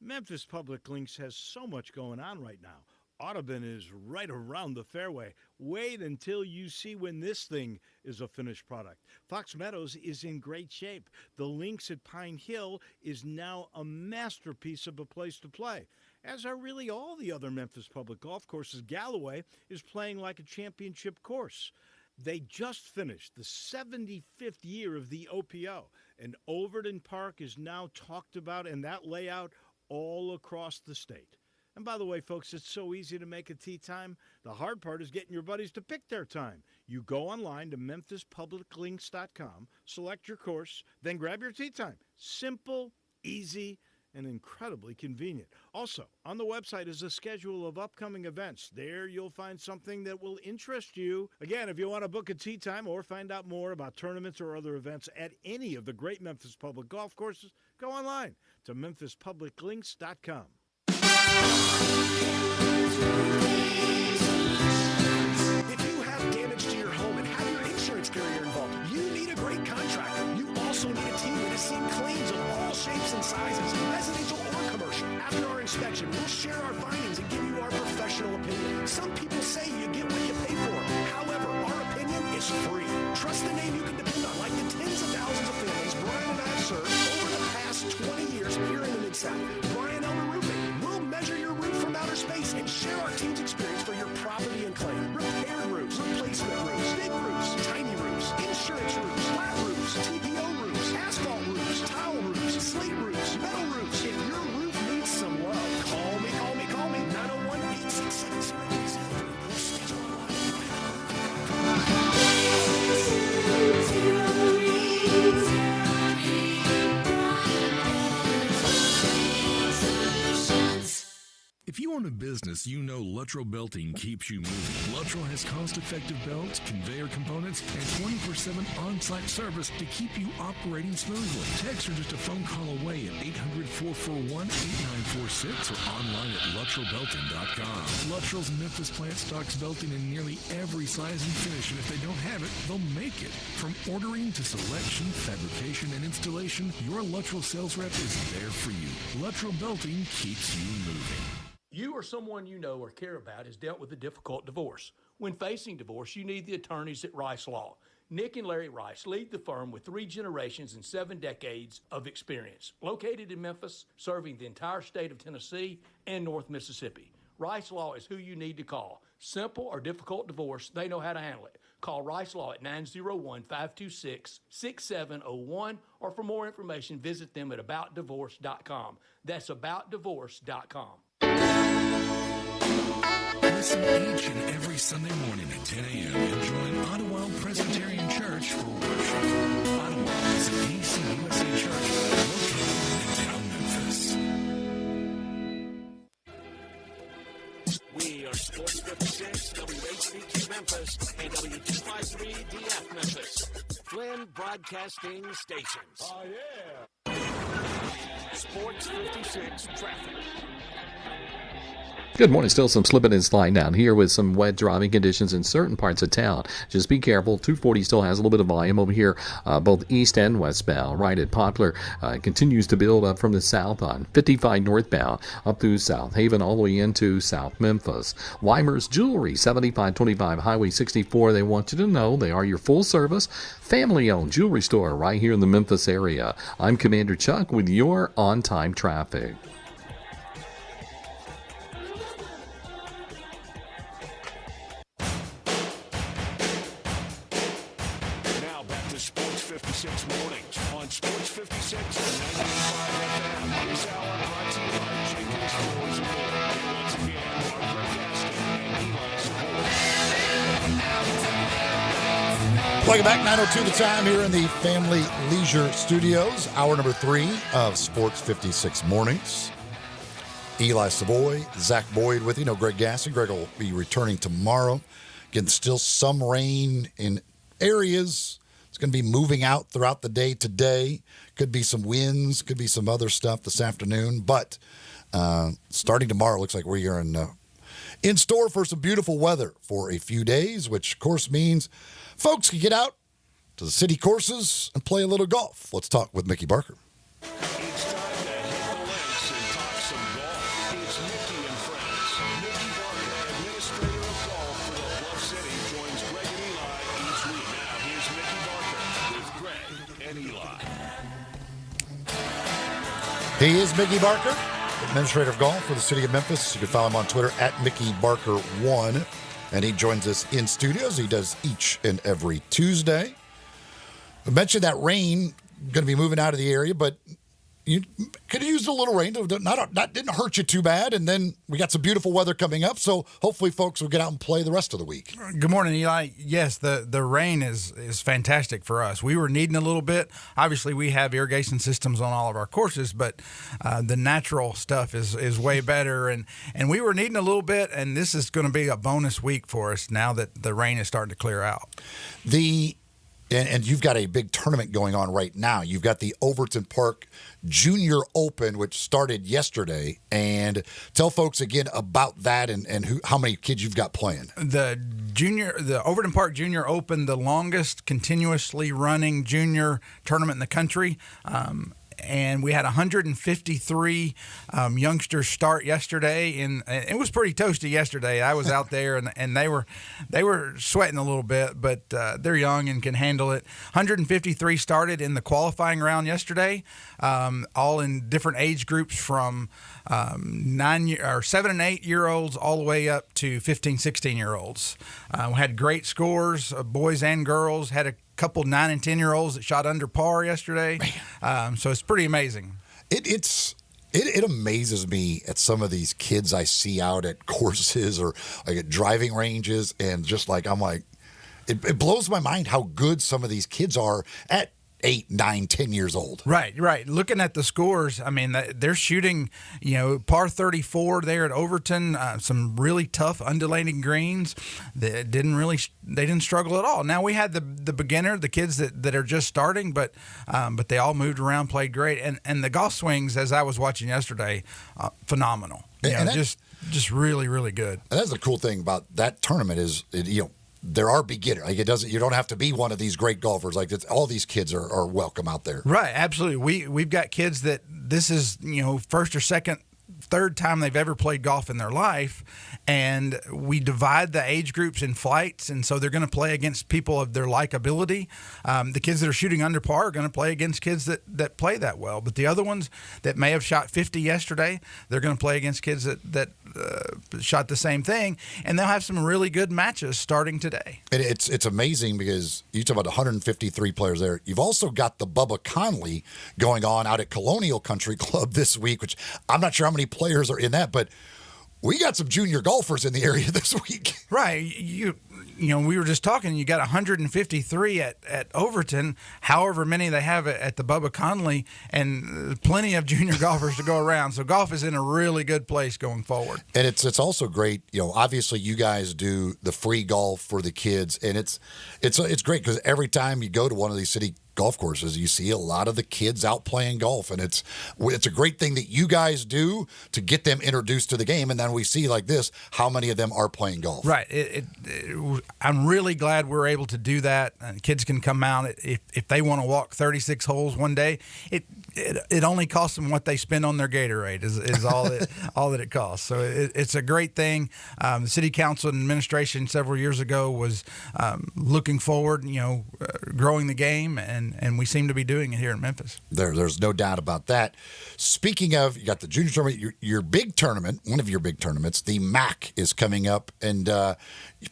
Memphis Public Links has so much going on right now. Audubon is right around the fairway. Wait until you see when this thing is a finished product. Fox Meadows is in great shape. The Links at Pine Hill is now a masterpiece of a place to play, as are really all the other Memphis public golf courses. Galloway is playing like a championship course. They just finished the 75th year of the OPO, and Overton Park is now talked about, and that layout all across the state. And by the way, folks, it's so easy to make a tee time. The hard part is getting your buddies to pick their time. You go online to memphispubliclinks.com, select your course, then grab your tee time. Simple, easy, and incredibly convenient. Also, on the website is a schedule of upcoming events. There you'll find something that will interest you. Again, if you want to book a tee time or find out more about tournaments or other events at any of the great Memphis public golf courses, go online to memphispubliclinks.com. If you have damage to your home and have your insurance carrier involved, you need a great contractor. You also need a team that has seen claims of all shapes and sizes, residential or commercial. After our inspection, we'll share our findings and give you our professional opinion. Some people say you get what you pay for. However, our opinion is free. Trust the name you can depend on, like the tens of thousands of families Brian and I have served over the past 20 years here in the Mid-South. Brian Elmer Roofing. We'll measure your roof from outer space and share our team's experience for your property and claim. Repaired roofs, replacement roofs, big roofs, tiny roofs, insurance roofs, flat roofs, TPO roofs, asphalt roofs, tile roofs, slate roofs, metal roofs. If your roof needs some love, call me. 901-867-0303 or schedule If you own a business, you know Luttrell Belting keeps you moving. Luttrell has cost-effective belts, conveyor components, and 24/7 on-site service to keep you operating smoothly. Text are just a phone call away at 800-441-8946 or online at LuttrellBelting.com. Luttrell's Memphis plant stocks belting in nearly every size and finish, and if they don't have it, they'll make it. From ordering to selection, fabrication, and installation, your Luttrell sales rep is there for you. Luttrell Belting keeps you moving. You or someone you know or care about has dealt with a difficult divorce. When facing divorce, you need the attorneys at Rice Law. Nick and Larry Rice lead the firm with 3 generations and 7 decades of experience. Located in Memphis, serving the entire state of Tennessee and North Mississippi. Rice Law is who you need to call. Simple or difficult divorce, they know how to handle it. Call Rice Law at 901-526-6701, or for more information, visit them at aboutdivorce.com. That's aboutdivorce.com. Listen each and every Sunday morning at 10 a.m. and join Ottawa Presbyterian Church for worship. Ottawa is an ACUSA church located in down Memphis. We are Sports 56, WHBQ Memphis, and W253DF Memphis. Flynn Broadcasting Stations. Oh, yeah. Sports 56 traffic. Good morning. Still some slipping and sliding down here with some wet driving conditions in certain parts of town. Just be careful. 240 still has a little bit of volume over here, both east and westbound. Right at Poplar continues to build up from the south on 55 northbound up through South Haven all the way into South Memphis. Weimer's Jewelry, 7525 Highway 64. They want you to know they are your full-service, family-owned jewelry store right here in the Memphis area. I'm Commander Chuck with your on-time traffic. Sports 56 mornings on Sports 56 and 95 FM. This hour brought to you by Jenkins Floors and More. And once again, our Greg Gaston Eli Savoy. Welcome back, 9:02 the time here in the Family Leisure Studios. Hour number 3 of Sports 56 Mornings. Eli Savoy, Zach Boyd with you. No, Greg Gassy. Greg will be returning tomorrow. Again, still some rain in areas. It's going to be moving out throughout the day today. Could be some winds, could be some other stuff this afternoon. But starting tomorrow, looks like we are in store for some beautiful weather for a few days, which, of course, means folks can get out to the city courses and play a little golf. Let's talk with Mickey Barker. It's time to hit the links and talk some golf. It's Mickey and friends. Mickey Barker, administrator of golf for the Bluff City, joins Greg and Eli each week. Now here's Mickey Barker with Greg and Eli. He is Mickey Barker, administrator of golf for the city of Memphis. You can follow him on Twitter at MickeyBarker1. And he joins us in studios. He does each and every Tuesday. I mentioned that rain going to be moving out of the area, but you could have used a little rain. That didn't hurt you too bad. And then we got some beautiful weather coming up, so hopefully folks will get out and play the rest of the week. Good morning, Eli. Yes, the rain is fantastic for us. We were needing a little bit. Obviously, we have irrigation systems on all of our courses, but the natural stuff is way better. And we were needing a little bit, and this is going to be a bonus week for us now that the rain is starting to clear out. And you've got a big tournament going on right now. You've got the Overton Park Junior Open, which started yesterday. And tell folks again about that and how many kids you've got playing. The Overton Park Junior Open, the longest continuously running junior tournament in the country. And we had 153 youngsters start yesterday, and it was pretty toasty yesterday. I was out there, and they were sweating a little bit, but they're young and can handle it. 153 started in the qualifying round yesterday, all in different age groups from 7 and 8 year olds all the way up to 15, 16 year olds. We had great scores, boys and girls. Had a couple 9 and 10 year olds that shot under par yesterday. So it's pretty amazing. It amazes me at some of these kids I see out at courses or like at driving ranges, and just like it blows my mind how good some of these kids are at 8, 9, 10 years old. Right. Looking at the scores, I mean, they're shooting, par 34 there at Overton, some really tough undulating greens that they didn't struggle at all. Now we had the beginner, the kids that are just starting, but they all moved around, played great. And the golf swings, as I was watching yesterday, phenomenal. Just really, really good. And that's the cool thing about that tournament is, there are beginners. Like you don't have to be one of these great golfers. Like all these kids are welcome out there. Right, absolutely. We've got kids that this is first or second, third time they've ever played golf in their life, and we divide the age groups in flights, and so they're going to play against people of their likability. The kids that are shooting under par are going to play against kids that play that well, but the other ones that may have shot 50 yesterday, they're going to play against kids that shot the same thing, and they'll have some really good matches starting today. And it's amazing because you talk about 153 players there. You've also got the Bubba Conley going on out at Colonial Country Club this week, which I'm not sure how many players are in that, but we got some junior golfers in the area this week. Right. We were just talking, you got 153 at Overton, however many they have at the Bubba Conley, and plenty of junior golfers to go around. So golf is in a really good place going forward. And it's also great, obviously you guys do the free golf for the kids, and it's great because every time you go to one of these city golf courses, you see a lot of the kids out playing golf, and it's a great thing that you guys do to get them introduced to the game, and then we see like this how many of them are playing golf. Right. I'm really glad we're able to do that, and kids can come out if they want to walk 36 holes one day. It only costs them what they spend on their Gatorade is all that it costs. So it's a great thing. The city council and administration several years ago was looking forward, growing the game, and we seem to be doing it here in Memphis. There's no doubt about that. Speaking of, you got the junior tournament, your big tournament, one of your big tournaments, the MAC is coming up, and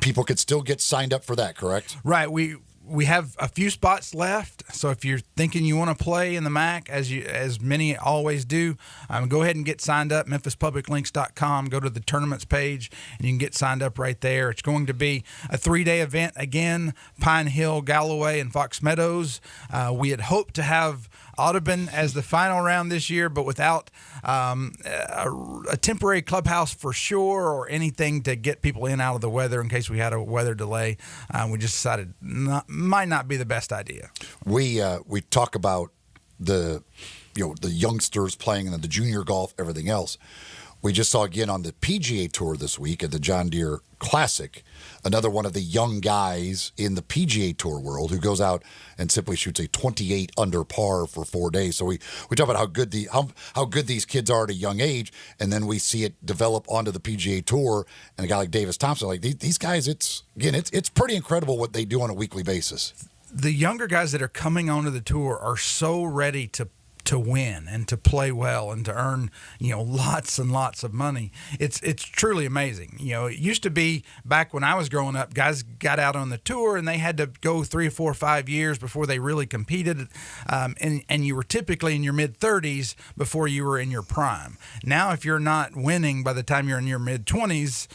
people could still get signed up for that, correct? Right. We have a few spots left. So if you're thinking you want to play in the MAC, as many always do, go ahead and get signed up. MemphisPublicLinks.com. Go to the tournaments page, and you can get signed up right there. It's going to be a 3-day event again: Pine Hill, Galloway, and Fox Meadows. We had hoped to have Audubon as the final round this year, but without a temporary clubhouse for sure, or anything to get people in out of the weather in case we had a weather delay, we just decided might not be the best idea. We talk about the youngsters playing in the junior golf, everything else. We just saw again on the PGA Tour this week at the John Deere Classic, another one of the young guys in the PGA Tour world who goes out and simply shoots a 28 under par for 4 days. So we talk about how good how good these kids are at a young age, and then we see it develop onto the PGA Tour. And a guy like Davis Thompson, like these guys, it's pretty incredible what they do on a weekly basis. The younger guys that are coming onto the tour are so ready to win and to play well and to earn, lots and lots of money. It's truly amazing. It used to be back when I was growing up, guys got out on the tour and they had to go 3 or 4 or 5 years before they really competed. And you were typically in your mid-30s before you were in your prime. Now, if you're not winning by the time you're in your mid-20s,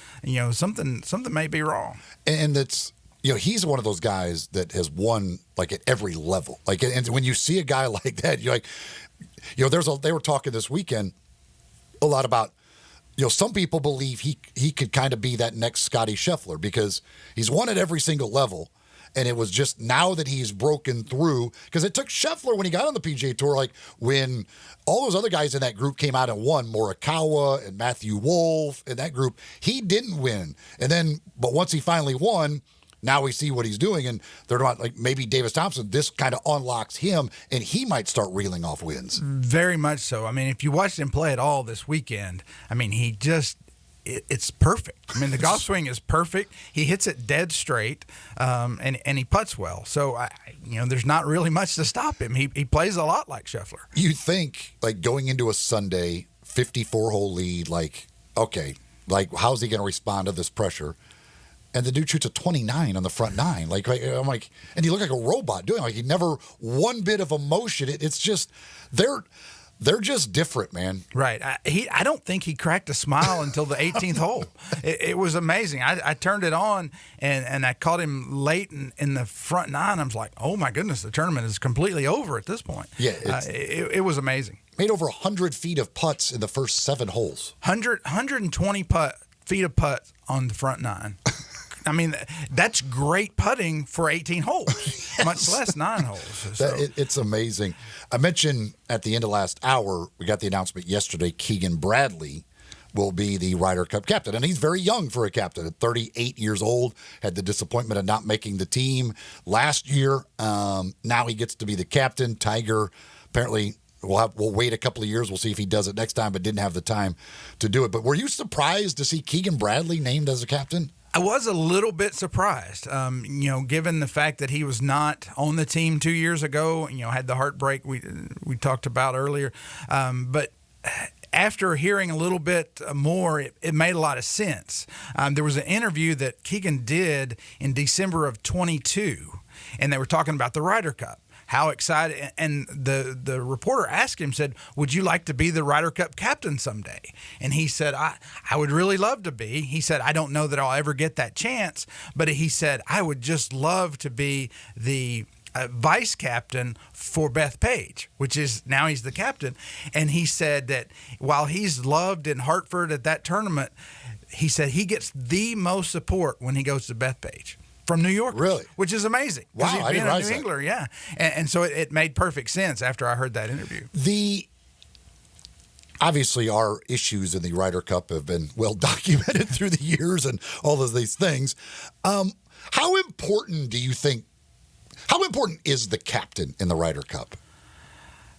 something may be wrong. And it's, he's one of those guys that has won like at every level. Like, and when you see a guy like that, you're like, they were talking this weekend a lot about, some people believe he could kind of be that next Scotty Scheffler because he's won at every single level. And it was just now that he's broken through, because it took Scheffler when he got on the PGA Tour, like when all those other guys in that group came out and won, Morikawa and Matthew Wolff and that group, he didn't win. But once he finally won, now we see what he's doing, and they're not like maybe Davis Thompson. This kind of unlocks him, and he might start reeling off wins. Very much so. I mean, if you watched him play at all this weekend, I mean, it's perfect. I mean, the golf swing is perfect. He hits it dead straight, and he putts well. So, there's not really much to stop him. He plays a lot like Scheffler. You think, like, going into a Sunday 54-hole lead, like, okay, like, how's he going to respond to this pressure? And the dude shoots a 29 on the front nine. Like I'm like, and he looked like a robot doing it. Like he never one bit of emotion. It's just they're just different, man. Right. I don't think he cracked a smile until the 18th hole. It was amazing. I turned it on and I caught him late in the front nine. I was like, oh my goodness, the tournament is completely over at this point. Yeah, it was amazing. Made over 100 feet of putts in the first 7 holes. 120 feet of putts on the front nine. I mean, that's great putting for 18 holes, much less 9 holes. So. It's amazing. I mentioned at the end of last hour, we got the announcement yesterday, Keegan Bradley will be the Ryder Cup captain. And he's very young for a captain. At 38 years old, had the disappointment of not making the team last year. Now he gets to be the captain. Tiger apparently we'll wait a couple of years. We'll see if he does it next time, but didn't have the time to do it. But were you surprised to see Keegan Bradley named as a captain? I was a little bit surprised, given the fact that he was not on the team 2 years ago, had the heartbreak we talked about earlier. But after hearing a little bit more, it made a lot of sense. There was an interview that Keegan did in December of 22, and they were talking about the Ryder Cup. How excited, and the reporter asked him, said, would you like to be the Ryder Cup captain someday? And he said, I would really love to be. He said, I don't know that I'll ever get that chance, but he said, I would just love to be the vice captain for Beth Page, which is now he's the captain. And he said that while he's loved in Hartford at that tournament, he said he gets the most support when he goes to Beth Page. From New York, really, which is amazing. Wow, he's I didn't realize New that. England, yeah, and so it made perfect sense after I heard that interview. Obviously, our issues in the Ryder Cup have been well documented through the years and all of these things. How important do you think? How important is the captain in the Ryder Cup?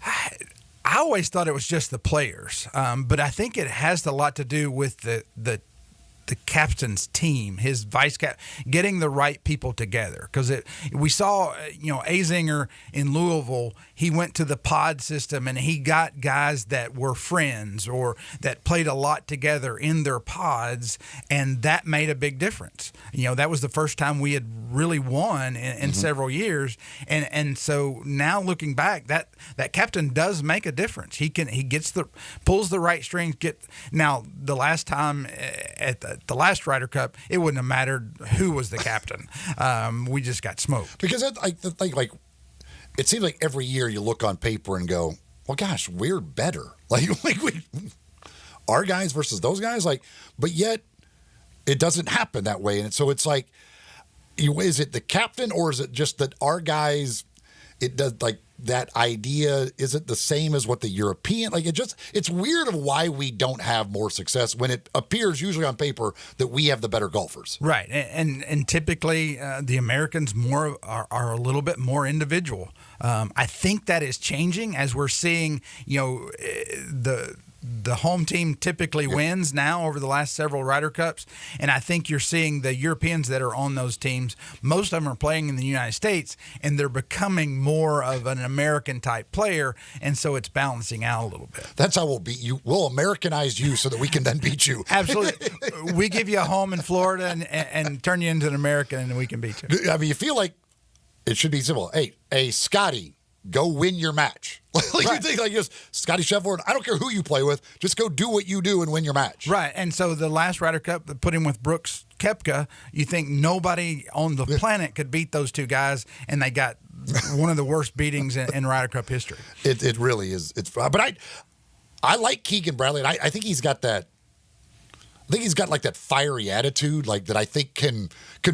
I always thought it was just the players, but I think it has a lot to do with the captain's team, his vice cap, getting the right people together. Because we saw, Azinger in Louisville, he went to the pod system and he got guys that were friends or that played a lot together in their pods, and that made a big difference. That was the first time we had really won in several years, and so now looking back, that captain does make a difference. He pulls the right strings. Now the last time at the last Ryder Cup, it wouldn't have mattered who was the captain. We just got smoked. Because it seems like every year you look on paper and go, well, gosh, we're better. Our guys versus those guys, but yet it doesn't happen that way. And so it's like, is it the captain or is it just that our guys, it does that idea isn't the same as what the European, it's weird of why we don't have more success when it appears usually on paper that we have the better golfers. Right. And typically the Americans are a little bit more individual. I think that is changing as we're seeing, the home team typically wins now over the last several Ryder Cups, and I think you're seeing the Europeans that are on those teams, most of them are playing in the United States, and they're becoming more of an American-type player, and so it's balancing out a little bit. That's how we'll beat you. We'll Americanize you so that we can then beat you. Absolutely. We give you a home in Florida and turn you into an American, and we can beat you. I mean, you feel like it should be simple. Hey, Scotty, go win your match. You think just Scotty Scheffler, I don't care who you play with, just go do what you do and win your match. Right. And so the last Ryder Cup that put him with Brooks Koepka, you think nobody on the planet could beat those two guys, and they got one of the worst beatings in Ryder Cup history. It really is. But I like Keegan Bradley, and I think he's got that. I think he's got that fiery attitude, that I think can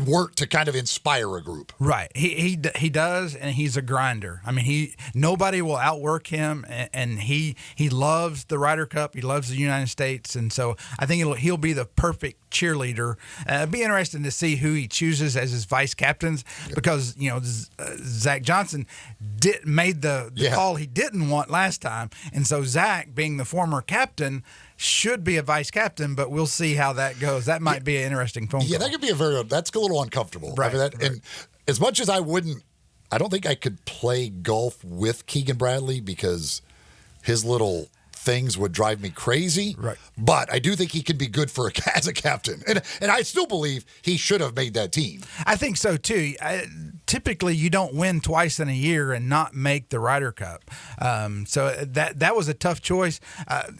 work to kind of inspire a group. Right, he does, and he's a grinder. I mean, nobody will outwork him, and he loves the Ryder Cup. He loves the United States, and so I think he'll be the perfect cheerleader. It'd be interesting to see who he chooses as his vice captains, because Zach Johnson made the call he didn't want last time, and so Zach, being the former captain, should be a vice captain, but we'll see how that goes. That might be an interesting phone call. Yeah, that could be that's a little uncomfortable. Right, And as much as I don't think I could play golf with Keegan Bradley because his little things would drive me crazy. Right. But I do think he can be good as a captain. And I still believe he should have made that team. I think so, too. Typically, you don't win twice in a year and not make the Ryder Cup. So that was a tough choice.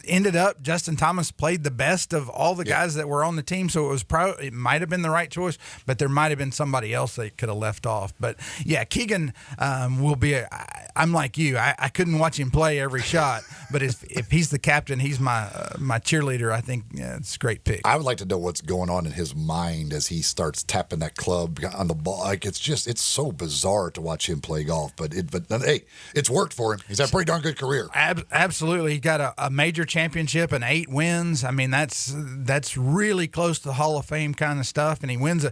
Ended up, Justin Thomas played the best of all the guys that were on the team, so it might have been the right choice, but there might have been somebody else they could have left off. But, yeah, Keegan will be I'm like you. I couldn't watch him play every shot, but if he's the captain, he's my cheerleader. I think it's a great pick. I would like to know what's going on in his mind as he starts tapping that club on the ball. It's so bizarre to watch him play golf, but hey, it's worked for him. He's had a pretty darn good career. Absolutely. He got a major championship and 8 wins. I mean, that's really close to the Hall of Fame kind of stuff. And he wins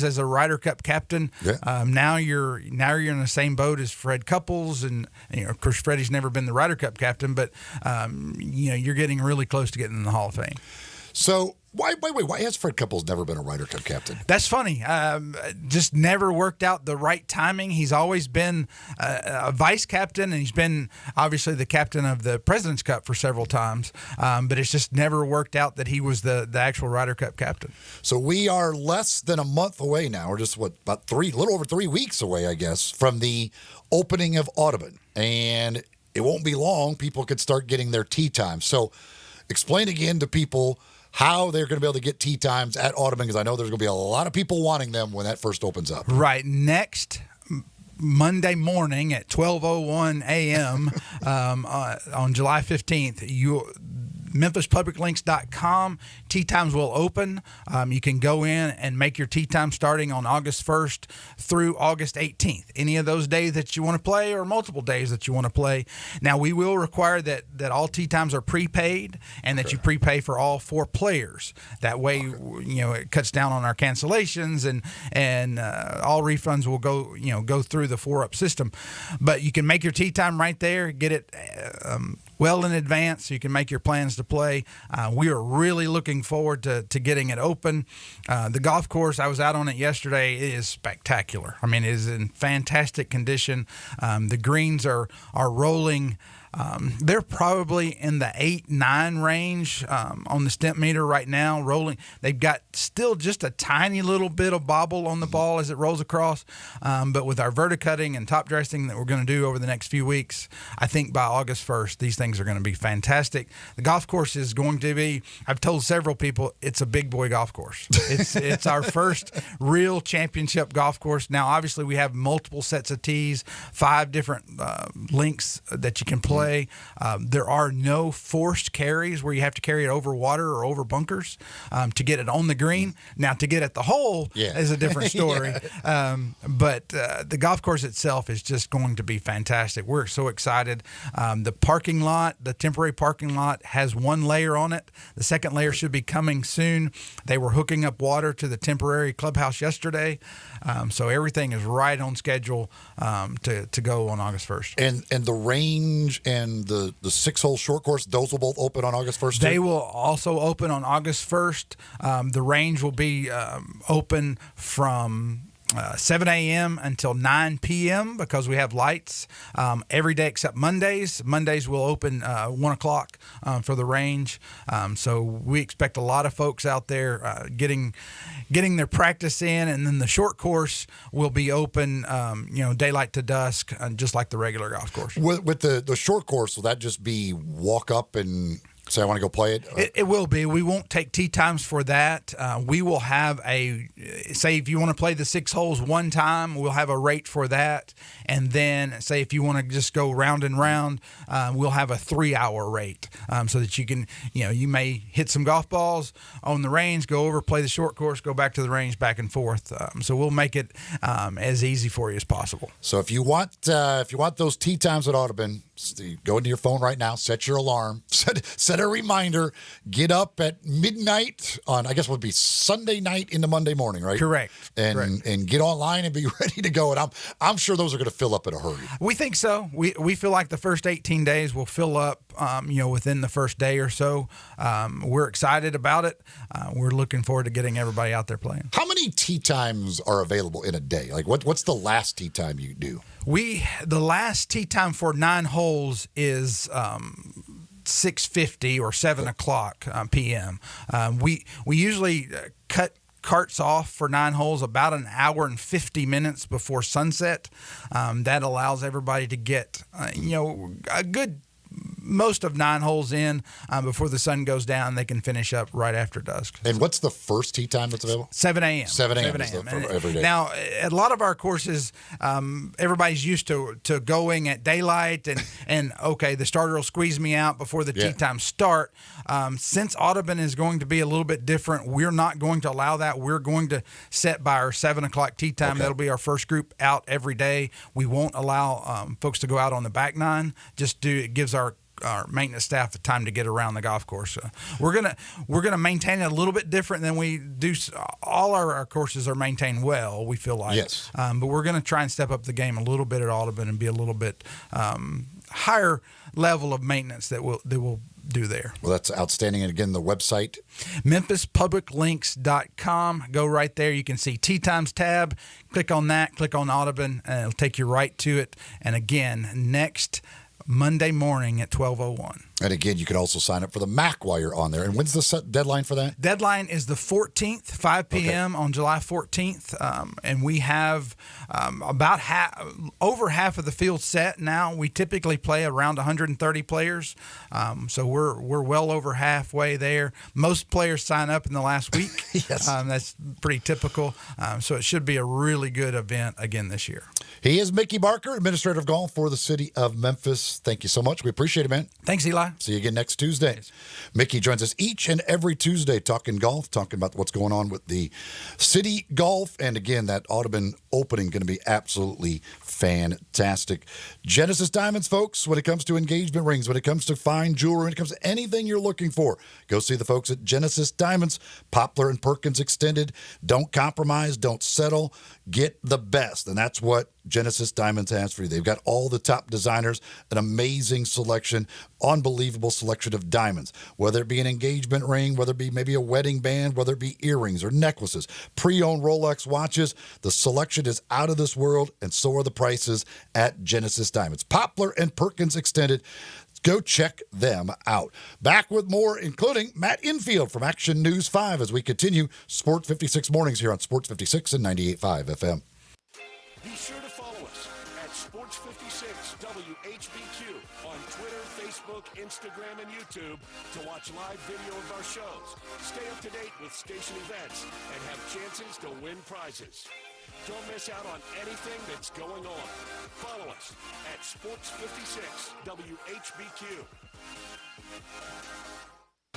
as a Ryder Cup captain. Yeah. Now you're in the same boat as Fred Couples, and of course Freddie's never been the Ryder Cup captain, but you're getting really close to getting in the Hall of Fame. So why has Fred Couples never been a Ryder Cup captain? That's funny. Just never worked out the right timing. He's always been a vice captain, and he's been obviously the captain of the President's Cup for several times. But it's just never worked out that he was the actual Ryder Cup captain. So we are less than a month away now. We're just about a little over 3 weeks away, I guess, from the opening of Audubon, and it won't be long. People could start getting their tee time. So explain again to people how they're going to be able to get tee times at Audubon, because I know there's going to be a lot of people wanting them when that first opens up. Right. Next Monday morning at 12:01 a.m. On July 15th, MemphisPublicLinks.com. Tee times will open. You can go in and make your tee time starting on August 1st through August 18th. Any of those days that you want to play, or multiple days that you want to play. Now, we will require that all tee times are prepaid, and that you prepay for all 4 players. That way, it cuts down on our cancellations, and all refunds will go through the 4-up system. But you can make your tee time right there, get it well in advance so you can make your plans to play. We are really looking forward to getting it open. The golf course, I was out on it yesterday. It is spectacular. I mean, it is in fantastic condition. The greens are rolling. They're probably in the 8-9 range on the stimp meter right now, rolling. They've got still just a tiny little bit of bobble on the ball as it rolls across. But with our verticutting and top dressing that we're going to do over the next few weeks, I think by August 1st, these things are going to be fantastic. The golf course is going to be, I've told several people, it's a big boy golf course. It's our first real championship golf course. Now, obviously, we have multiple sets of tees, 5 different links that you can play. There are no forced carries where you have to carry it over water or over bunkers to get it on the green. Now, to get at the hole is a different story. But the golf course itself is just going to be fantastic. We're so excited. The parking lot, the temporary parking lot, has 1 layer on it. The second layer should be coming soon. They were hooking up water to the temporary clubhouse yesterday. So everything is right on schedule to go on August 1st. And the range and the 6-hole short course, those will both open on August 1st? They will also open on August 1st. The range will be open from 7 a.m. until 9 p.m. because we have lights every day except Mondays. Mondays will open 1 o'clock for the range. So we expect a lot of folks out there getting their practice in, and then the short course will be open, daylight to dusk, just like the regular golf course. With the short course, will that just be walk up and say, I want to go play it? It will be. We won't take tee times for that. We will have say if you want to play the 6 holes one time, we'll have a rate for that. And then say if you want to just go round and round, we'll have a 3-hour rate so that you can, you may hit some golf balls on the range, go over, play the short course, go back to the range, back and forth. So we'll make it as easy for you as possible. So if you want those tee times at Audubon, go into your phone right now, set your alarm, set a reminder, get up at midnight on, I guess it would be Sunday night into Monday morning, right? Correct. And get online and be ready to go. And I'm sure those are going to fill up in a hurry. We think so. We feel like the first 18 days will fill up, within the first day or so. We're excited about it. We're looking forward to getting everybody out there playing. How many tee times are available in a day? Like what's the last tee time you do? The last tee time for 9 holes is 6:50 or 7 o'clock p.m. We usually cut carts off for 9 holes about an hour and 50 minutes before sunset. That allows everybody to get a good most of 9 holes in before the sun goes down. They can finish up right after dusk. And what's the first tee time that's available? 7 a.m. 7 a.m. Every day. Now, at a lot of our courses, everybody's used to going at daylight and okay, the starter will squeeze me out before the tee time start. Since Audubon is going to be a little bit different, we're not going to allow that. We're going to set by our 7 o'clock tee time. Okay. That'll be our first group out every day. We won't allow folks to go out on the back 9. It gives our maintenance staff the time to get around the golf course. So we're gonna maintain it a little bit different than we do. All our courses are maintained well, we feel like. Yes. But we're gonna try and step up the game a little bit at Audubon and be a little bit higher level of maintenance that we'll do there. Well, that's outstanding. And again, the website? MemphisPublicLinks.com. Go right there. You can see Tee Times tab. Click on that. Click on Audubon, and it'll take you right to it. And again, next Monday morning at 12:01. And again, you can also sign up for the MAC while you're on there. And when's the deadline for that? Deadline is the 14th, 5 p.m. on July 14th. And we have about over half of the field set now. We typically play around 130 players. So we're well over halfway there. Most players sign up in the last week. Yes. That's pretty typical. So it should be a really good event again this year. He is Mickey Barker, Administrator of Golf for the City of Memphis. Thank you so much. We appreciate it, man. Thanks, Eli. See you again next Tuesday. Mickey joins us each and every Tuesday talking golf, talking about what's going on with the city golf. And again, that Audubon opening going to be absolutely fantastic. Genesis Diamonds, folks, when it comes to engagement rings, when it comes to fine jewelry, when it comes to anything you're looking for, go see the folks at Genesis Diamonds, Poplar and Perkins Extended. Don't compromise, don't settle, get the best. And that's what Genesis Diamonds has for you. They've got all the top designers, an amazing selection, unbelievable selection of diamonds, whether it be an engagement ring, whether it be maybe a wedding band, whether it be earrings or necklaces, pre-owned Rolex watches. The selection is out of this world, and so are the prices at Genesis Diamonds. Poplar and Perkins Extended. Go check them out. Back with more, including Matt Infield from Action News 5 as we continue Sport 56 mornings here on Sports 56 and 98.5 FM. Be sure to follow us at Sports 56 WHBQ on Twitter, Facebook, Instagram, and YouTube to watch live video of our shows. Stay up to date with station events and have chances to win prizes. Don't miss out on anything that's going on. Follow us at Sports 56 WHBQ.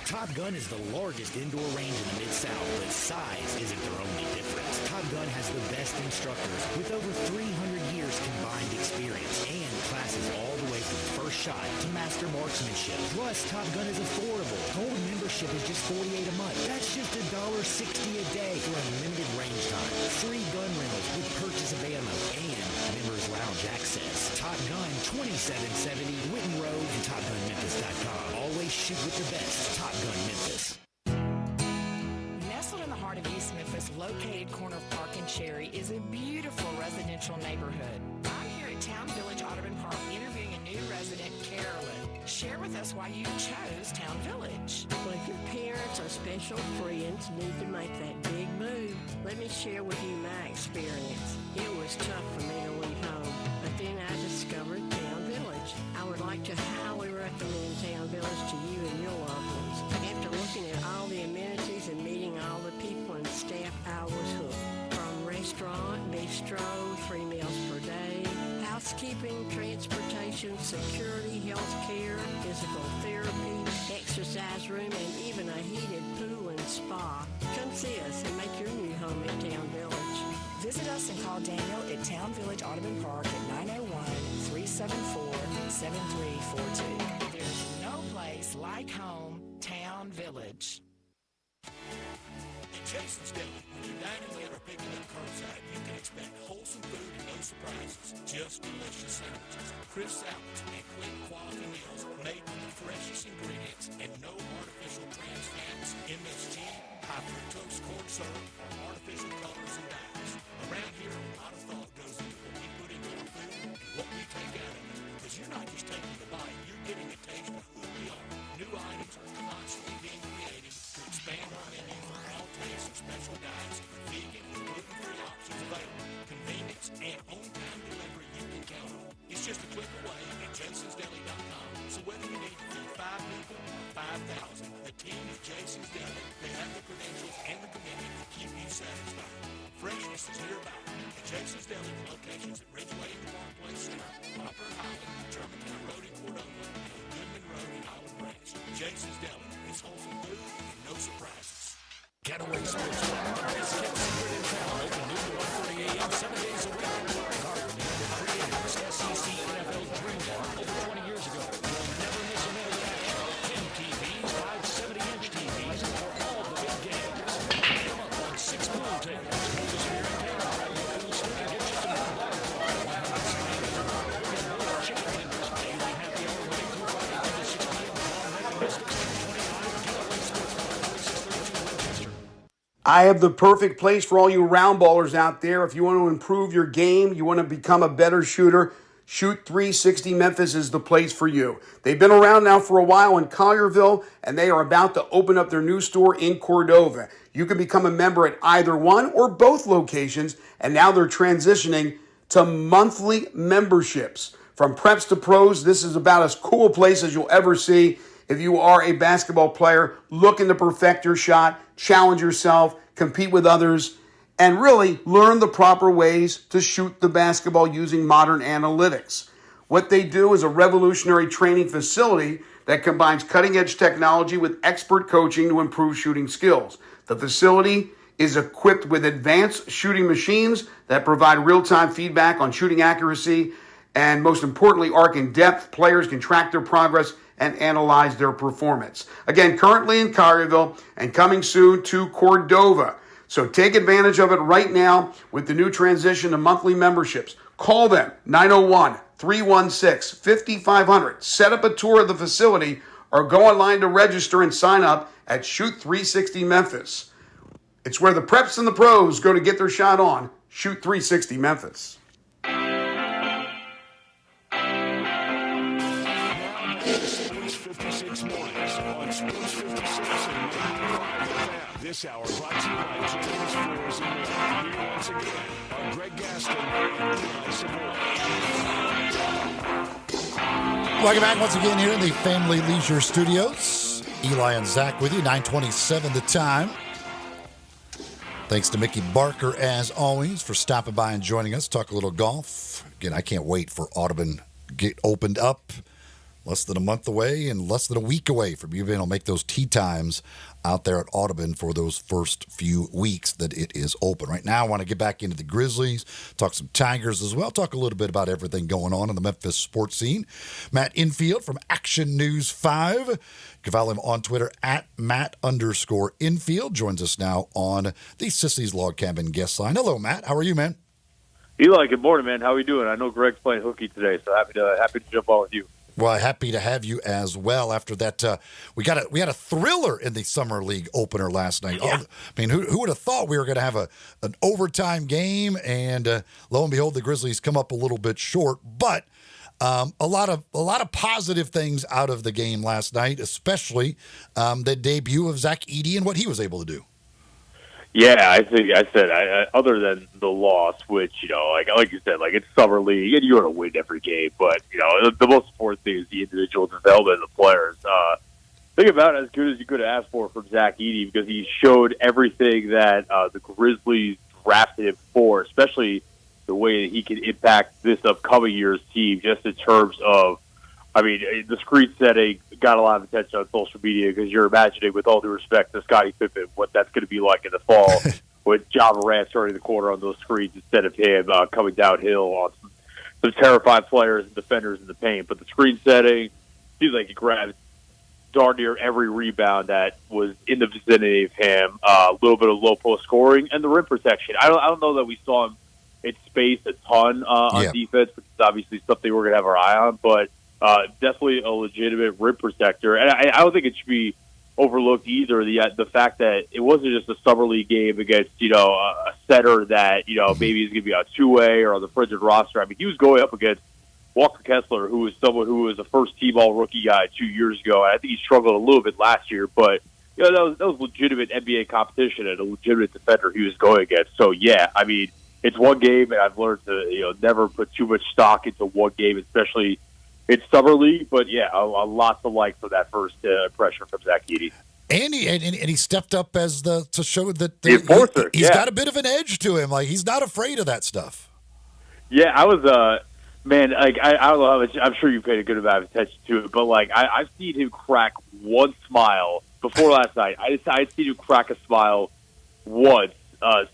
Top Gun is the largest indoor range in the Mid-South, but size isn't their only difference. Top Gun has the best instructors with over 300 years combined experience and classes all the way from first shot to master marksmanship. Plus, Top Gun is affordable. Gold membership is just $48 a month. That's just $1.60 a day for unlimited range time. Free gun rentals with purchase of ammo and members lounge access. Top Gun 2770 Whitten Road and TopGunMemphis.com. Always shoot with the best. Top Gun Memphis. Nestled in the heart of East Memphis, located corner of Park and Cherry, is a beautiful residential neighborhood. I'm here at Town Village Audubon Park interviewing a new resident, Carolyn. Share with us why you chose Town Village. Well, if your parents or special friends need to make that big move, let me share with you my experience. It was tough for me to leave home, but then I discovered Town Village. I would like to highly recommend Town Village to you and your loved ones. After looking at all the amenities and meeting all the people and staff, I was hooked. From restaurant, bistro, 3 meals per day, housekeeping, transportation, security, health care, physical therapy, exercise room, and even a heated pool and spa. Come see us and make your new home at Town Village. Visit us and call Daniel at Town Village Audubon Park at 901-374-7342. There's no place like home, Town Village. At Jason's Deli, when you're dining in or picking up curbside, you can expect wholesome food and no surprises. Just delicious sandwiches, crisp salads, and quick quality meals made with the freshest ingredients and no artificial trans fats, MSG, high fructose corn syrup, or artificial colors and dyes. Around here, a lot of thought goes into what we put into our food and what we take out of it. Because you're not just taking the bite, you're getting a taste of who we are. New items are constantly being created to expand our menu for all tastes and special diets with vegan and gluten-free options available. Convenience and on-time delivery you can count on. It's just a click away at jasonsdeli.com. So whether you need to feed 5 people or 5,000, the team at Jason's Deli, they have the credentials and the commitment to keep you satisfied. Freshness is nearby at Jason's Deli, locations at Ridgeway and Park Place Center, Poplar and Highland, Germantown Road in Cordova, and Goodman Road in Olive Branch. Jason's Deli is wholesome food and no surprises. Getaway Sports Bar is kept secret in town, open noon to 1:30 a.m. 7 days a week. Carter created this SEC NFL Dream Bar over 20 years ago. You'll never miss a minute of action. 10 TVs, 5 70-inch TVs for all the big games. Come up on 6 pool tables. This year in town, grab your pool stick and get you some bar. Chicken tenders, daily happy hour Monday through Friday, 10 to 6 p.m. on Metro 625 Getaway Sports Bar, 4632 Winchester. I have the perfect place for all you round ballers out there. If you want to improve your game, you want to become a better shooter, Shoot 360 Memphis is the place for you. They've been around now for a while in Collierville, and they are about to open up their new store in Cordova. You can become a member at either one or both locations, and now they're transitioning to monthly memberships. From preps to pros, this is about as cool a place as you'll ever see. If you are a basketball player looking to perfect your shot, challenge yourself, compete with others, and really learn the proper ways to shoot the basketball using modern analytics. What they do is a revolutionary training facility that combines cutting-edge technology with expert coaching to improve shooting skills. The facility is equipped with advanced shooting machines that provide real-time feedback on shooting accuracy, and most importantly, arc in depth. Players can track their progress and analyze their performance. Again, currently in Collierville and coming soon to Cordova. So take advantage of it right now with the new transition to monthly memberships. Call them, 316-5500. Set up a tour of the facility or go online to register and sign up at Shoot 360 Memphis. It's where the preps and the pros go to get their shot on. Shoot 360 Memphis. Sports 56 mornings on Sports 56 and 95 FM. This hour brought to you by James Floors and More. Here once again are Greg Gaston and Eli Savoy. Welcome back once again here in the Family Leisure Studios. Eli and Zach with you, 9:27 the time. Thanks to Mickey Barker, as always, for stopping by and joining us. Talk a little golf. Again, I can't wait for Audubon get opened up. Less than a month away and less than a week away from you being able to make those tee times out there at Audubon for those first few weeks that it is open. Right now, I want to get back into the Grizzlies, talk some Tigers as well, talk a little bit about everything going on in the Memphis sports scene. Matt Infield from Action News 5. You can follow him on Twitter at Matt_Infield. Joins us now on the Sissy's Log Cabin guest line. Hello, Matt. How are you, man? Eli, good morning, man. How are you doing? I know Greg's playing hooky today, so happy to jump on with you. Well, happy to have you as well. After that, we had a thriller in the Summer League opener last night. Yeah. I mean, who would have thought we were going to have an overtime game? And lo and behold, the Grizzlies come up a little bit short. But a lot of positive things out of the game last night, especially the debut of Zach Edey and what he was able to do. Yeah, I think I said other than the loss, which like you said, like it's Summer League and you're going to win every game, but the most important thing is the individual development of the players. Think about it, as good as you could have asked for from Zach Edey, because he showed everything that the Grizzlies drafted him for, especially the way that he can impact this upcoming year's team, just in terms of, I mean, the screen setting got a lot of attention on social media because you're imagining, with all due respect to Scottie Pippen, what that's going to be like in the fall with Ja Morant starting the corner on those screens instead of him coming downhill on some terrified players and defenders in the paint. But the screen setting, seems like he grabbed darn near every rebound that was in the vicinity of him. A little bit of low post scoring and the rim protection. I don't know that we saw him in space a ton on defense, which is obviously something we're going to have our eye on, but definitely a legitimate rim protector. And I don't think it should be overlooked either, the fact that it wasn't just a Summer League game against, a setter that, maybe he's going to be on two-way or on the fringe roster. I mean, he was going up against Walker Kessler, who was someone who was a first-team all-rookie guy 2 years ago. And I think he struggled a little bit last year, but that was legitimate NBA competition and a legitimate defender he was going against. So, yeah, I mean, it's one game, and I've learned to never put too much stock into one game, especially it's Summer League, but yeah, a lot to like for that first impression from Zach Edey. And he stepped up as to show that the enforcer. He's got a bit of an edge to him. Like, he's not afraid of that stuff. Yeah, I was man. Like I don't know how much. I'm sure you paid a good amount of attention to it, but like I've seen him crack one smile before last night. I'd seen him crack a smile once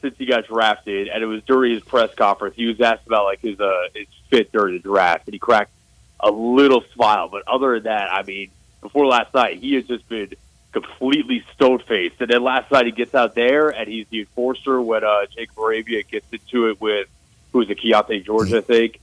since he got drafted, and it was during his press conference. He was asked about like his fit during the draft, and he cracked a little smile. But other than that, I mean, before last night, he has just been completely stone-faced. And then last night he gets out there, and he's the enforcer when Jacob Arabia gets into it with, who's it, Keontae George, I think.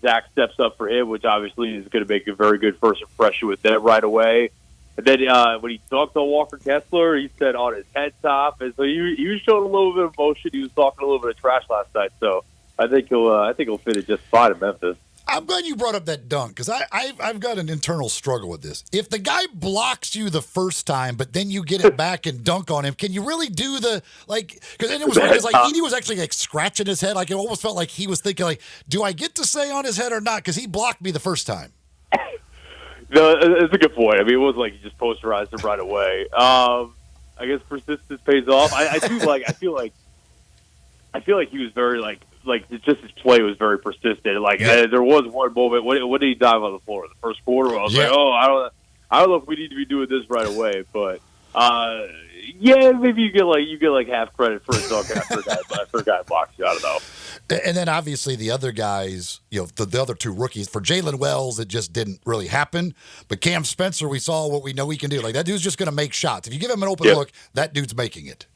Zach steps up for him, which obviously is going to make a very good first impression with them right away. And then when he talked to Walker Kessler, he said on his head top. And so he was showing a little bit of emotion. He was talking a little bit of trash last night. So I think he'll fit it just fine in Memphis. I'm glad you brought up that dunk, because I've got an internal struggle with this. If the guy blocks you the first time, but then you get it back and dunk on him, can you really do the, like, because then it was like Edey was actually like scratching his head. Like, it almost felt like he was thinking, like, do I get to say on his head or not? Because he blocked me the first time. No, it's a good point. I mean, it wasn't like he just posterized him right away. I guess persistence pays off. I feel like he was very like just his play was very persistent. Like there was one moment. What did he dive on the floor in the first quarter? I was like, oh, I don't know if we need to be doing this right away. But maybe you get like half credit for a dunk after a guy blocks you. I don't know. And then obviously the other guys, the other two rookies, for Jalen Wells, it just didn't really happen. But Cam Spencer, we saw what we know he can do. Like, that dude's just going to make shots. If you give him an open look, that dude's making it.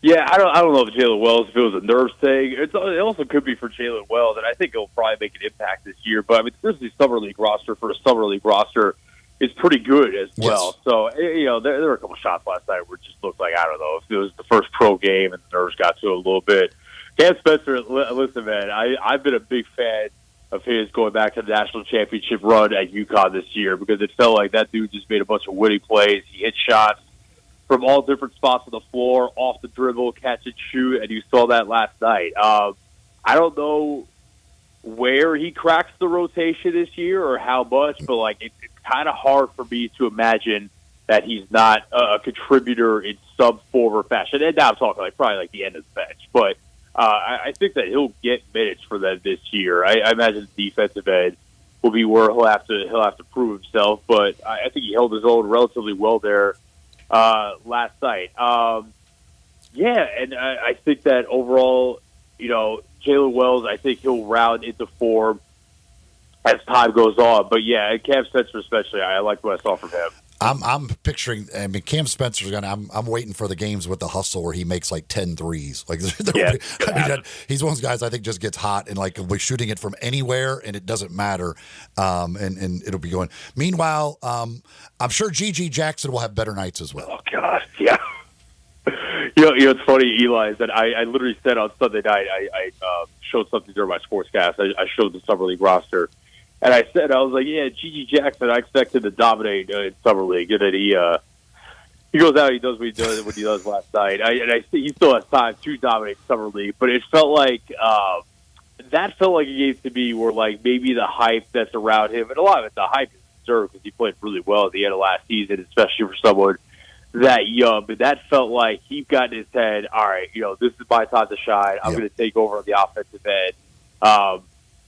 Yeah, I don't know if Jalen Wells, if it was a nerves thing. It also could be for Jalen Wells, and I think he'll probably make an impact this year. But I mean, the Grizzlies Summer League roster for a Summer League roster is pretty good as well. Yes. So, there were a couple shots last night where it just looked like, I don't know, if it was the first pro game and the nerves got to it a little bit. Cam Spencer, listen, man, I've been a big fan of his going back to the national championship run at UConn this year because it felt like that dude just made a bunch of winning plays. He hit shots from all different spots on the floor, off the dribble, catch and shoot, and you saw that last night. I don't know where he cracks the rotation this year or how much, but it's kind of hard for me to imagine that he's not a contributor in some form or fashion. And now I'm talking probably the end of the bench, but I think that he'll get minutes for them this year. I imagine the defensive end will be where he'll have to prove himself, but I think he held his own relatively well there last night. And I think that overall, Jalen Wells, I think he'll round into form as time goes on. But yeah, Cam Spencer especially, I like what I saw from him. I'm picturing. I mean, Cam Spencer's gonna. I'm waiting for the games with the hustle where he makes 10 threes. He's one of those guys I think just gets hot and will be shooting it from anywhere, and it doesn't matter, and it'll be going. Meanwhile, I'm sure Gigi Jackson will have better nights as well. Oh God, yeah. It's funny, Eli, is that I literally said on Sunday night I showed something during my sportscast. I showed the Summer League roster. And I was like, yeah, Gigi Jackson, I expect him to dominate in Summer League. And then he goes out, he does what he does last night. I think he still has time to dominate Summer League. But it felt like that felt like a game to me where maybe the hype that's around him, and a lot of it, the hype is deserved because he played really well at the end of last season, especially for someone that young. But that felt like he got in his head, all right, this is my time to shine. I'm going to take over on the offensive end.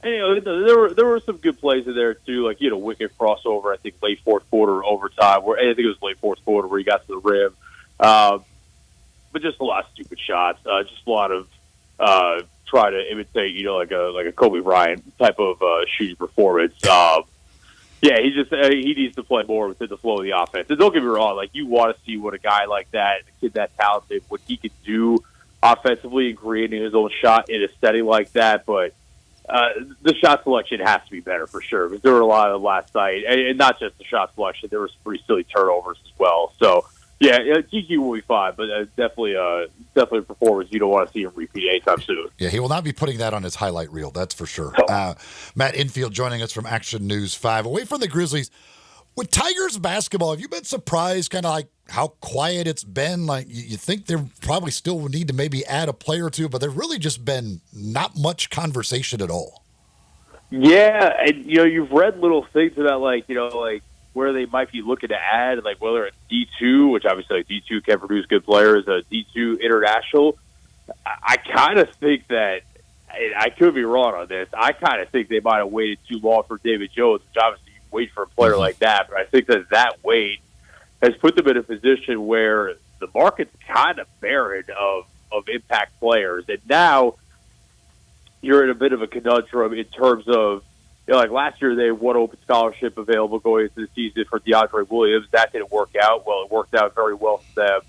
And there were some good plays in there too, wicked crossover. I think late fourth quarter overtime, I think it was late fourth quarter where he got to the rim. But just a lot of stupid shots, just a lot of try to imitate, like a Kobe Bryant type of shooting performance. He needs to play more within the flow of the offense. And don't get me wrong, you want to see what a guy like that, a kid that talented, what he can do offensively and creating his own shot in a setting like that, but. The shot selection has to be better for sure because there were a lot of last night, and not just the shot selection. There were some pretty silly turnovers as well. So GG will be fine, but definitely a performance you don't want to see him repeat anytime soon. Yeah, he will not be putting that on his highlight reel. That's for sure. Matt Infield joining us from Action News 5. Away from the Grizzlies, with Tigers basketball, have you been surprised how quiet it's been? You think they probably still need to maybe add a player or two, but there's really just been not much conversation at all. Yeah, and you've read little things about where they might be looking to add, whether it's D2, which obviously D2 can produce good players, a D2 international. I kind of think that, and I could be wrong on this, I kind of think they might have waited too long for David Jones, which obviously you wait for a player like that, but I think that wait has put them in a position where the market's kind of barren of impact players. And now you're in a bit of a conundrum in terms of, last year they had one open scholarship available going into the season for DeAndre Williams. That didn't work out. Well, it worked out very well for them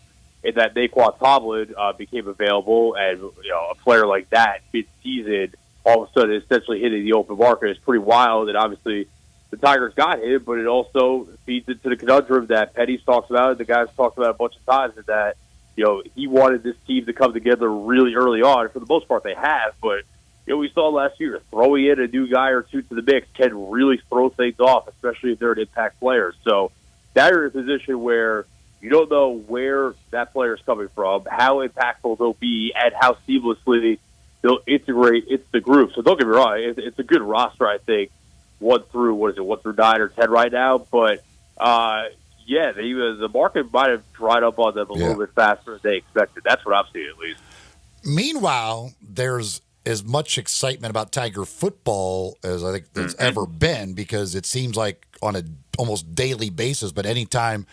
in that Naquan Tomlin became available, and, a player like that mid-season all of a sudden essentially hitting the open market is pretty wild, and obviously the Tigers got him, but it also feeds into the conundrum that Petty's talks about, and the guys talked about a bunch of times, is that, he wanted this team to come together really early on. For the most part, they have, but, we saw last year, throwing in a new guy or two to the mix can really throw things off, especially if they're an impact player. So now you're in a position where you don't know where that player is coming from, how impactful they'll be, and how seamlessly they'll integrate into the group. So don't get me wrong, it's a good roster, I think, 1 through 9 or 10 right now, but the market might have dried up on them a little bit faster than they expected. That's what I'm seeing, at least. Meanwhile, there's as much excitement about Tiger football as I think there's ever been, because it seems like on a almost daily basis, but anytime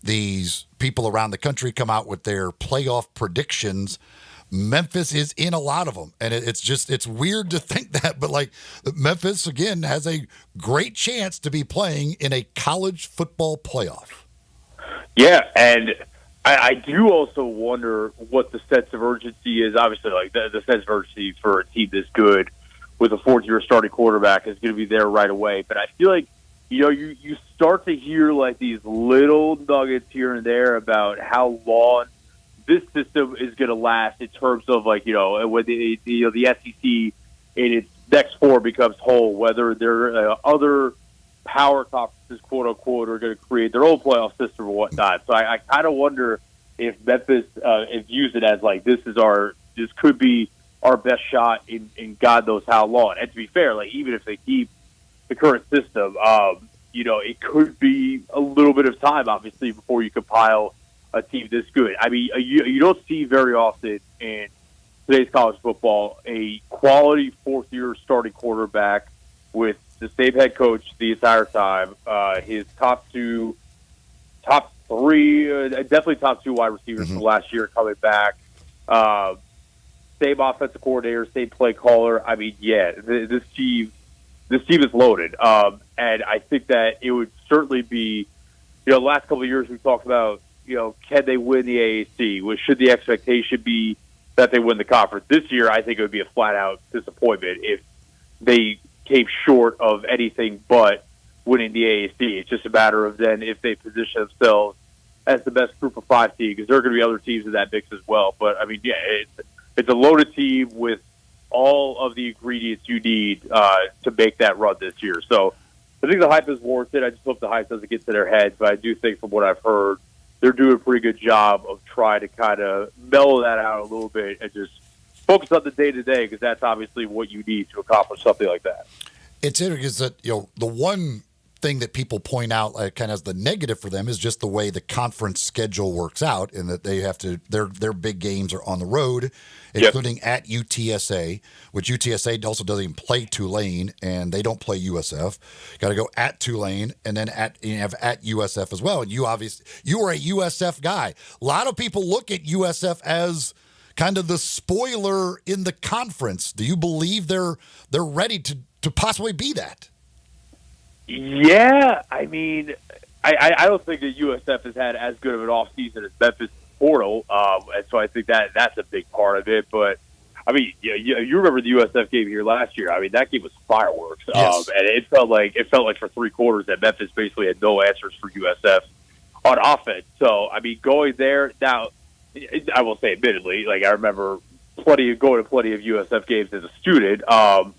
these people around the country come out with their playoff predictions, Memphis is in a lot of them. And it's weird to think that, but Memphis, again, has a great chance to be playing in a college football playoff. Yeah, and I do also wonder what the sense of urgency is. Obviously, like the sense of urgency for a team this good with a fourth-year starting quarterback is going to be there right away. But I feel like, you start to hear like these little nuggets here and there about how long this system is going to last in terms of like, when the SEC in its next four becomes whole, whether there are other power conferences, quote unquote, are going to create their own playoff system or whatnot. So I kind of wonder if Memphis views it as like this could be our best shot in God knows how long. And to be fair, like even if they keep the current system, it could be a little bit of time, obviously, before you compile a team this good. I mean, you don't see very often in today's college football a quality fourth-year starting quarterback with the same head coach the entire time. His top three, definitely top two wide receivers from last year coming back. Same offensive coordinator, same play caller. I mean, yeah, this team is loaded. And I think that it would certainly be, the last couple of years we talked about, can they win the AAC? Should the expectation be that they win the conference? This year, I think it would be a flat-out disappointment if they came short of anything but winning the AAC. It's just a matter of then if they position themselves as the best group of five team, because there are going to be other teams in that mix as well. But, I mean, yeah, it's a loaded team with all of the ingredients you need to make that run this year. So I think the hype is warranted. I just hope the hype doesn't get to their heads. But I do think from what I've heard, they're doing a pretty good job of trying to kind of mellow that out a little bit and just focus on the day-to-day, because that's obviously what you need to accomplish something like that. It's interesting is that, the one thing that people point out kind of as the negative for them is just the way the conference schedule works out, and that they have to, their big games are on the road, including at UTSA, which UTSA also doesn't even play Tulane, and they don't play USF. Got to go at Tulane, and then you have at USF as well. And you were a USF guy. A lot of people look at USF as kind of the spoiler in the conference. Do you believe they're ready to possibly be that? Yeah, I mean, I don't think that USF has had as good of an offseason as Memphis portal, and so I think that's a big part of it. But I mean, you remember the USF game here last year? I mean, that game was fireworks, yes. And it felt like for three quarters that Memphis basically had no answers for USF on offense. So I mean, going there now, I will say, admittedly, like I remember going to plenty of USF games as a student, and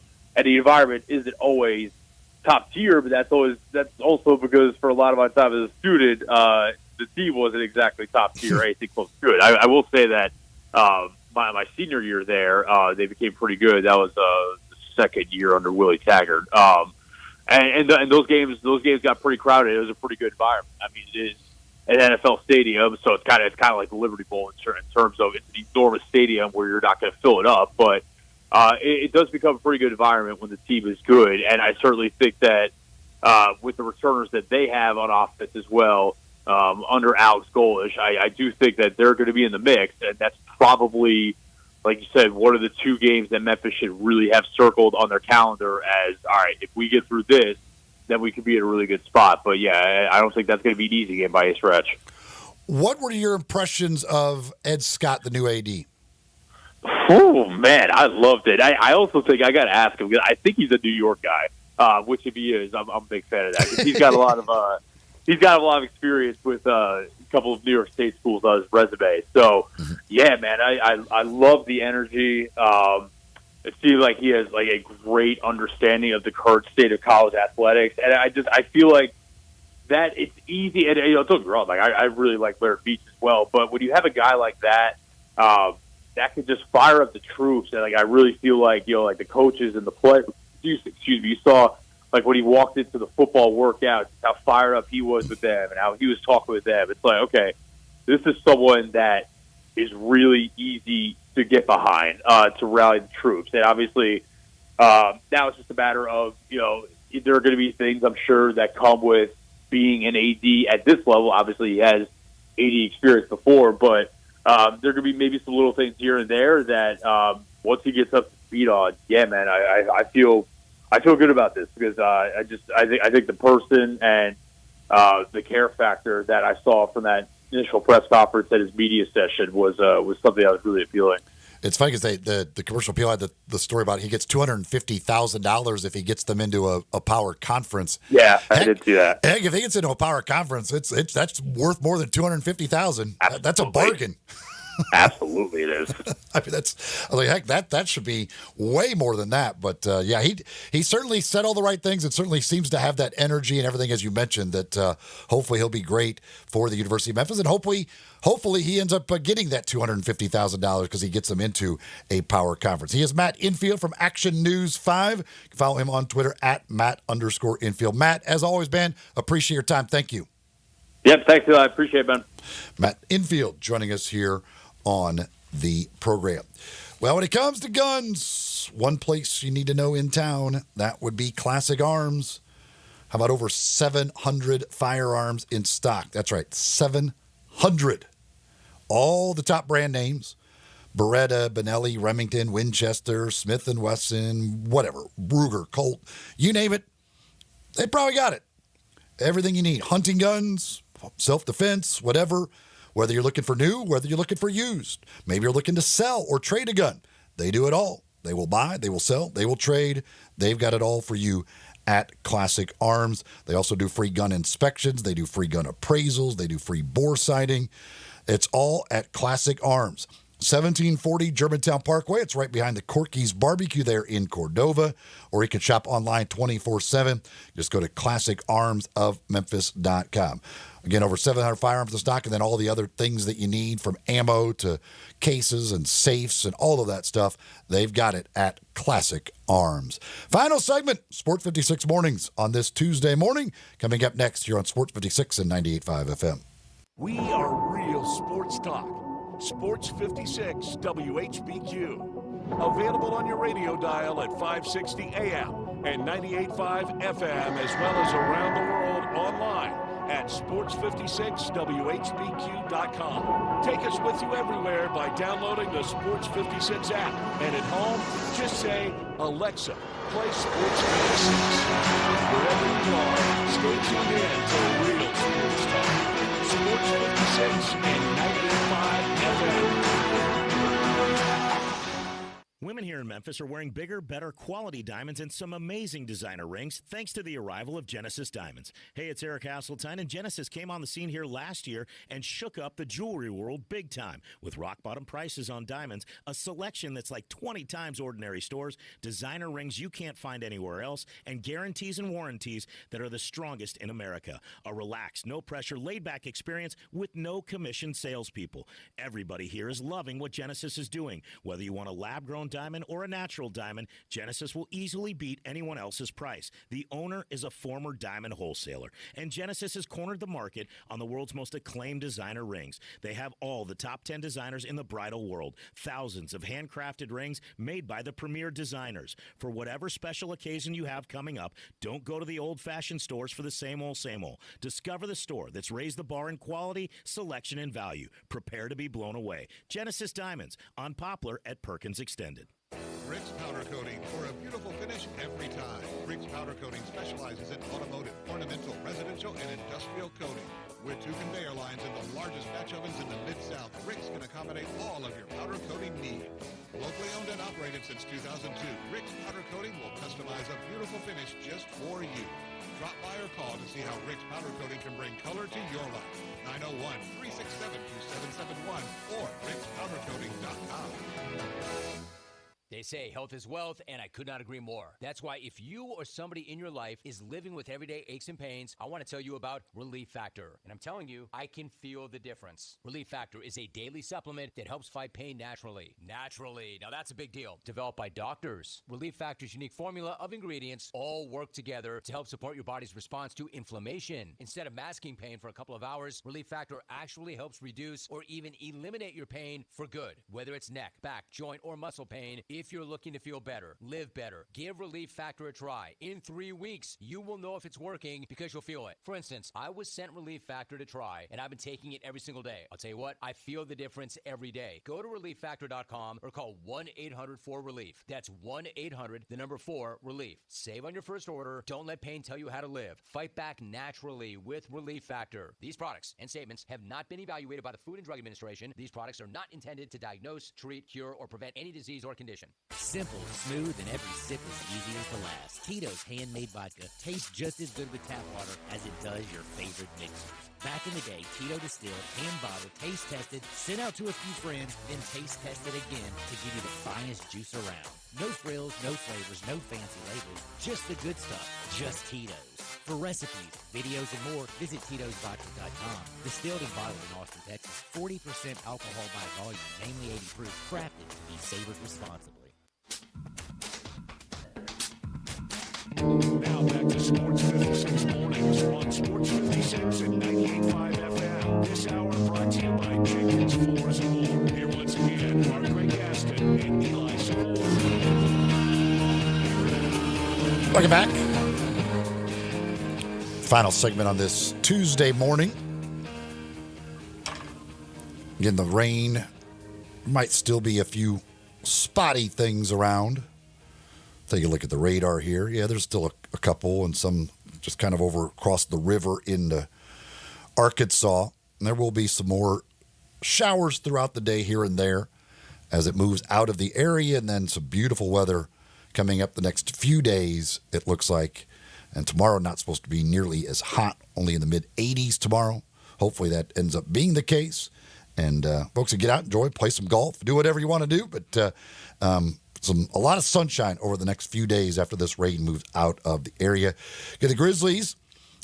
the environment isn't always top tier, but that's also because for a lot of my time as a student, the team wasn't exactly top tier or anything close to good. I will say that my senior year there, they became pretty good. That was the second year under Willie Taggart, and those games got pretty crowded. It was a pretty good environment. I mean, it is an NFL stadium, so it's kind of like the Liberty Bowl in terms of it's an enormous stadium where you're not going to fill it up, but it does become a pretty good environment when the team is good, and I certainly think that with the returners that they have on offense as well, under Alex Golish, I do think that they're going to be in the mix, and that's probably, like you said, one of the two games that Memphis should really have circled on their calendar as, all right, if we get through this, then we could be in a really good spot. But, yeah, I don't think that's going to be an easy game by a stretch. What were your impressions of Ed Scott, the new AD? Oh, man, I loved it. I also think I got to ask him. I think he's a New York guy, which if he is, I'm a big fan of that. 'Cause he's got a lot of experience with a couple of New York State schools on his resume. So, yeah, man, I love the energy. It seems like he has like a great understanding of the current state of college athletics, and I feel like that it's easy. And don't get me wrong, like I really like Larry Beach as well, but when you have a guy like that. That could just fire up the troops, and like I really feel like like the coaches and the players. Excuse me, you saw like when he walked into the football workout, how fired up he was with them, and how he was talking with them. It's like, okay, this is someone that is really easy to get behind to rally the troops, and obviously now it's just a matter of there are going to be things I'm sure that come with being an AD at this level. Obviously, he has AD experience before, but there could be maybe some little things here and there that once he gets up to speed on, yeah, man, I feel good about this because I think the person and the care factor that I saw from that initial press conference at his media session was something that was really appealing. It's funny because the commercial appeal had the story about he gets $250,000 if he gets them into a power conference. Yeah, I did see that. Heck, if he gets into a power conference, that's worth more than $250,000. That's a bargain. Absolutely, it is. I mean, I was like, heck, that should be way more than that. But yeah, he certainly said all the right things. It certainly seems to have that energy and everything, as you mentioned. That hopefully he'll be great for the University of Memphis, and hopefully he ends up getting that $250,000 because he gets them into a power conference. He is Matt Infield from Action News 5. You can follow him on Twitter at Matt_Infield. Matt, as always, man, appreciate your time. Thank you. Yep, thanks, I appreciate it, Ben. Matt Infield joining us here on the program. Well, when it comes to guns, one place you need to know in town, that would be Classic Arms. How about over 700 firearms in stock? That's right, 700. All the top brand names: Beretta, Benelli, Remington, Winchester, Smith & Wesson, whatever, Ruger, Colt, you name it, they probably got it. Everything you need. Hunting guns, self-defense, whatever. Whether you're looking for new, whether you're looking for used. Maybe you're looking to sell or trade a gun. They do it all. They will buy, they will sell, they will trade. They've got it all for you at Classic Arms. They also do free gun inspections. They do free gun appraisals. They do free bore sighting. It's all at Classic Arms. 1740 Germantown Parkway. It's right behind the Corky's Barbecue there in Cordova. Or you can shop online 24/7. Just go to classicarmsofmemphis.com. Again, over 700 firearms in stock, and then all the other things that you need, from ammo to cases and safes and all of that stuff, they've got it at Classic Arms. Final segment, Sports 56 Mornings on this Tuesday morning. Coming up next here on Sports 56 and 98.5 FM. We are real sports talk. Sports 56 WHBQ. Available on your radio dial at 560 AM and 98.5 FM, as well as around the world online at sports56whbq.com. Take us with you everywhere by downloading the Sports 56 app. And at home, just say, Alexa, play Sports 56. Wherever you are, stay tuned in to real sports talk. Sports 56 and 98.5 FM. Women here in Memphis are wearing bigger, better quality diamonds and some amazing designer rings thanks to the arrival of Genesis Diamonds. Hey, it's Eric Hasseltine, and Genesis came on the scene here last year and shook up the jewelry world big time with rock-bottom prices on diamonds, a selection that's like 20 times ordinary stores, designer rings you can't find anywhere else, and guarantees and warranties that are the strongest in America. A relaxed, no-pressure, laid-back experience with no commission salespeople. Everybody here is loving what Genesis is doing. Whether you want a lab-grown diamond or a natural diamond, Genesis will easily beat anyone else's price. The owner is a former diamond wholesaler, and Genesis has cornered the market on the world's most acclaimed designer rings. They have all the top 10 designers in the bridal world, thousands of handcrafted rings made by the premier designers. For whatever special occasion you have coming up, don't go to the old-fashioned stores for the same old, same old. Discover the store that's raised the bar in quality, selection, and value. Prepare to be blown away. Genesis Diamonds on Poplar at Perkins Extended. Rick's Powder Coating for a beautiful finish every time. Rick's Powder Coating specializes in automotive, ornamental, residential, and industrial coating. With 2 conveyor lines and the largest batch ovens in the Mid-South, Rick's can accommodate all of your powder coating needs. Locally owned and operated since 2002, Rick's Powder Coating will customize a beautiful finish just for you. Drop by or call to see how Rick's Powder Coating can bring color to your life. 901-367-2771 or rickspowdercoating.com. They say health is wealth, and I could not agree more. That's why if you or somebody in your life is living with everyday aches and pains, I want to tell you about Relief Factor. And I'm telling you, I can feel the difference. Relief Factor is a daily supplement that helps fight pain naturally. Naturally. Now that's a big deal. Developed by doctors. Relief Factor's unique formula of ingredients all work together to help support your body's response to inflammation. Instead of masking pain for a couple of hours, Relief Factor actually helps reduce or even eliminate your pain for good. Whether it's neck, back, joint, or muscle pain, if If you're looking to feel better, live better, give Relief Factor a try. In 3 weeks, you will know if it's working because you'll feel it. For instance, I was sent Relief Factor to try, and I've been taking it every single day. I'll tell you what, I feel the difference every day. Go to ReliefFactor.com or call 1-800-4RELIEF. That's 1-800-4-RELIEF. Save on your first order. Don't let pain tell you how to live. Fight back naturally with Relief Factor. These products and statements have not been evaluated by the Food and Drug Administration. These products are not intended to diagnose, treat, cure, or prevent any disease or condition. Simple, smooth, and every sip is easier to last. Tito's handmade vodka tastes just as good with tap water as it does your favorite mixers. Back in the day, Tito distilled, hand-bottled, taste-tested, sent out to a few friends, then taste-tested again to give you the finest juice around. No frills, no flavors, no fancy labels, just the good stuff, just Tito's. For recipes, videos, and more, visit Tito'sVodka.com. Distilled and bottled in Austin, Texas. 40% alcohol by volume, namely 80 proof, crafted to be savored responsibly. Now back to Sports 56 Mornings on Sports 56 and 98.5 FM. This hour brought to you by Jenkins Floors and More. Here once again are Greg Gaston and Eli Savoy. Welcome back. Final segment on this Tuesday morning. Again, the rain might still be a few spotty things around. Take a look at the radar here. Yeah, there's still a couple, and some just kind of over across the river into Arkansas. And there will be some more showers throughout the day here and there as it moves out of the area, and then some beautiful weather coming up the next few days, it looks like. And tomorrow, not supposed to be nearly as hot, only in the mid-80s tomorrow. Hopefully that ends up being the case. And folks can get out, enjoy, play some golf, do whatever you want to do. But a lot of sunshine over the next few days after this rain moves out of the area. Get the Grizzlies,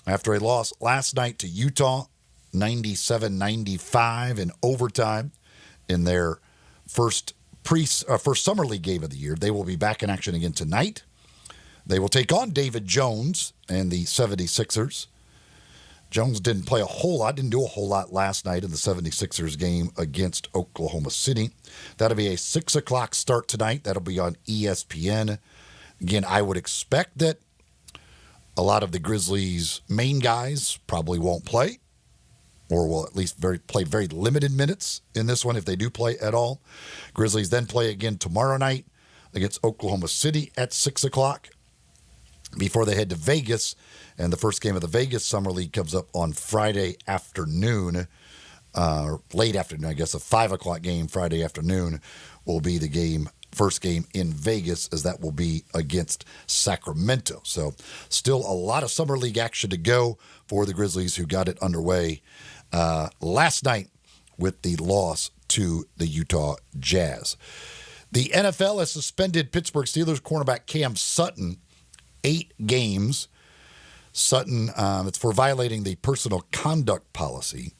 after a loss last night to Utah, 97-95 in overtime in their first summer league game of the year. They will be back in action again tonight. They will take on David Jones and the 76ers. Jones didn't do a whole lot last night in the 76ers game against Oklahoma City. That'll be a 6 o'clock start tonight. That'll be on ESPN. Again, I would expect that a lot of the Grizzlies' main guys probably won't play, or will at least play very limited minutes in this one if they do play at all. Grizzlies then play again tomorrow night against Oklahoma City at 6 o'clock before they head to Vegas. And the first game of the Vegas Summer League comes up on Friday afternoon, late afternoon, I guess. A 5 o'clock game Friday afternoon will be the first game in Vegas, as that will be against Sacramento. So still a lot of Summer League action to go for the Grizzlies, who got it underway last night with the loss to the Utah Jazz. The NFL has suspended Pittsburgh Steelers cornerback Cam Sutton 8 games. Sutton, it's for violating the personal conduct policy.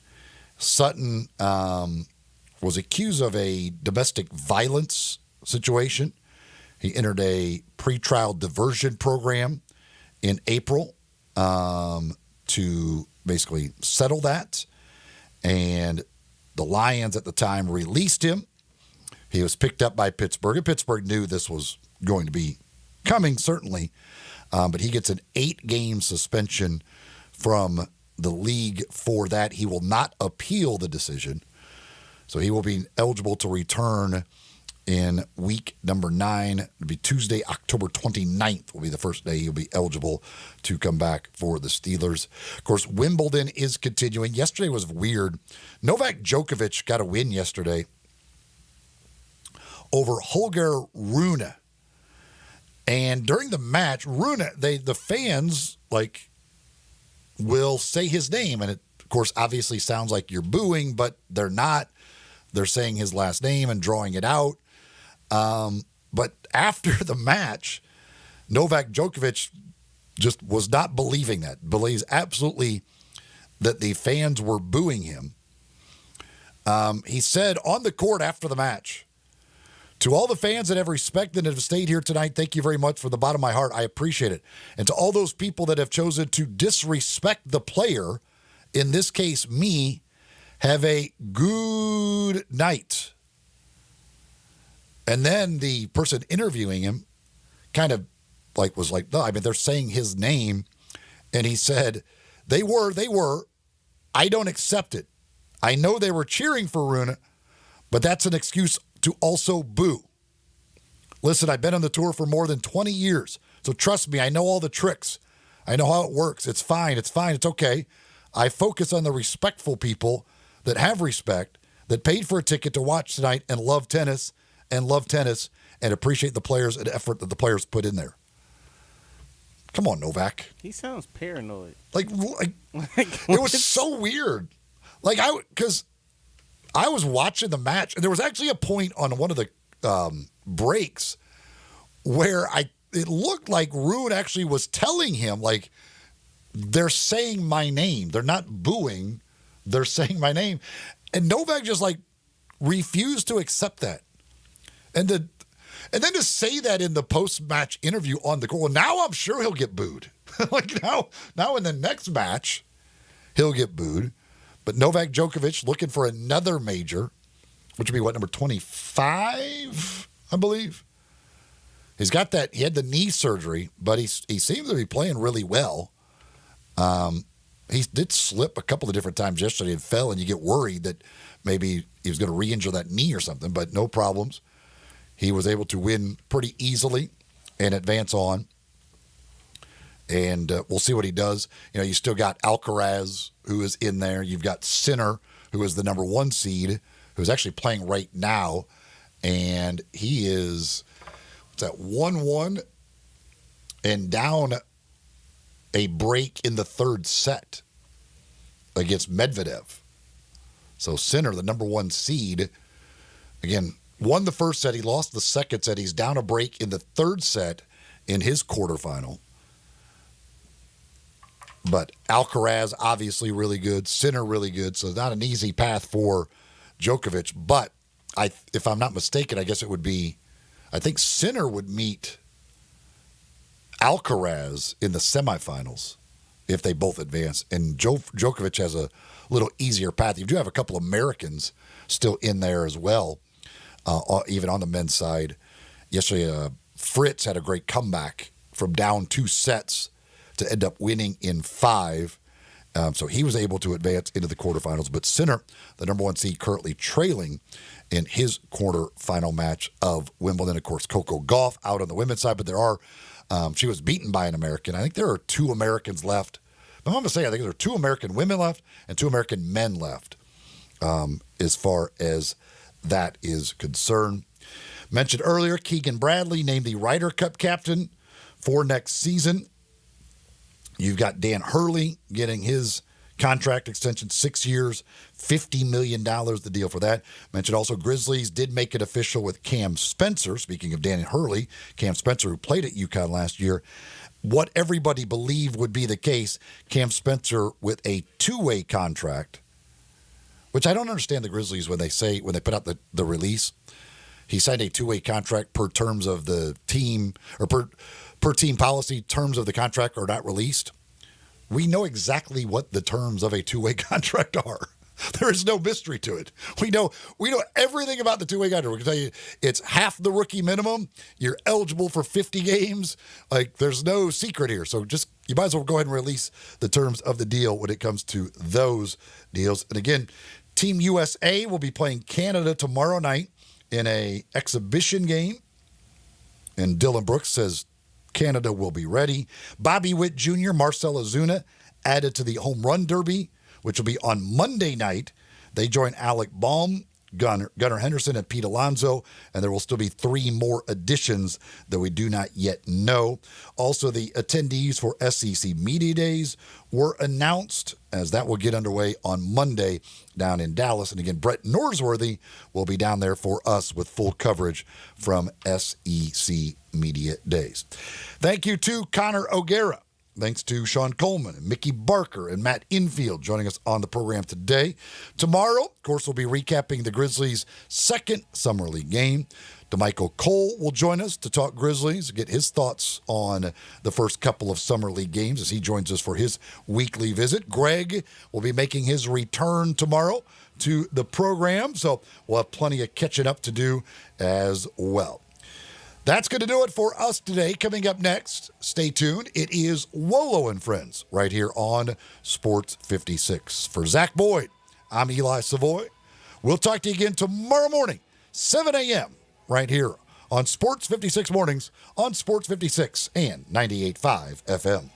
Sutton was accused of a domestic violence situation. He entered a pretrial diversion program in April to basically settle that. And the Lions at the time released him. He was picked up by Pittsburgh, and Pittsburgh knew this was going to be coming, certainly. But he gets an 8-game suspension from the league for that. He will not appeal the decision. So he will be eligible to return in week number 9. It'll be Tuesday, October 29th will be the first day he'll be eligible to come back for the Steelers. Of course, Wimbledon is continuing. Yesterday was weird. Novak Djokovic got a win yesterday over Holger Rune. And during the match, Rune, the fans will say his name, and it, of course, obviously sounds like you're booing, but they're not. They're saying his last name and drawing it out. But after the match, Novak Djokovic just was not believing that. Believes absolutely that the fans were booing him. He said on the court after the match, "To all the fans that have respected and have stayed here tonight, thank you very much from the bottom of my heart. I appreciate it. And to all those people that have chosen to disrespect the player, in this case, me, have a good night." And then the person interviewing him kind of was like, no, I mean, they're saying his name. And he said, they were. I don't accept it. I know they were cheering for Rune, but that's an excuse to also boo. Listen, I've been on the tour for more than 20 years. So trust me, I know all the tricks. I know how it works. It's fine. It's okay. I focus on the respectful people that have respect, that paid for a ticket to watch tonight and love tennis and appreciate the players and effort that the players put in there. Come on, Novak. He sounds paranoid. It was so weird. Because I was watching the match, and there was actually a point on one of the breaks where it looked like Rune actually was telling him, they're saying my name. They're not booing. They're saying my name. And Novak just, refused to accept that. And then to say that in the post-match interview on the court, well, now I'm sure he'll get booed. Now in the next match, he'll get booed. But Novak Djokovic looking for another major, which would be number 25, I believe. He had the knee surgery, but he seems to be playing really well. He did slip a couple of different times yesterday and fell, and you get worried that maybe he was going to re-injure that knee or something, but no problems. He was able to win pretty easily and advance on. And we'll see what he does. You still got Alcaraz, who is in there. You've got Sinner, who is the number 1 seed, who's actually playing right now. And he is, 1-1 and down a break in the third set against Medvedev. So Sinner, the number 1 seed, again, won the first set. He lost the second set. He's down a break in the third set in his quarterfinal. But Alcaraz, obviously really good. Sinner, really good. So not an easy path for Djokovic. But if I'm not mistaken, I guess it would be, I think Sinner would meet Alcaraz in the semifinals if they both advance. And Djokovic has a little easier path. You do have a couple of Americans still in there as well. Even on the men's side. Yesterday, Fritz had a great comeback from down 2 sets to end up winning in 5. So he was able to advance into the quarterfinals. But Sinner, the number 1 seed, currently trailing in his quarterfinal match of Wimbledon. Of course, Coco Gauff out on the women's side, but she was beaten by an American. I think there are 2 Americans left. If I'm going to say, I think there are 2 American women left and 2 American men left as far as that is concerned. Mentioned earlier, Keegan Bradley named the Ryder Cup captain for next season. You've got Dan Hurley getting his contract extension, 6 years, $50 million, the deal for that. Mentioned also Grizzlies did make it official with Cam Spencer. Speaking of Dan Hurley, Cam Spencer, who played at UConn last year. What everybody believed would be the case, Cam Spencer with a 2-way contract, which I don't understand the Grizzlies when they put out the release. He signed a 2-way contract per terms of the team, or per team policy, terms of the contract are not released. We know exactly what the terms of a 2-way contract are. There is no mystery to it. We know everything about the 2-way contract. We can tell you it's half the rookie minimum. You're eligible for 50 games. There's no secret here. So you might as well go ahead and release the terms of the deal when it comes to those deals. And again, Team USA will be playing Canada tomorrow night in a exhibition game. And Dylan Brooks says Canada will be ready. Bobby Witt Jr., Marcell Ozuna added to the home run derby, which will be on Monday night. They join Alec Baum, Gunnar Henderson, and Pete Alonso, and there will still be 3 more additions that we do not yet know. Also, the attendees for SEC Media Days were announced, as that will get underway on Monday down in Dallas. And again, Brett Norsworthy will be down there for us with full coverage from SEC Media Days. Thank you to Connor O'Gara Thanks to Sean Coleman and Mickey Barker and Matt Infield joining us on the program today. Tomorrow, of course, we'll be recapping the Grizzlies' second Summer League game. DeMichael Cole will join us to talk Grizzlies, get his thoughts on the first couple of Summer League games as he joins us for his weekly visit. Greg will be making his return tomorrow to the program, so we'll have plenty of catching up to do as well. That's going to do it for us today. Coming up next, stay tuned. It is Wolo and Friends right here on Sports 56. For Zach Boyd, I'm Eli Savoy. We'll talk to you again tomorrow morning, 7 a.m., right here on Sports 56 Mornings on Sports 56 and 98.5 FM.